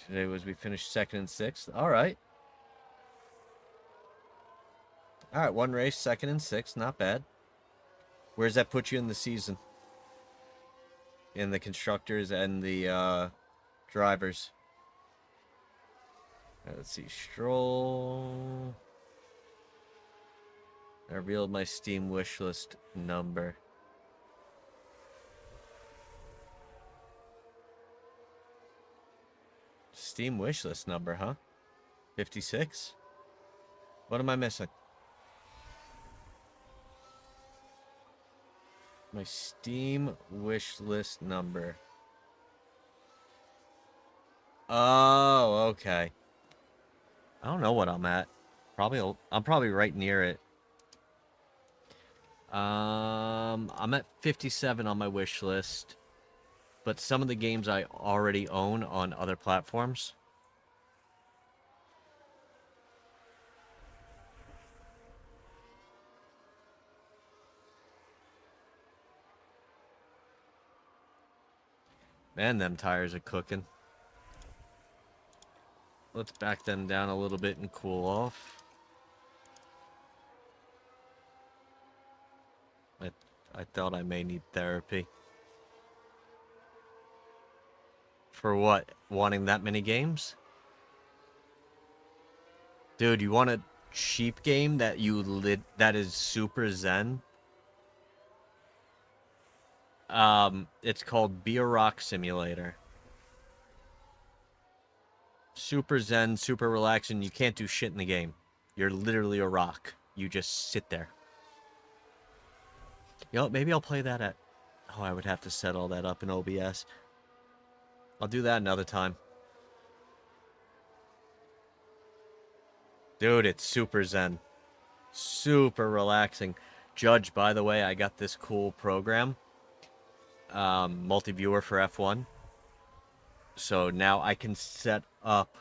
Today we finished 2nd and 6th. All right. All right, one race, 2nd and 6th. Not bad. Where does that put you in the season? In the constructors and the drivers. Let's see. Stroll. I revealed my Steam wishlist number. Steam wishlist number, huh? 56? What am I missing? My Steam wishlist number. Oh, okay. I don't know what I'm at. I'm probably right near it. I'm at 57 on my wish list, but some of the games I already own on other platforms. Man, them tires are cooking. Let's back them down a little bit and cool off. I thought I may need therapy. For what? Wanting that many games? Dude, you want a cheap game that that is super zen? It's called Be a Rock Simulator. Super zen, super relaxing. You can't do shit in the game. You're literally a rock. You just sit there. You know, maybe I'll play that at... Oh, I would have to set all that up in OBS. I'll do that another time. Dude, it's super zen. Super relaxing. Judge, by the way, I got this cool program. Multi-viewer for F1. So now I can set up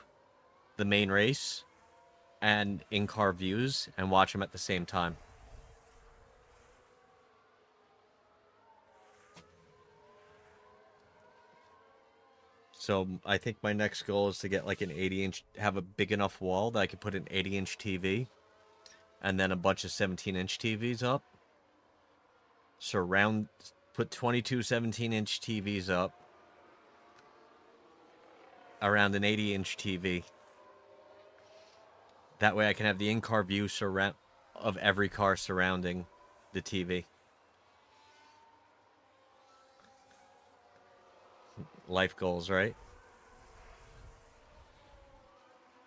the main race and in-car views and watch them at the same time. So I think my next goal is to get like an 80-inch, have a big enough wall that I could put an 80-inch TV and then a bunch of 17-inch TVs up. Put 22 17-inch TVs up around an 80-inch TV. That way I can have the in-car view of every car surrounding the TV. Life goals, right?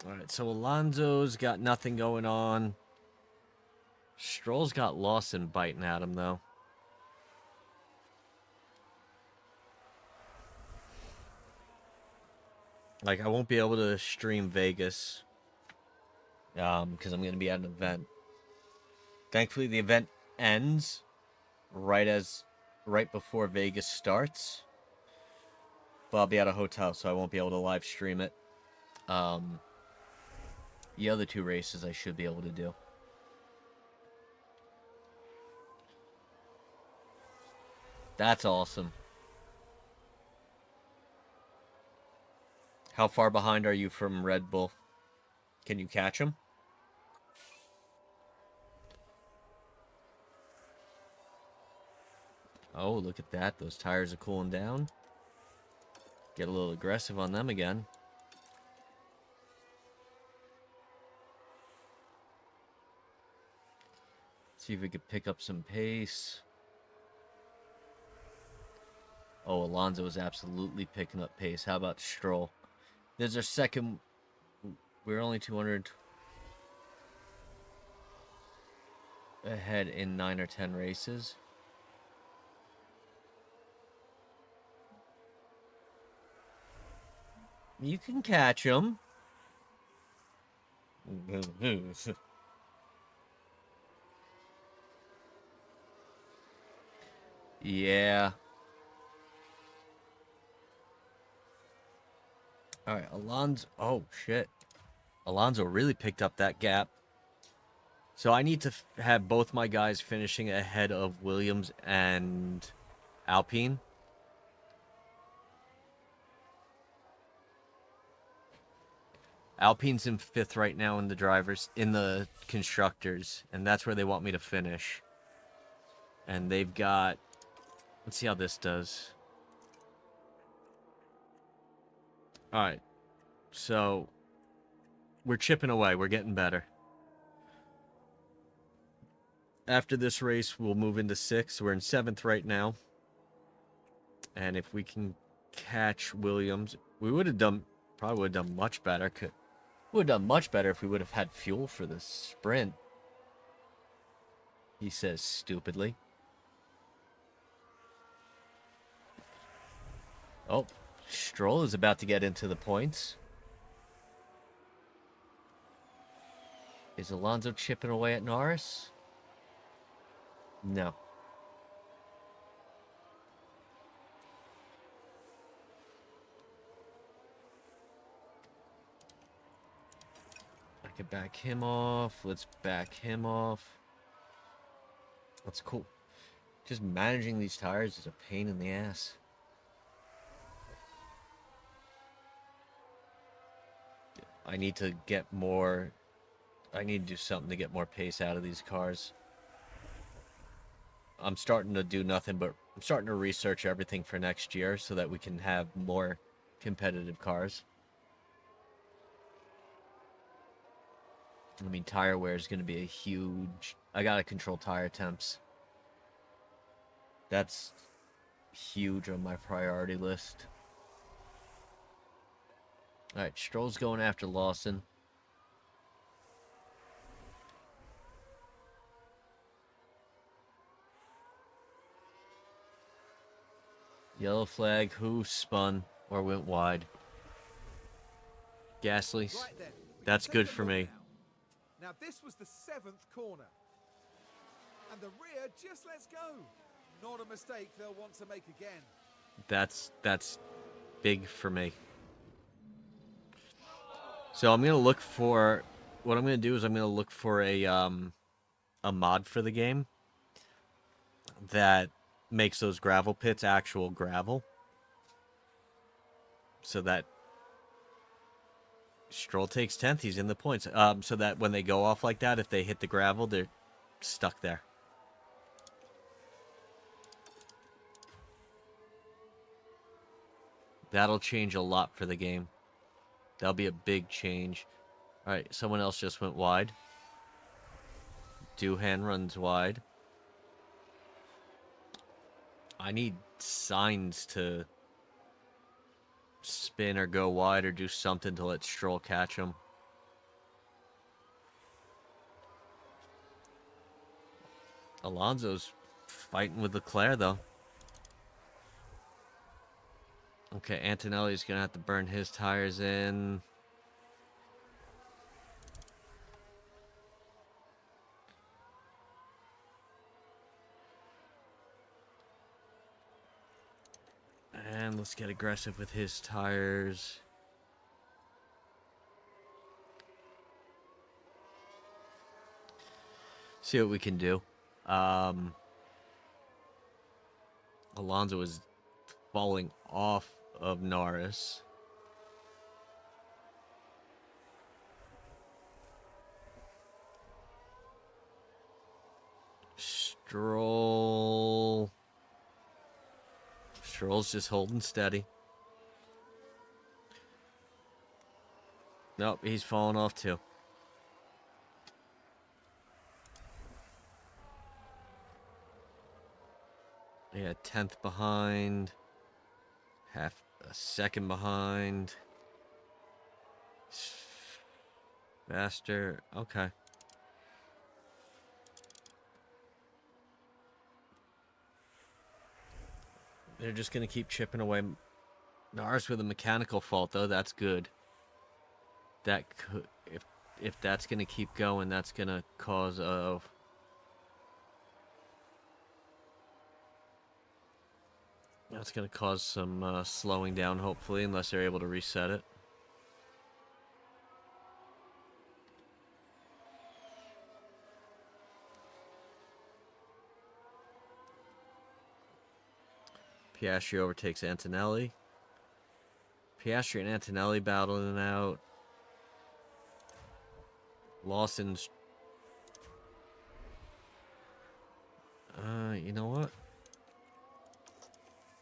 Alright, so Alonso's got nothing going on. Stroll's got Lawson biting at him, though. Like, I won't be able to stream Vegas. Because I'm going to be at an event. Thankfully, the event ends right before Vegas starts. But I'll be at a hotel, so I won't be able to live stream it. The other two races I should be able to do. That's awesome. How far behind are you from Red Bull? Can you catch him? Oh, look at that. Those tires are cooling down. Get a little aggressive on them again. See if we could pick up some pace. Oh, Alonso is absolutely picking up pace. How about Stroll? There's our second... We're only 200 ahead in 9 or 10 races. You can catch him. Yeah. All right, Alonso. Oh, shit. Alonso really picked up that gap. So I need to have both my guys finishing ahead of Williams and Alpine. Alpine's in 5th right now in the constructors, and that's where they want me to finish. And they've got, let's see how this does. All right, so we're chipping away. We're getting better. After this race, we'll move into 6th. We're in 7th right now. And if we can catch Williams, we would have done, probably would have done much better. Would have done much better if we would have had fuel for the sprint. He says stupidly. Oh, Stroll is about to get into the points. Is Alonso chipping away at Norris? No. I can back him off. Let's back him off. That's cool. Just managing these tires is a pain in the ass. I need to get more... I need to do something to get more pace out of these cars. I'm starting to do nothing, but I'm starting to research everything for next year so that we can have more competitive cars. I mean, tire wear is going to be a huge... I got to control tire temps. That's huge on my priority list. Alright, Stroll's going after Lawson. Yellow flag, who spun or went wide? Gasly. Right then, That's take good a for look me. Now this was the 7th corner. And the rear just lets go. Not a mistake they'll want to make again. That's big for me. So I'm gonna look for... What I'm gonna do is I'm gonna look for a mod for the game that makes those gravel pits actual gravel, so that Stroll takes 10th. He's in the points. So that when they go off like that, if they hit the gravel, they're stuck there. That'll change a lot for the game. That'll be a big change. All right, someone else just went wide. Doohan runs wide. I need signs to spin or go wide or do something to let Stroll catch him. Alonso's fighting with Leclerc, though. Okay, Antonelli's going to have to burn his tires in. And let's get aggressive with his tires. See what we can do. Alonso is falling off of Norris. Stroll's just holding steady. Nope, he's falling off too. Yeah, 10th behind. Half a second behind. Faster. Okay. They're just going to keep chipping away. Norris with a mechanical fault, though. That's good. That could, if that's going to keep going, that's going to cause a... That's going to cause some slowing down, hopefully, unless they're able to reset it. Piastri overtakes Antonelli. Piastri and Antonelli battling it out. Lawson's... you know what?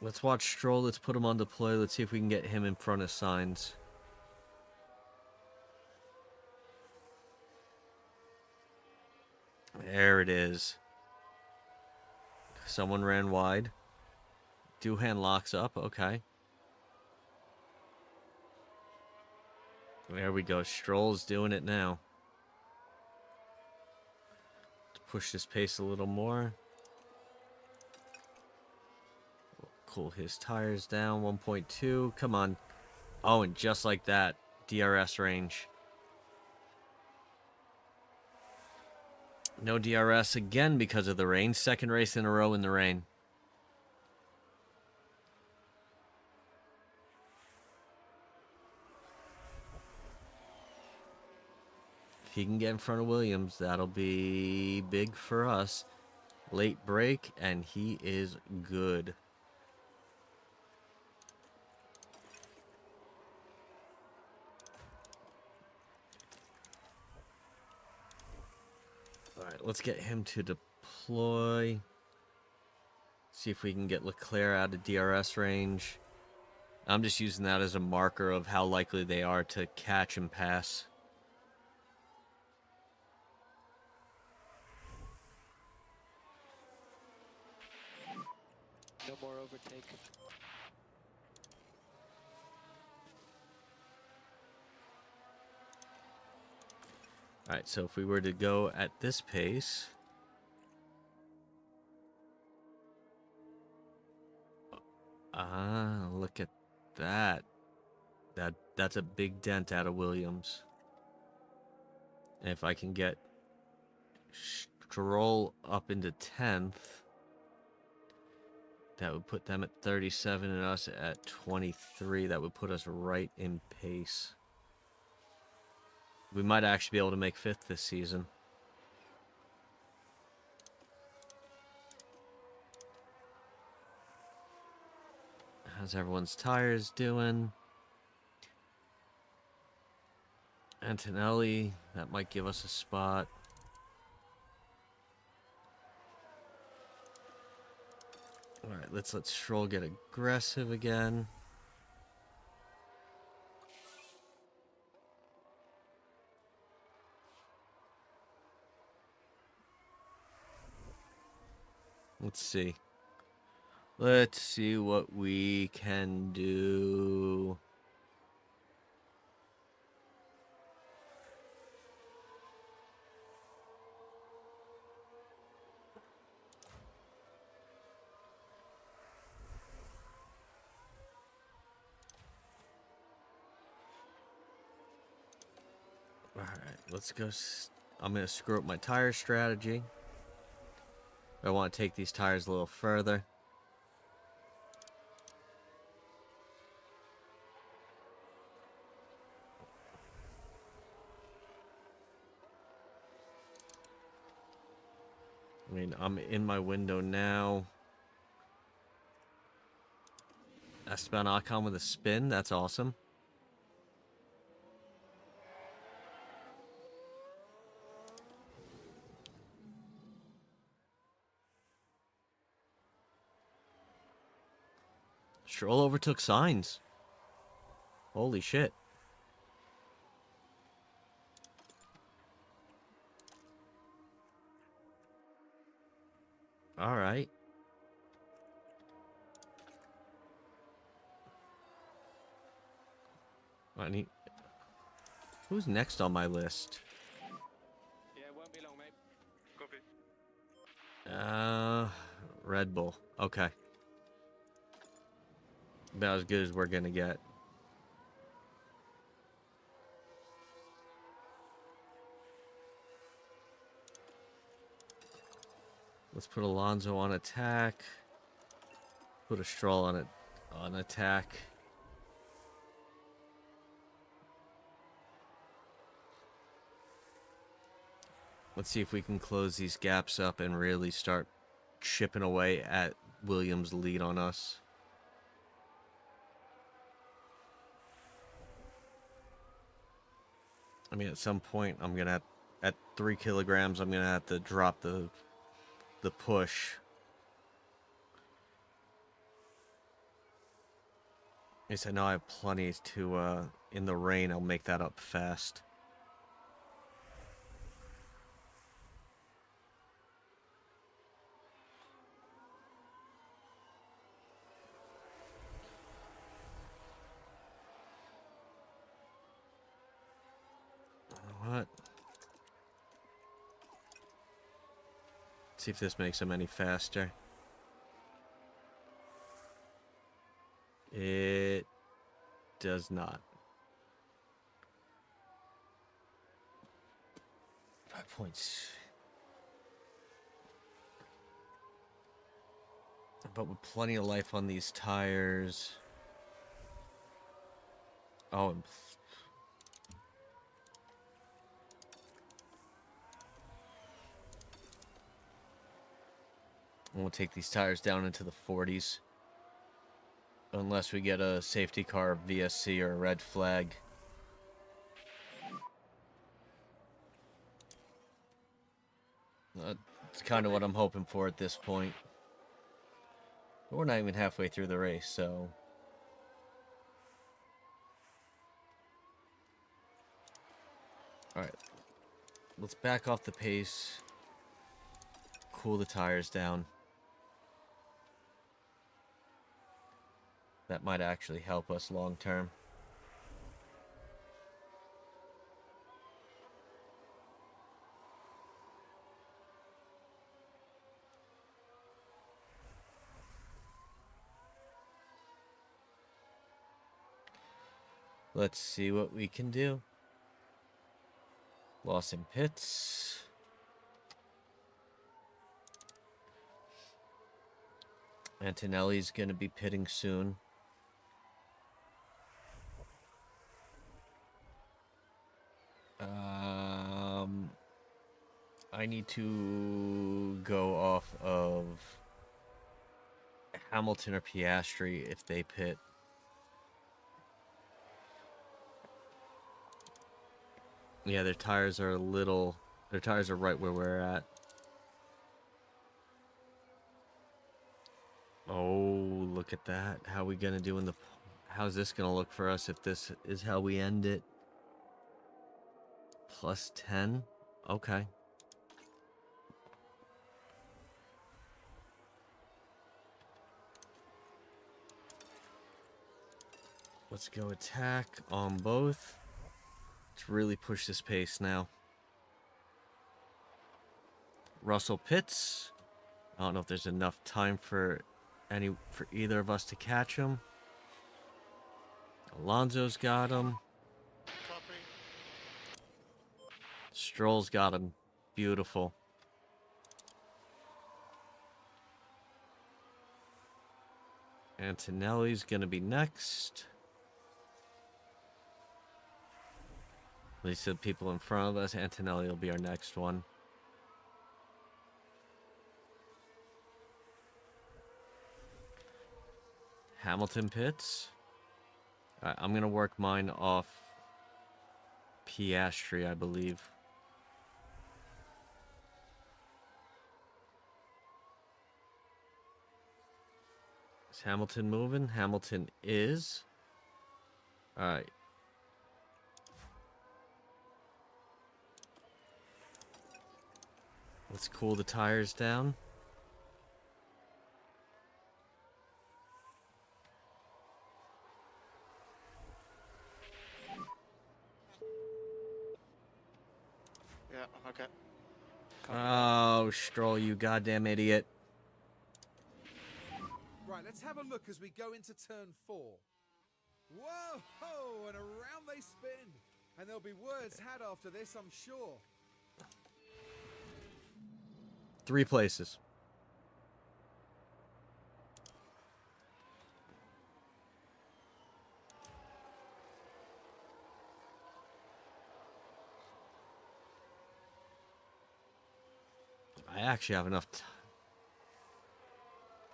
Let's watch Stroll. Let's put him on the play. Let's see if we can get him in front of Sainz. There it is. Someone ran wide. Doohan locks up. Okay. There we go. Stroll's doing it now. Let's push this pace a little more. Cool his tires down. 1.2. Come on. Oh, and just like that, DRS range. No DRS again because of the rain. Second race in a row in the rain. If he can get in front of Williams, that'll be big for us. Late break, and he is good. Alright, let's get him to deploy. See if we can get Leclerc out of DRS range. I'm just using that as a marker of how likely they are to catch and pass. No more overtake. Alright, so if we were to go at this pace... Ah, look at that. That's a big dent out of Williams. And if I can get Stroll up into 10th, that would put them at 37 and us at 23. That would put us right in pace. We might actually be able to make 5th this season. How's everyone's tires doing? Antonelli, that might give us a spot. Alright, let's let Stroll get aggressive again. Let's see. Let's see what we can do. Alright, let's go. I'm going to screw up my tire strategy. I want to take these tires a little further. I mean, I'm in my window now. Esteban Ocon with a spin. That's awesome. Stroll overtook Sainz. Holy shit. All right. I need... Who's next on my list? Yeah, it won't be long, mate. Copy. Red Bull. Okay. About as good as we're gonna get. Let's put Alonso on attack. Put a Stroll on it on attack. Let's see if we can close these gaps up and really start chipping away at Williams' lead on us. I mean, at some point, I'm gonna have, at 3 kilograms, I'm gonna have to drop the push. At least I know I have plenty to, in the rain, I'll make that up fast. What? See if this makes them any faster. It does not. 5 points. But with plenty of life on these tires. Oh, and we'll take these tires down into the 40s. Unless we get a safety car, VSC, or a red flag. That's kind of what I'm hoping for at this point. But we're not even halfway through the race, so... Alright. Let's back off the pace. Cool the tires down. That might actually help us long term. Let's see what we can do. Loss in pits. Antonelli's going to be pitting soon. I need to go off of Hamilton or Piastri if they pit. Yeah, their tires are right where we're at. Oh, look at that. How are we going to do in the... How's this going to look for us if this is how we end it? Plus 10? Okay. Let's go attack on both. Let's really push this pace now. Russell pits. I don't know if there's enough time for either of us to catch him. Alonso's got him. Copy. Stroll's got him. Beautiful. Antonelli's gonna be next. At least the people in front of us. Antonelli will be our next one. Hamilton pits. Alright, I'm gonna work mine off Piastri, I believe. Is Hamilton moving? Hamilton is. Alright. Let's cool the tires down. Yeah, I'm okay. Oh, Stroll, you goddamn idiot. Right, let's have a look as we go into turn 4. Whoa, and around they spin. And there'll be words had after this, I'm sure. 3 places. I actually have enough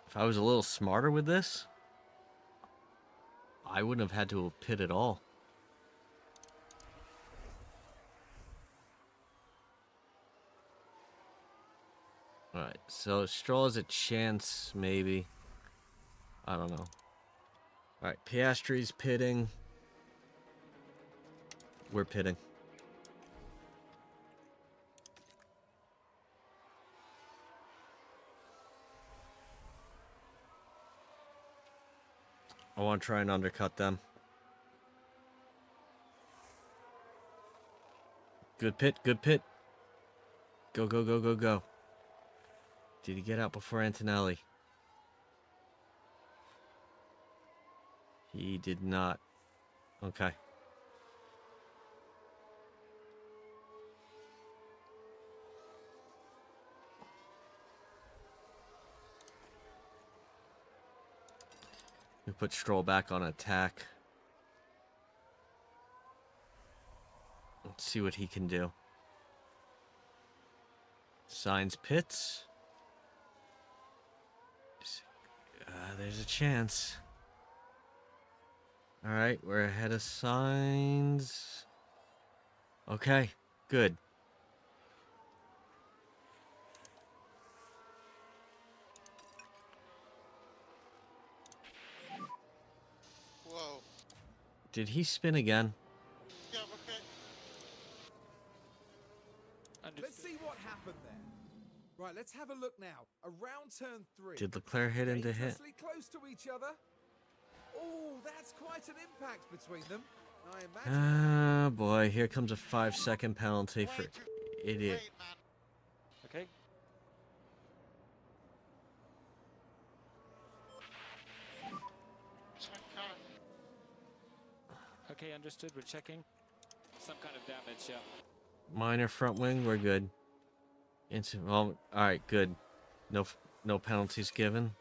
if I was a little smarter with this, I wouldn't have had to pit at all. Alright, so Stroll has a chance, maybe. I don't know. Alright, Piastri's pitting. We're pitting. I want to try and undercut them. Good pit, good pit. Go, go, go, go, go. Did he get out before Antonelli? He did not. Okay. We put Stroll back on attack. Let's see what he can do. Signs pits. There's a chance. All right, we're ahead of signs. Okay, good. Whoa. Did he spin again? Yeah, okay. Let's see what happened there. Right, let's have a look now. Around turn 3. Did Leclerc hit into hit? Dangerously close to each other. Oh, that's quite an impact between them. I imagine. Ah, boy, here comes a 5-second penalty for idiot. Wait, man. Okay. Check car. Okay, understood. We're checking. Some kind of damage, yeah. Minor front wing, we're good. Well, all right, good. No penalties given.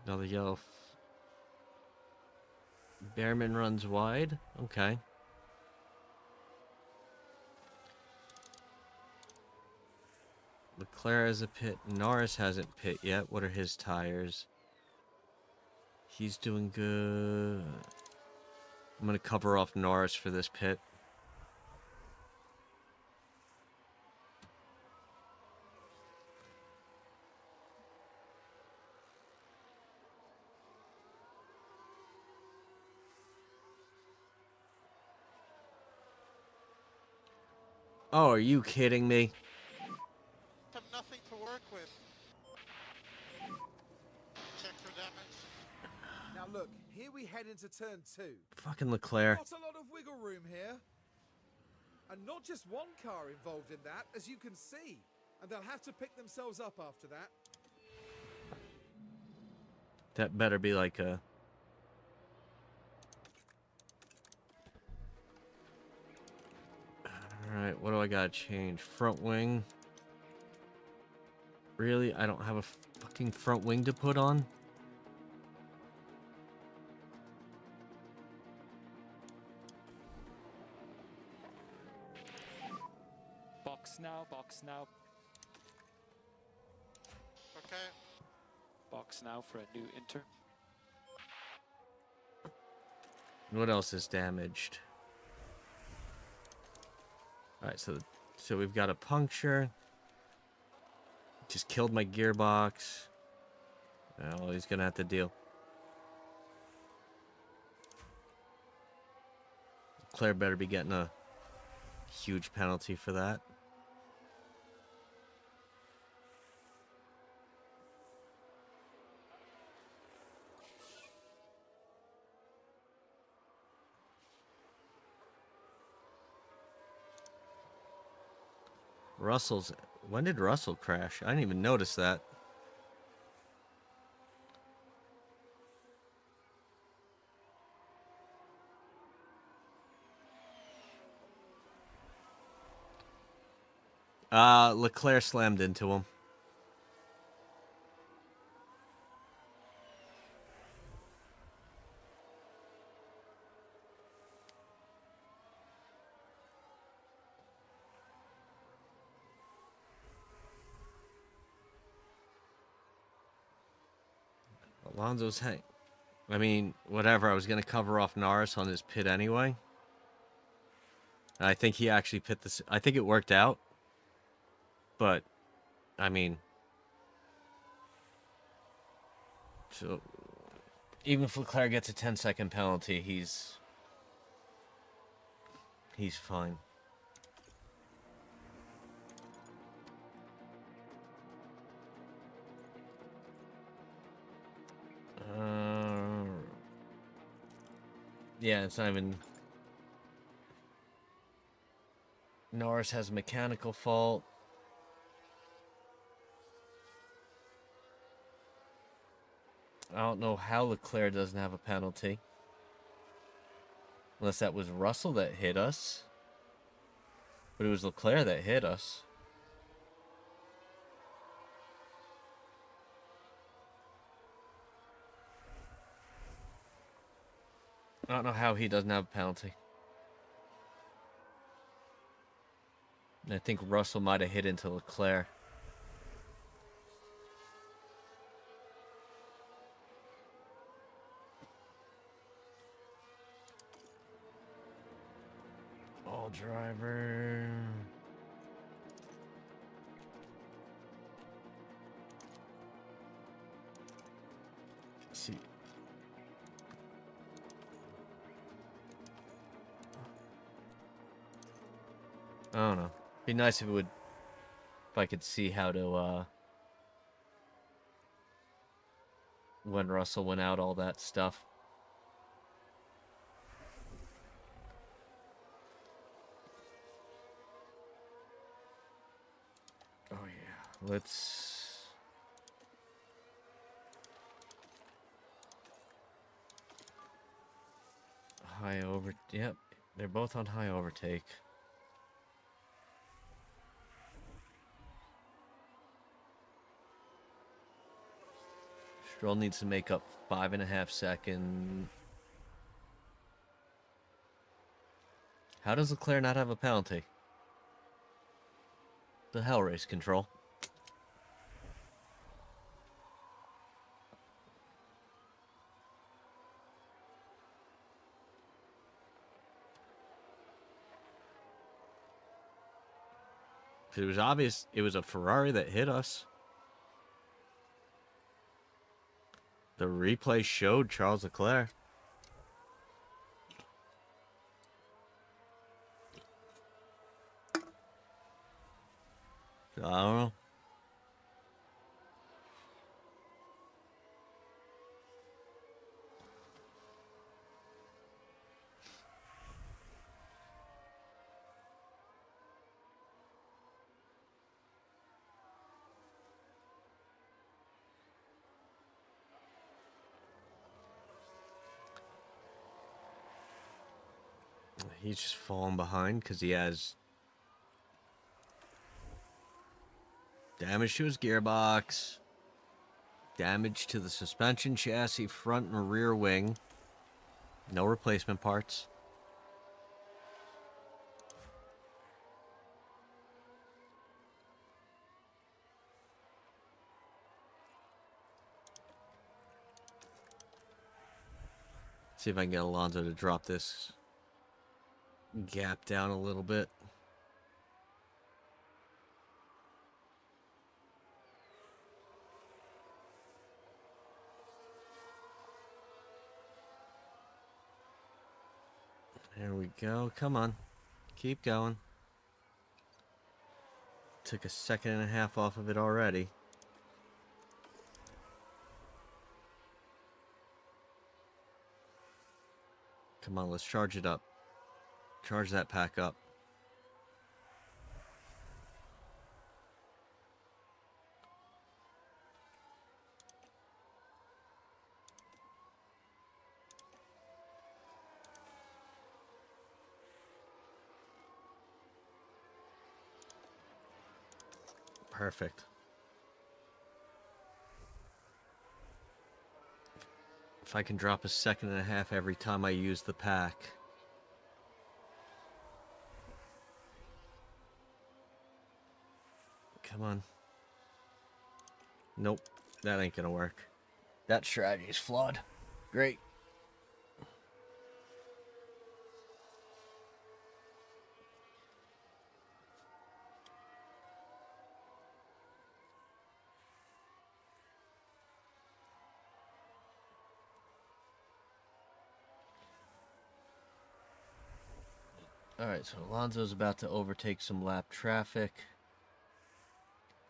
Another yellow. Behrman runs wide. Okay. Leclerc has a pit. Norris hasn't pit yet. What are his tires? He's doing good. I'm going to cover off Norris for this pit. Oh, are you kidding me? Have nothing to work with. Check for damage. Now look, here we head into turn 2. Fucking Leclerc. Not a lot of wiggle room here. And not just one car involved in that, as you can see. And they'll have to pick themselves up after that. That better be like a... Alright, what do I gotta change? Front wing. Really? I don't have a fucking front wing to put on? Box now. Okay. Box now for a new inter. What else is damaged? Alright, so we've got a puncture. Just killed my gearbox. Well, he's gonna have to deal. Claire better be getting a huge penalty for that. Russell's... When did Russell crash? I didn't even notice that. Leclerc slammed into him. Alonso's hey. I mean, whatever. I was going to cover off Norris on his pit anyway. And I think he actually pit this. I think it worked out. But, I mean. So, even if Leclerc gets a 10-second penalty, he's fine. Yeah, it's not even... Norris has a mechanical fault. I don't know how Leclerc doesn't have a penalty. Unless that was Russell that hit us. But it was Leclerc that hit us. I don't know how he doesn't have a penalty. And I think Russell might have hit into Leclerc. All driver. Let's see. I don't know. Be nice if it would, if I could see how to, when Russell went out, all that stuff. Oh yeah, let's... High over... Yep, they're both on high overtake. Stroll needs to make up 5.5 seconds. How does Leclerc not have a penalty? The hell, race control. It was obvious it was a Ferrari that hit us. The replay showed Charles Leclerc. I don't know. He's just falling behind because he has damage to his gearbox, damage to the suspension chassis, front and rear wing. No replacement parts. See if I can get Alonso to drop this gap down a little bit. There we go. Come on. Keep going. Took a 1.5 seconds off of it already. Come on, let's charge it up. Charge that pack up. Perfect. If I can drop a 1.5 seconds every time I use the pack. Come on. Nope, that ain't gonna work. That strategy is flawed. Great. Alright, so Alonso's about to overtake some lap traffic.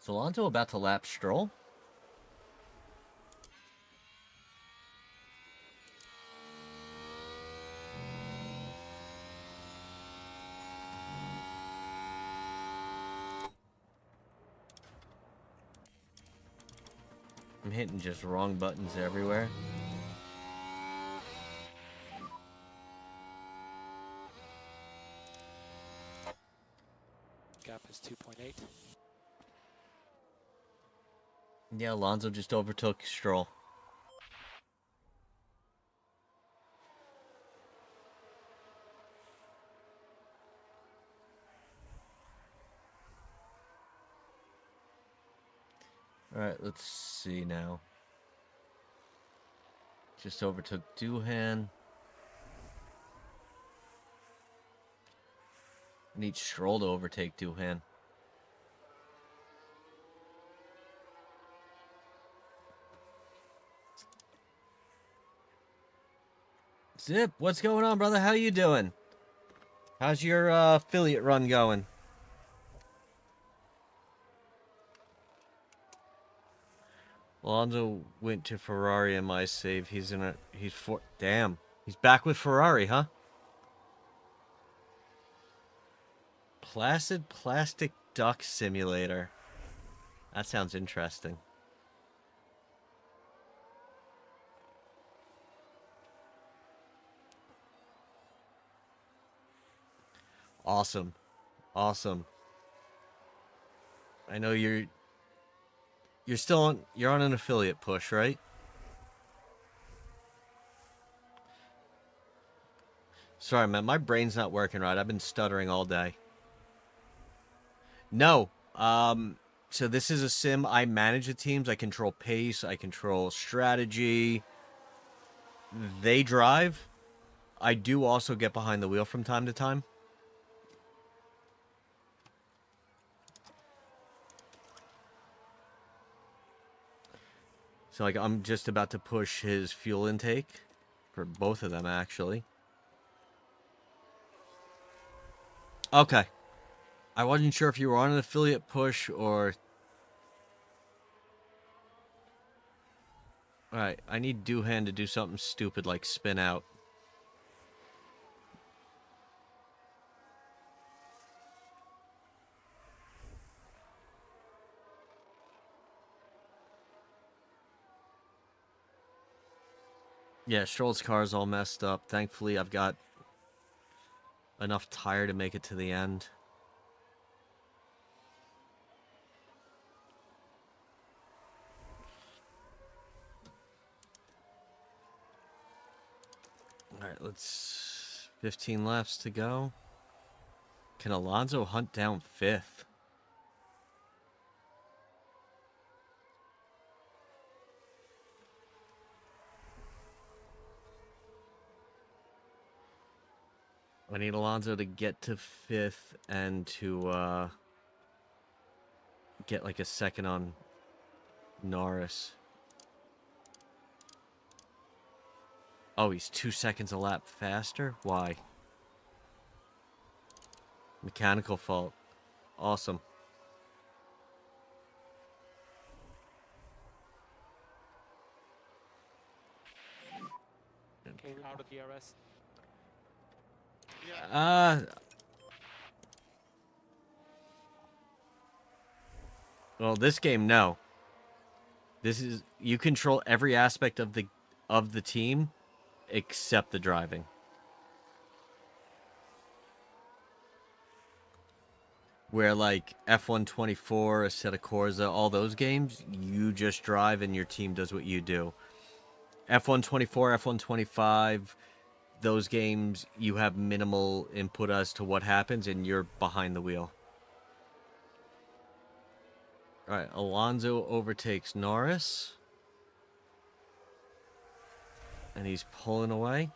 Is Alonso about to lap Stroll? hitting just wrong buttons everywhere. Gap is 2.8. Yeah, Alonso just overtook Stroll. Alright, let's see now. Just overtook Doohan. Need Stroll to overtake Doohan. Zip, what's going on, brother? How you doing? How's your affiliate run going? Alonso went to Ferrari in my save. He's damn. He's back with Ferrari, huh? Placid Plastic Duck Simulator. That sounds interesting. Awesome. Awesome. I know you're on an affiliate push, right? Sorry, man, my brain's not working right. I've been stuttering all day. No. So this is a sim. I manage the teams. I control pace. I control strategy. They drive. I do also get behind the wheel from time to time. So, like, I'm just about to push his fuel intake for both of them, actually. Okay. I wasn't sure if you were on an affiliate push or... Alright, I need Doohan to do something stupid like spin out. Yeah, Stroll's car's all messed up. Thankfully, I've got enough tire to make it to the end. Alright, let's... 15 laps to go. Can Alonso hunt down 5th? I need Alonso to get to 5th and to get like a second on Norris. Oh, he's 2 seconds a lap faster? Why? Mechanical fault. Awesome. Okay, out of DRS. Well, this game, no. This is, you control every aspect of the team except the driving. Where like F124, Assetto Corsa, all those games, you just drive and your team does what you do. F124, F125, those games, you have minimal input as to what happens and you're behind the wheel. Alright, Alonso overtakes Norris. And he's pulling away.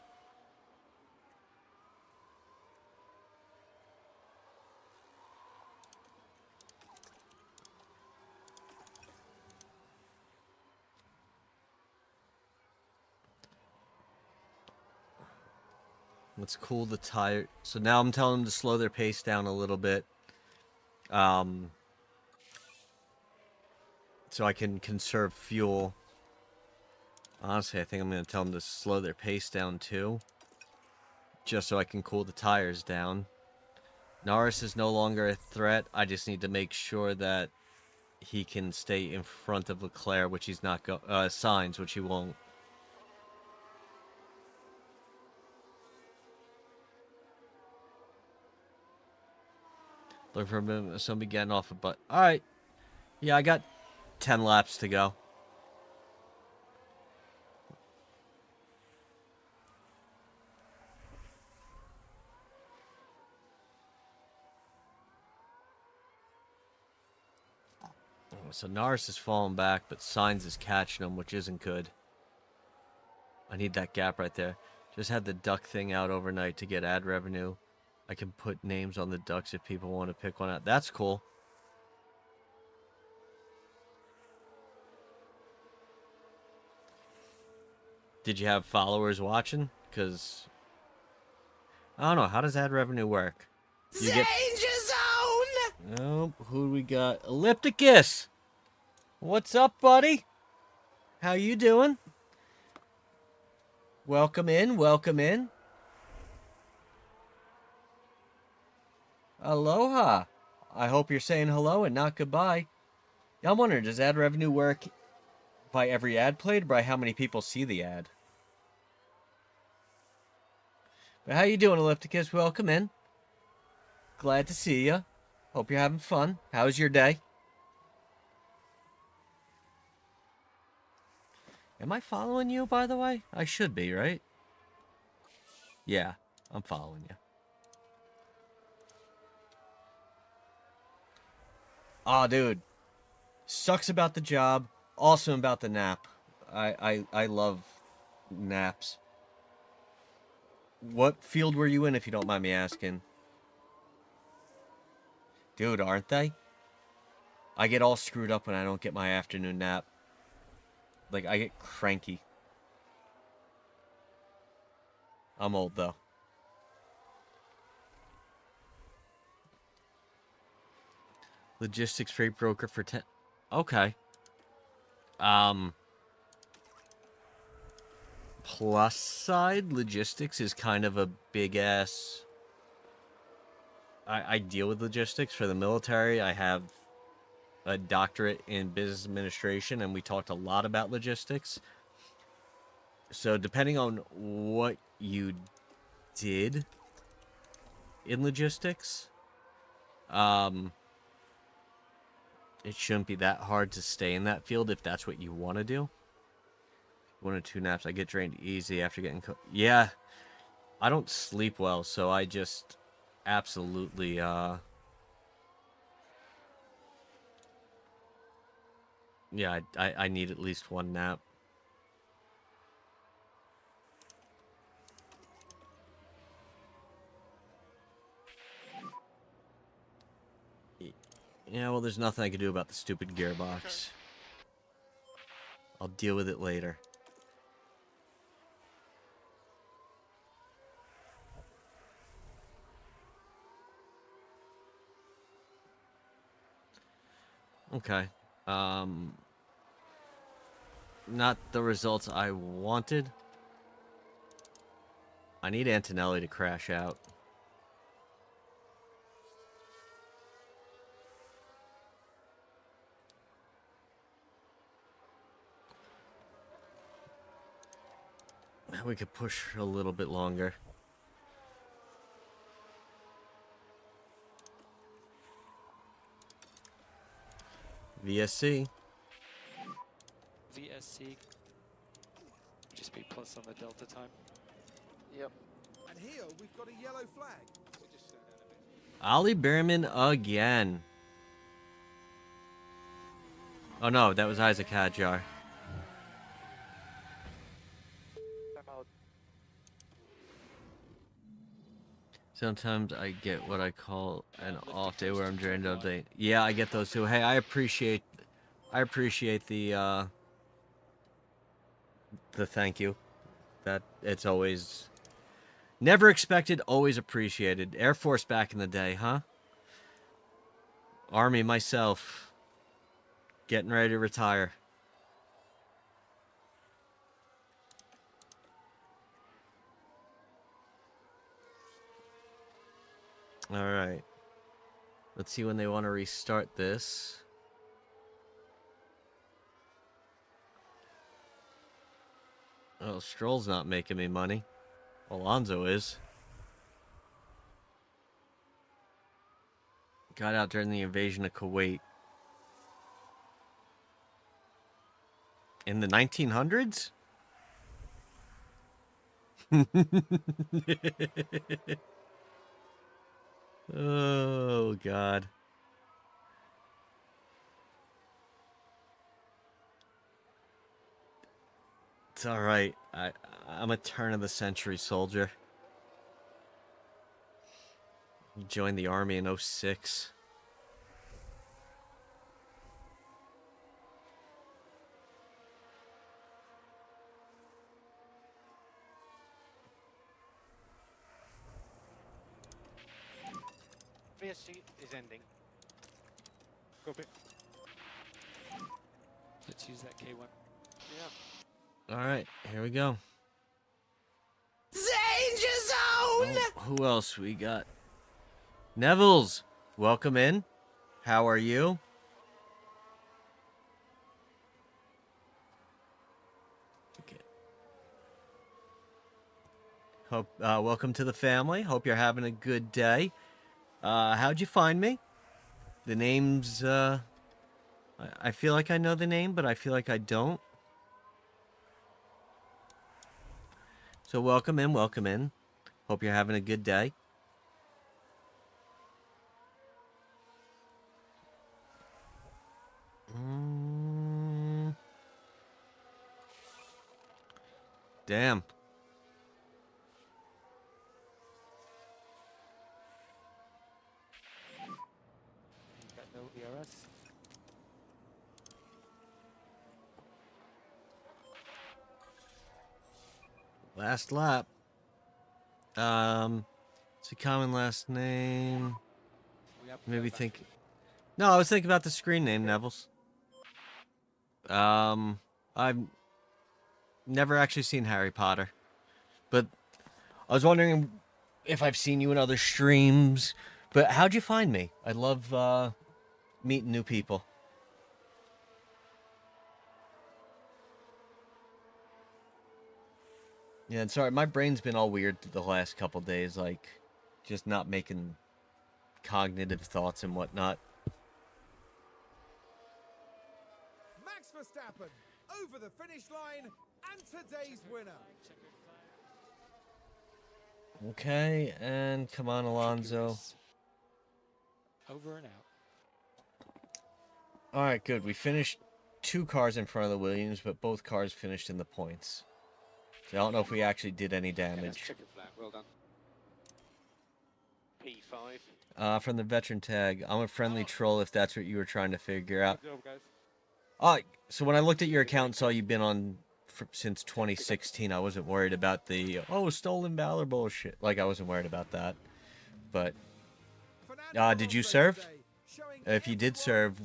Let's cool the tire. So now I'm telling them to slow their pace down a little bit. So I can conserve fuel. Honestly, I think I'm going to tell them to slow their pace down too. Just so I can cool the tires down. Norris is no longer a threat. I just need to make sure that he can stay in front of Leclerc, which he's not Sainz, which he won't. Look for him, somebody getting off a butt. All right. Yeah, I got 10 laps to go. So Norris is falling back, but Sainz is catching him, which isn't good. I need that gap right there. Just had the duck thing out overnight to get ad revenue. I can put names on the ducks if people want to pick one out. That's cool. Did you have followers watching? Because I don't know. How does ad revenue work? You Danger zone! Oh, who do we got? Ellipticus! What's up, buddy? How you doing? Welcome in, welcome in. Aloha. I hope you're saying hello and not goodbye. I'm wondering, does ad revenue work by every ad played or by how many people see the ad? But how you doing, Ellipticus? Welcome in. Glad to see you. Hope you're having fun. How's your day? Am I following you, by the way? I should be, right? Yeah, I'm following you. Aw, dude. Sucks about the job. Awesome about the nap. I love naps. What field were you in, if you don't mind me asking? Dude, aren't they? I get all screwed up when I don't get my afternoon nap. Like, I get cranky. I'm old, though. Logistics freight broker for 10... Okay. Plus side, logistics is kind of a big-ass... I deal with logistics for the military. I have a doctorate in business administration, and we talked a lot about logistics. So depending on what you did in logistics, it shouldn't be that hard to stay in that field if that's what you want to do. 1 or 2 naps. I get drained easy after getting... Yeah, I don't sleep well, so I just absolutely... Yeah, I need at least 1 nap. Yeah, well, there's nothing I can do about the stupid gearbox. I'll deal with it later. Okay. Not the results I wanted. I need Antonelli to crash out. We could push a little bit longer. VSC. VSC. Just be plus on the delta time. Yep. And here we've got a yellow flag. We just slow down a bit. Ollie Behrman again. Oh no, that was Isaac Hadjar. Sometimes I get what I call an off day where I'm drained all day. Yeah, I get those too. Hey, I appreciate the thank you. That it's always never expected, always appreciated. Air Force back in the day, huh? Army myself. Getting ready to retire. All right. Let's see when they want to restart this. Oh, Stroll's not making me money. Alonso is. Got out during the invasion of Kuwait. In the 1900s? Oh, God. It's all right. I'm a turn of the century soldier. Joined the army in '06. VSC is ending. Copy. Let's use that K1. Yeah. All right, here we go. Danger zone! Oh, who else we got? Neville's, welcome in. How are you? Okay. Hope welcome to the family. Hope you're having a good day. How'd you find me? The name's I feel like I know the name, but I feel like I don't. So welcome in, welcome in. Hope you're having a good day. Damn. Got no ERS. Last lap. It's a common last name. We have to Maybe go back. think. No, I was thinking about the screen name, Neville's. I've never actually seen Harry Potter, but I was wondering if I've seen you in other streams. But how'd you find me? I love meeting new people. Yeah, and sorry, my brain's been all weird the last couple days, like just not making cognitive thoughts and whatnot. Max Verstappen over the finish line and today's winner. Okay, and come on, Alonso. Over and out. All right, good. We finished 2 cars in front of the Williams, but both cars finished in the points. So I don't know if we actually did any Okay, that's damage. checkered flag. Well done. P5. From the veteran tag, I'm a friendly troll if that's what you were trying to figure out. Good job, guys. So when I looked at your account and saw you've been on since 2016, I wasn't worried about the, stolen valor bullshit. Like, I wasn't worried about that. But, did you serve? If you did serve,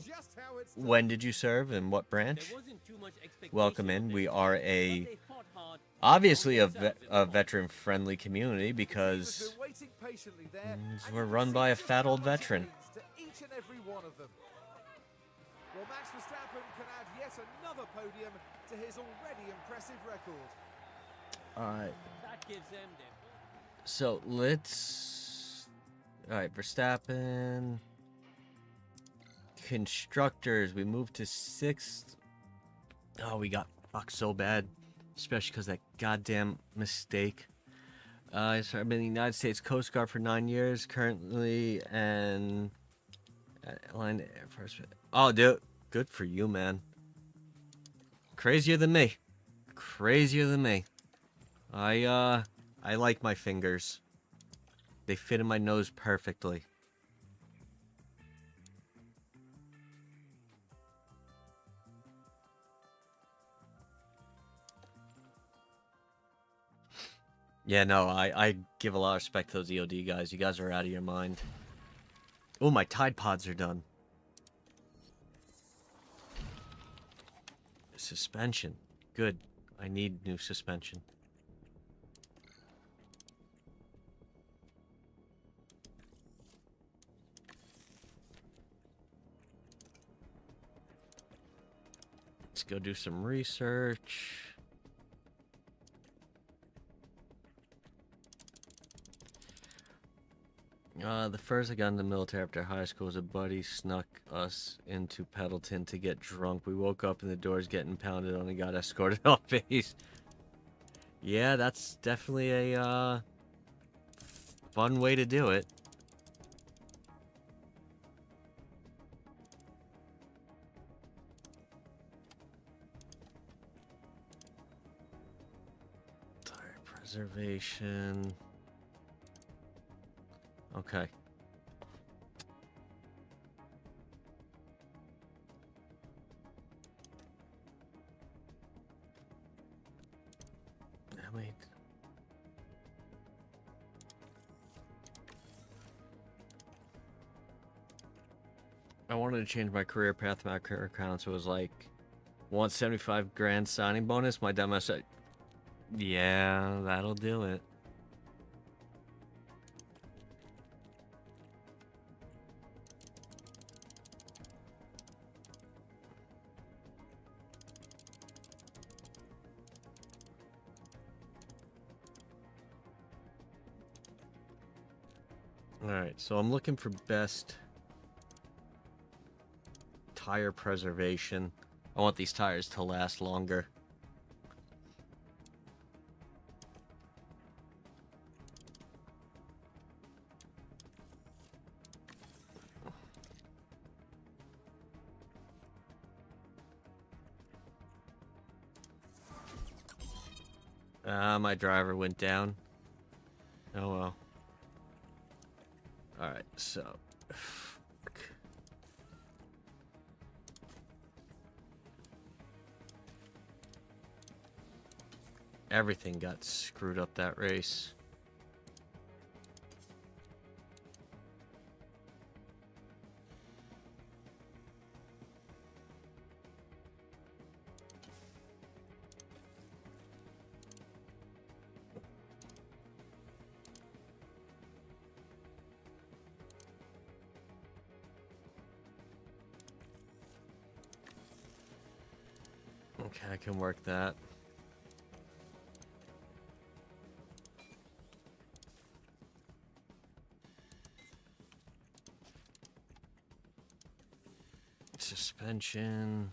when did you serve and what branch? There wasn't too much expectation Welcome of in. them, We are but they fought hard, obviously a themselves in the veteran-friendly community because we're run by a fat old veteran. To each and every one of them. Well, Max Verstappen can add yet another podium to his already impressive record. All right. That gives them their So let's. All right, Verstappen. Constructors, we moved to 6th. Oh, we got fucked so bad, especially because that goddamn mistake. So I've been in the United States Coast Guard for 9 years currently, and line Air Force. Oh, dude, good for you, man. Crazier than me. Crazier than me. I like my fingers. They fit in my nose perfectly. Yeah, no, I give a lot of respect to those EOD guys. You guys are out of your mind. Oh, my Tide Pods are done. Suspension. Good. I need new suspension. Let's go do some research. The first I got in the military after high school was a buddy snuck us into Pendleton to get drunk. We woke up and the doors getting pounded on and got escorted off base. Yeah, that's definitely a fun way to do it. Tire preservation. Okay. Wait. I wanted to change my career path. My career accounts was like 175 grand signing bonus. My dumbass said, "Yeah, that'll do it." Alright, so I'm looking for best tire preservation. I want these tires to last longer. My driver went down. Oh well. Alright, so... Everything got screwed up that race. Okay, I can work that. Suspension.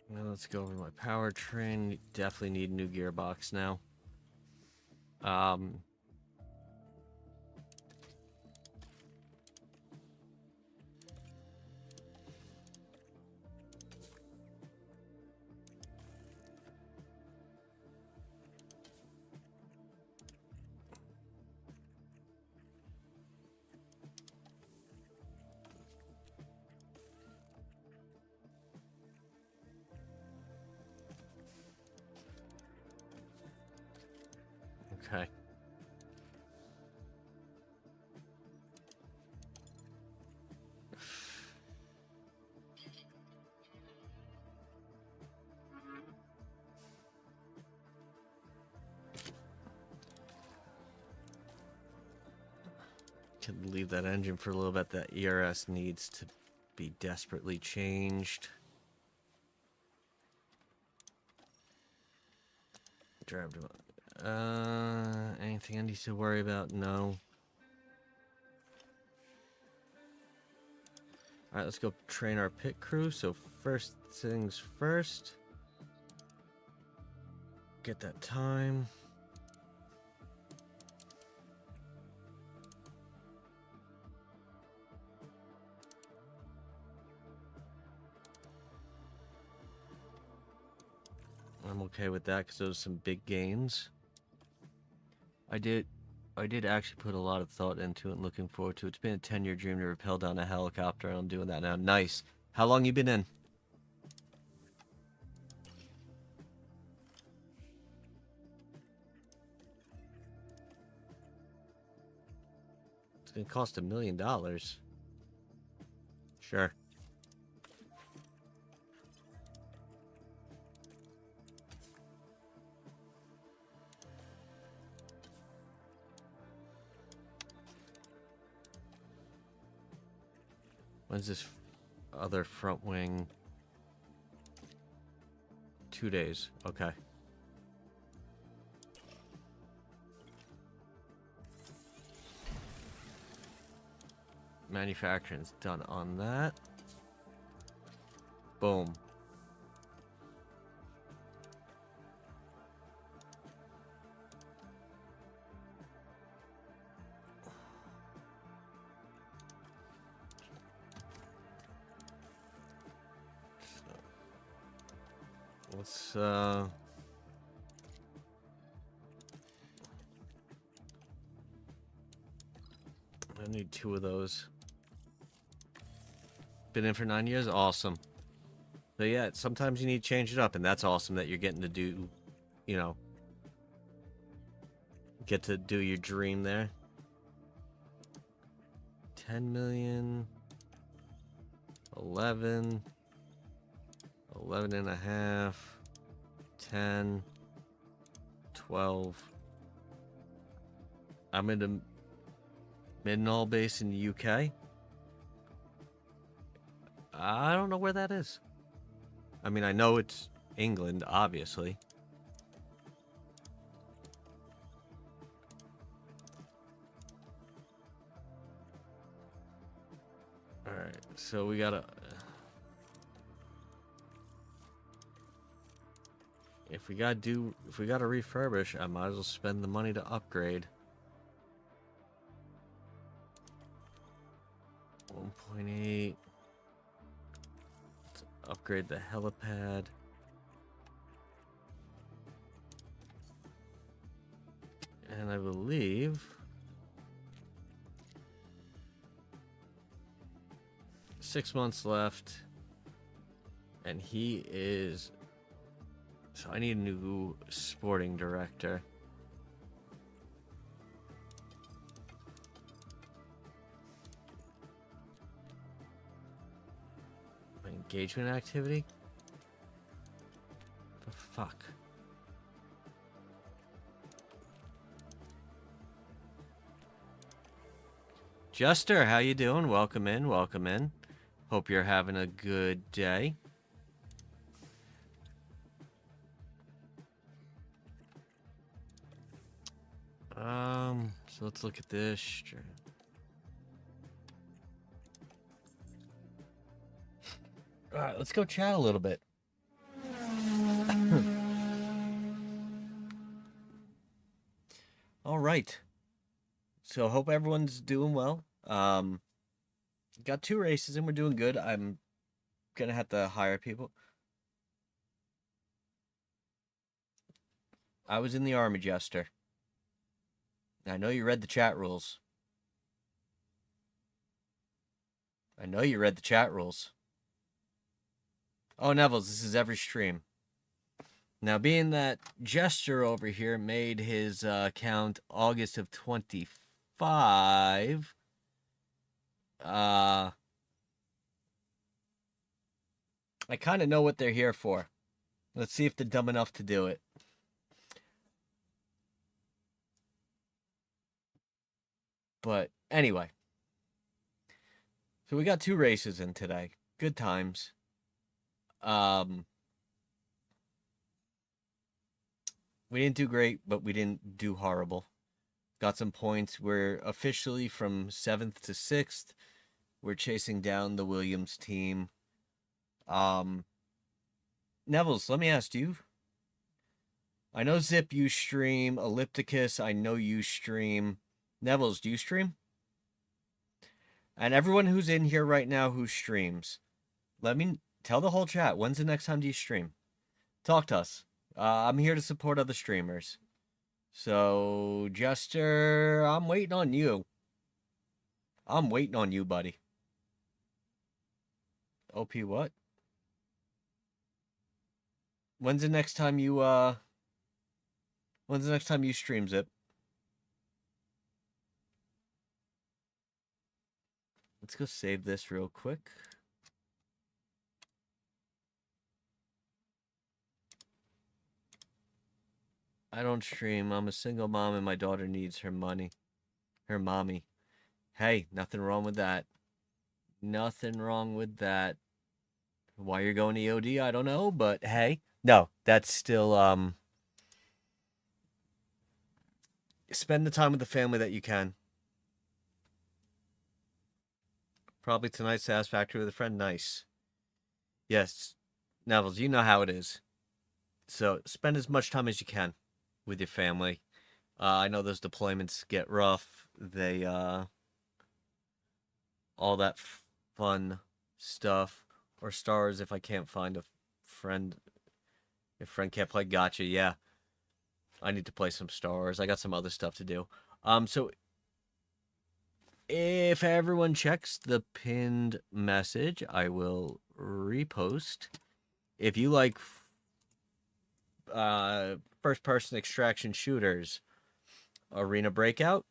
Now let's go over my powertrain. Definitely need a new gearbox now. Okay. Can leave that engine for a little bit. That ERS needs to be desperately changed. Drive to anything I need to worry about? No. Alright, let's go train our pit crew. So first things first. Get that time. I'm okay with that because those are some big gains. I did actually put a lot of thought into it and looking forward to it. It's been a 10-year dream to rappel down a helicopter, and I'm doing that now. Nice. How long you been in? It's gonna cost $1 million. Sure. When's this? other front wing. 2 days. Okay. Manufacturing's done on that. Boom. Let's I need 2 of those. Been in for 9 years? Awesome. So yeah, sometimes you need to change it up, and that's awesome that you're getting to do, you know, get to do your dream there. 10 million, 11, 11 and a half, 10, 12. I'm in the Midnall base in the UK. I don't know where that is. I mean, I know it's England, obviously. Alright, so we gotta... If we gotta refurbish, I might as well spend the money to upgrade. 1.8. Let's upgrade the helipad. And I believe 6 months left. And he is... So I need a new sporting director. Engagement activity? The fuck? Jester, how you doing? Welcome in, welcome in. Hope you're having a good day. So let's look at this. All right, let's go chat a little bit. All right. So hope everyone's doing well. Got 2 races and we're doing good. I'm gonna have to hire people. I was in the army, Jester. I know you read the chat rules. I know you read the chat rules. Oh, Neville's, this is every stream. Now, being that Jester over here made his account August of 25, I kind of know what they're here for. Let's see if they're dumb enough to do it. But anyway, so we got 2 races in today. Good times. We didn't do great, but we didn't do horrible. Got some points. We're officially from 7th to 6th. We're chasing down the Williams team. Neville's, let me ask you. I know Zip, you stream. Ellipticus, I know you stream. Neville's, do you stream? And everyone who's in here right now who streams, let me tell the whole chat. When's the next time do you stream? Talk to us. I'm here to support other streamers. So, Jester, I'm waiting on you. I'm waiting on you, buddy. OP what? When's the next time you stream, Zip? Let's go save this real quick. I don't stream. I'm a single mom and my daughter needs her money. Her mommy. Hey, nothing wrong with that. Nothing wrong with that. Why you're going to EOD, I don't know, but hey. No, that's still spend the time with the family that you can. Probably tonight, Satisfactory with a friend. Nice. Yes. Nevils, you know how it is. So spend as much time as you can with your family. I know those deployments get rough. They all that fun stuff. Or stars if I can't find a friend. If friend can't play gotcha, yeah. I need to play some stars. I got some other stuff to do. So if everyone checks the pinned message, I will repost. If you like first-person extraction shooters, Arena Breakout,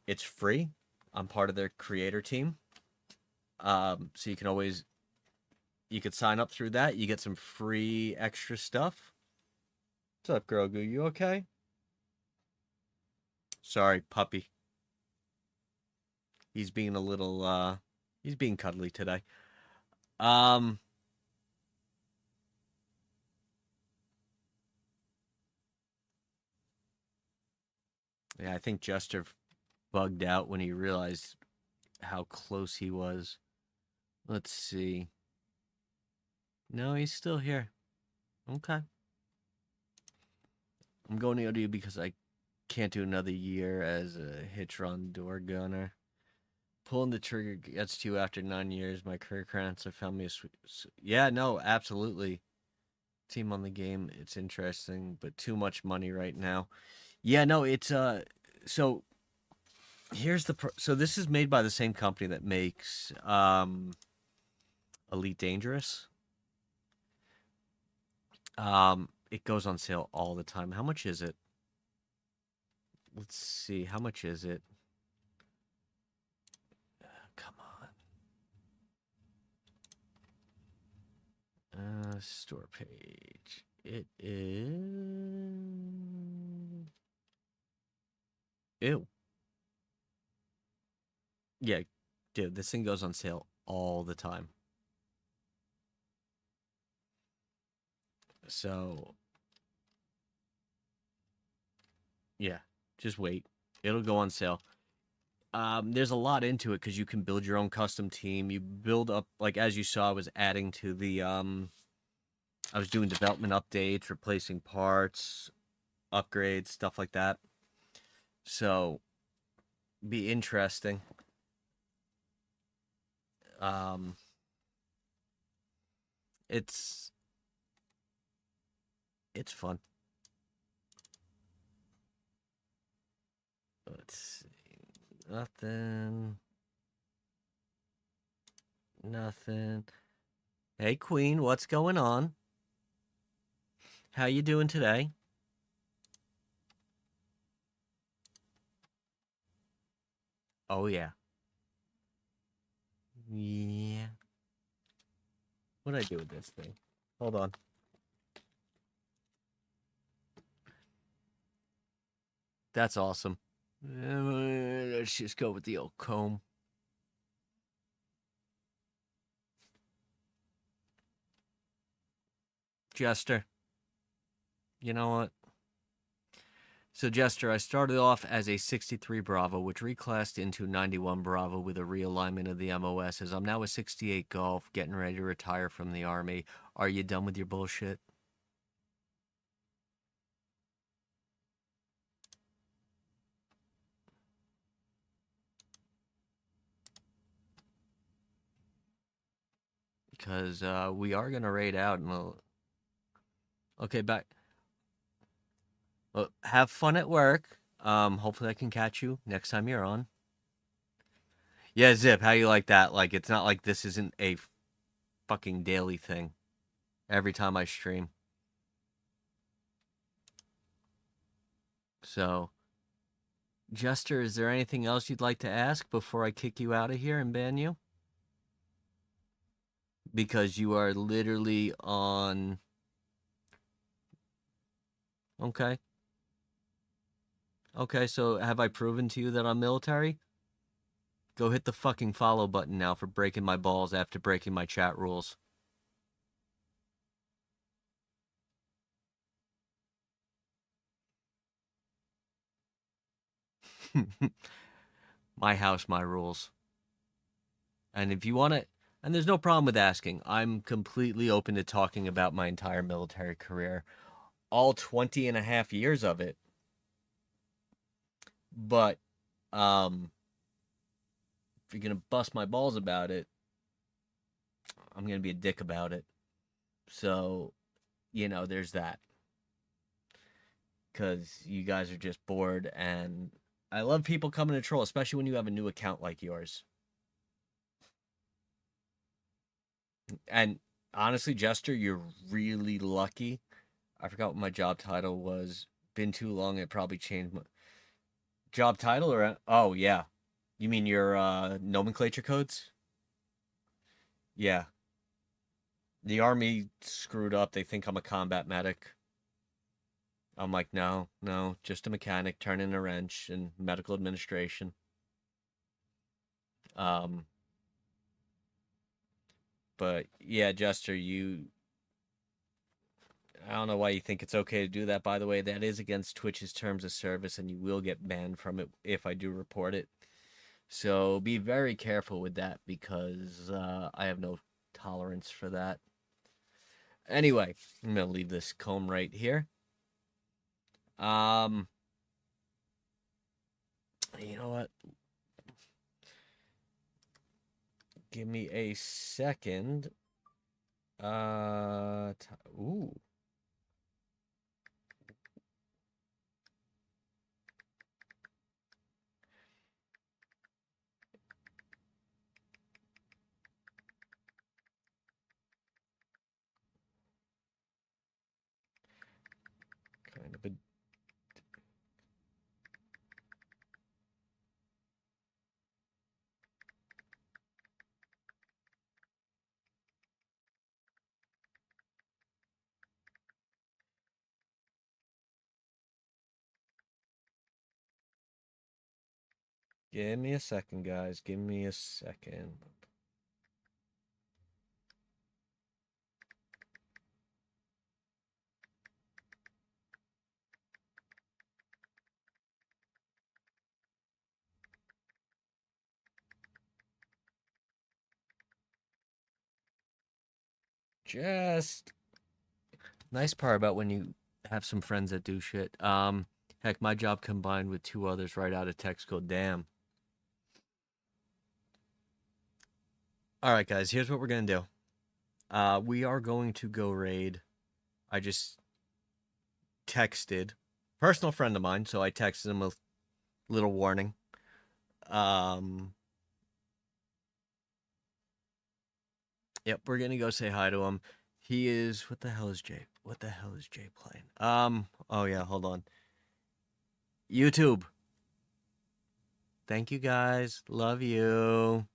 it's free. I'm part of their creator team. So you could sign up through that. You get some free extra stuff. What's up, Grogu? You okay? Sorry, puppy. He's being a little, he's being cuddly today. Yeah, I think Jester bugged out when he realized how close he was. Let's see. No, he's still here. Okay. I'm going to OD because I can't do another year as a hitch run door gunner. Pulling the trigger gets to you after 9 years. My career credits have found me a sweet... Yeah, no, absolutely. Team on the game, it's interesting, but too much money right now. Yeah, no, it's so here's the so this is made by the same company that makes Elite Dangerous. It goes on sale all the time. How much is it? Let's see, how much is it? Come on. Store page. It is... Ew. Yeah, dude, this thing goes on sale all the time. So, yeah, just wait. It'll go on sale. There's a lot into it because you can build your own custom team. You build up, like, as you saw, I was adding to the, I was doing development updates, replacing parts, upgrades, stuff like that. So, be interesting. It's fun. Let's see. Nothing. Hey, Queen, what's going on? How you doing today? Oh, yeah. Yeah. What'd I do with this thing? Hold on. That's awesome. Let's just go with the old comb. Jester. You know what? So, Jester, I started off as a 63 Bravo, which reclassed into 91 Bravo with a realignment of the MOSs. I'm now a 68 Golf, getting ready to retire from the Army. Are you done with your bullshit? Because we are going to raid out. Okay, back. Well, have fun at work. Hopefully I can catch you next time you're on. Yeah, Zip, how you like that? Like, it's not like this isn't a fucking daily thing. Every time I stream. So, Jester, is there anything else you'd like to ask before I kick you out of here and ban you? Because you are literally on... Okay. Okay, so have I proven to you that I'm military? Go hit the fucking follow button now for breaking my balls after breaking my chat rules. My house, my rules. And if you want to, and there's no problem with asking, I'm completely open to talking about my entire military career, all 20 and a half years of it. But if you're going to bust my balls about it, I'm going to be a dick about it. So, there's that. Because you guys are just bored, and I love people coming to troll, especially when you have a new account like yours. And honestly, Jester, you're really lucky. I forgot what my job title was. Been too long, it probably changed my job title, or oh yeah. You mean your nomenclature codes? Yeah. The army screwed up. They think I'm a combat medic. I'm like, no, just a mechanic, turning a wrench and medical administration. But yeah, Jester, I don't know why you think it's okay to do that, by the way. That is against Twitch's terms of service, and you will get banned from it if I do report it. So be very careful with that, because I have no tolerance for that. Anyway, I'm going to leave this comb right here. You know what? Give me a second. Ooh. Kind of a Give me a second, guys. Give me a second. Just nice part about when you have some friends that do shit. Heck, my job combined with two others right out of text code. Damn. All right, guys. Here's what we're gonna do. We are going to go raid. I just texted personal friend of mine, so I texted him a little warning. Yep, we're gonna go say hi to him. He is what the hell is Jay? What the hell is Jay playing? Oh yeah, hold on. YouTube. Thank you guys. Love you.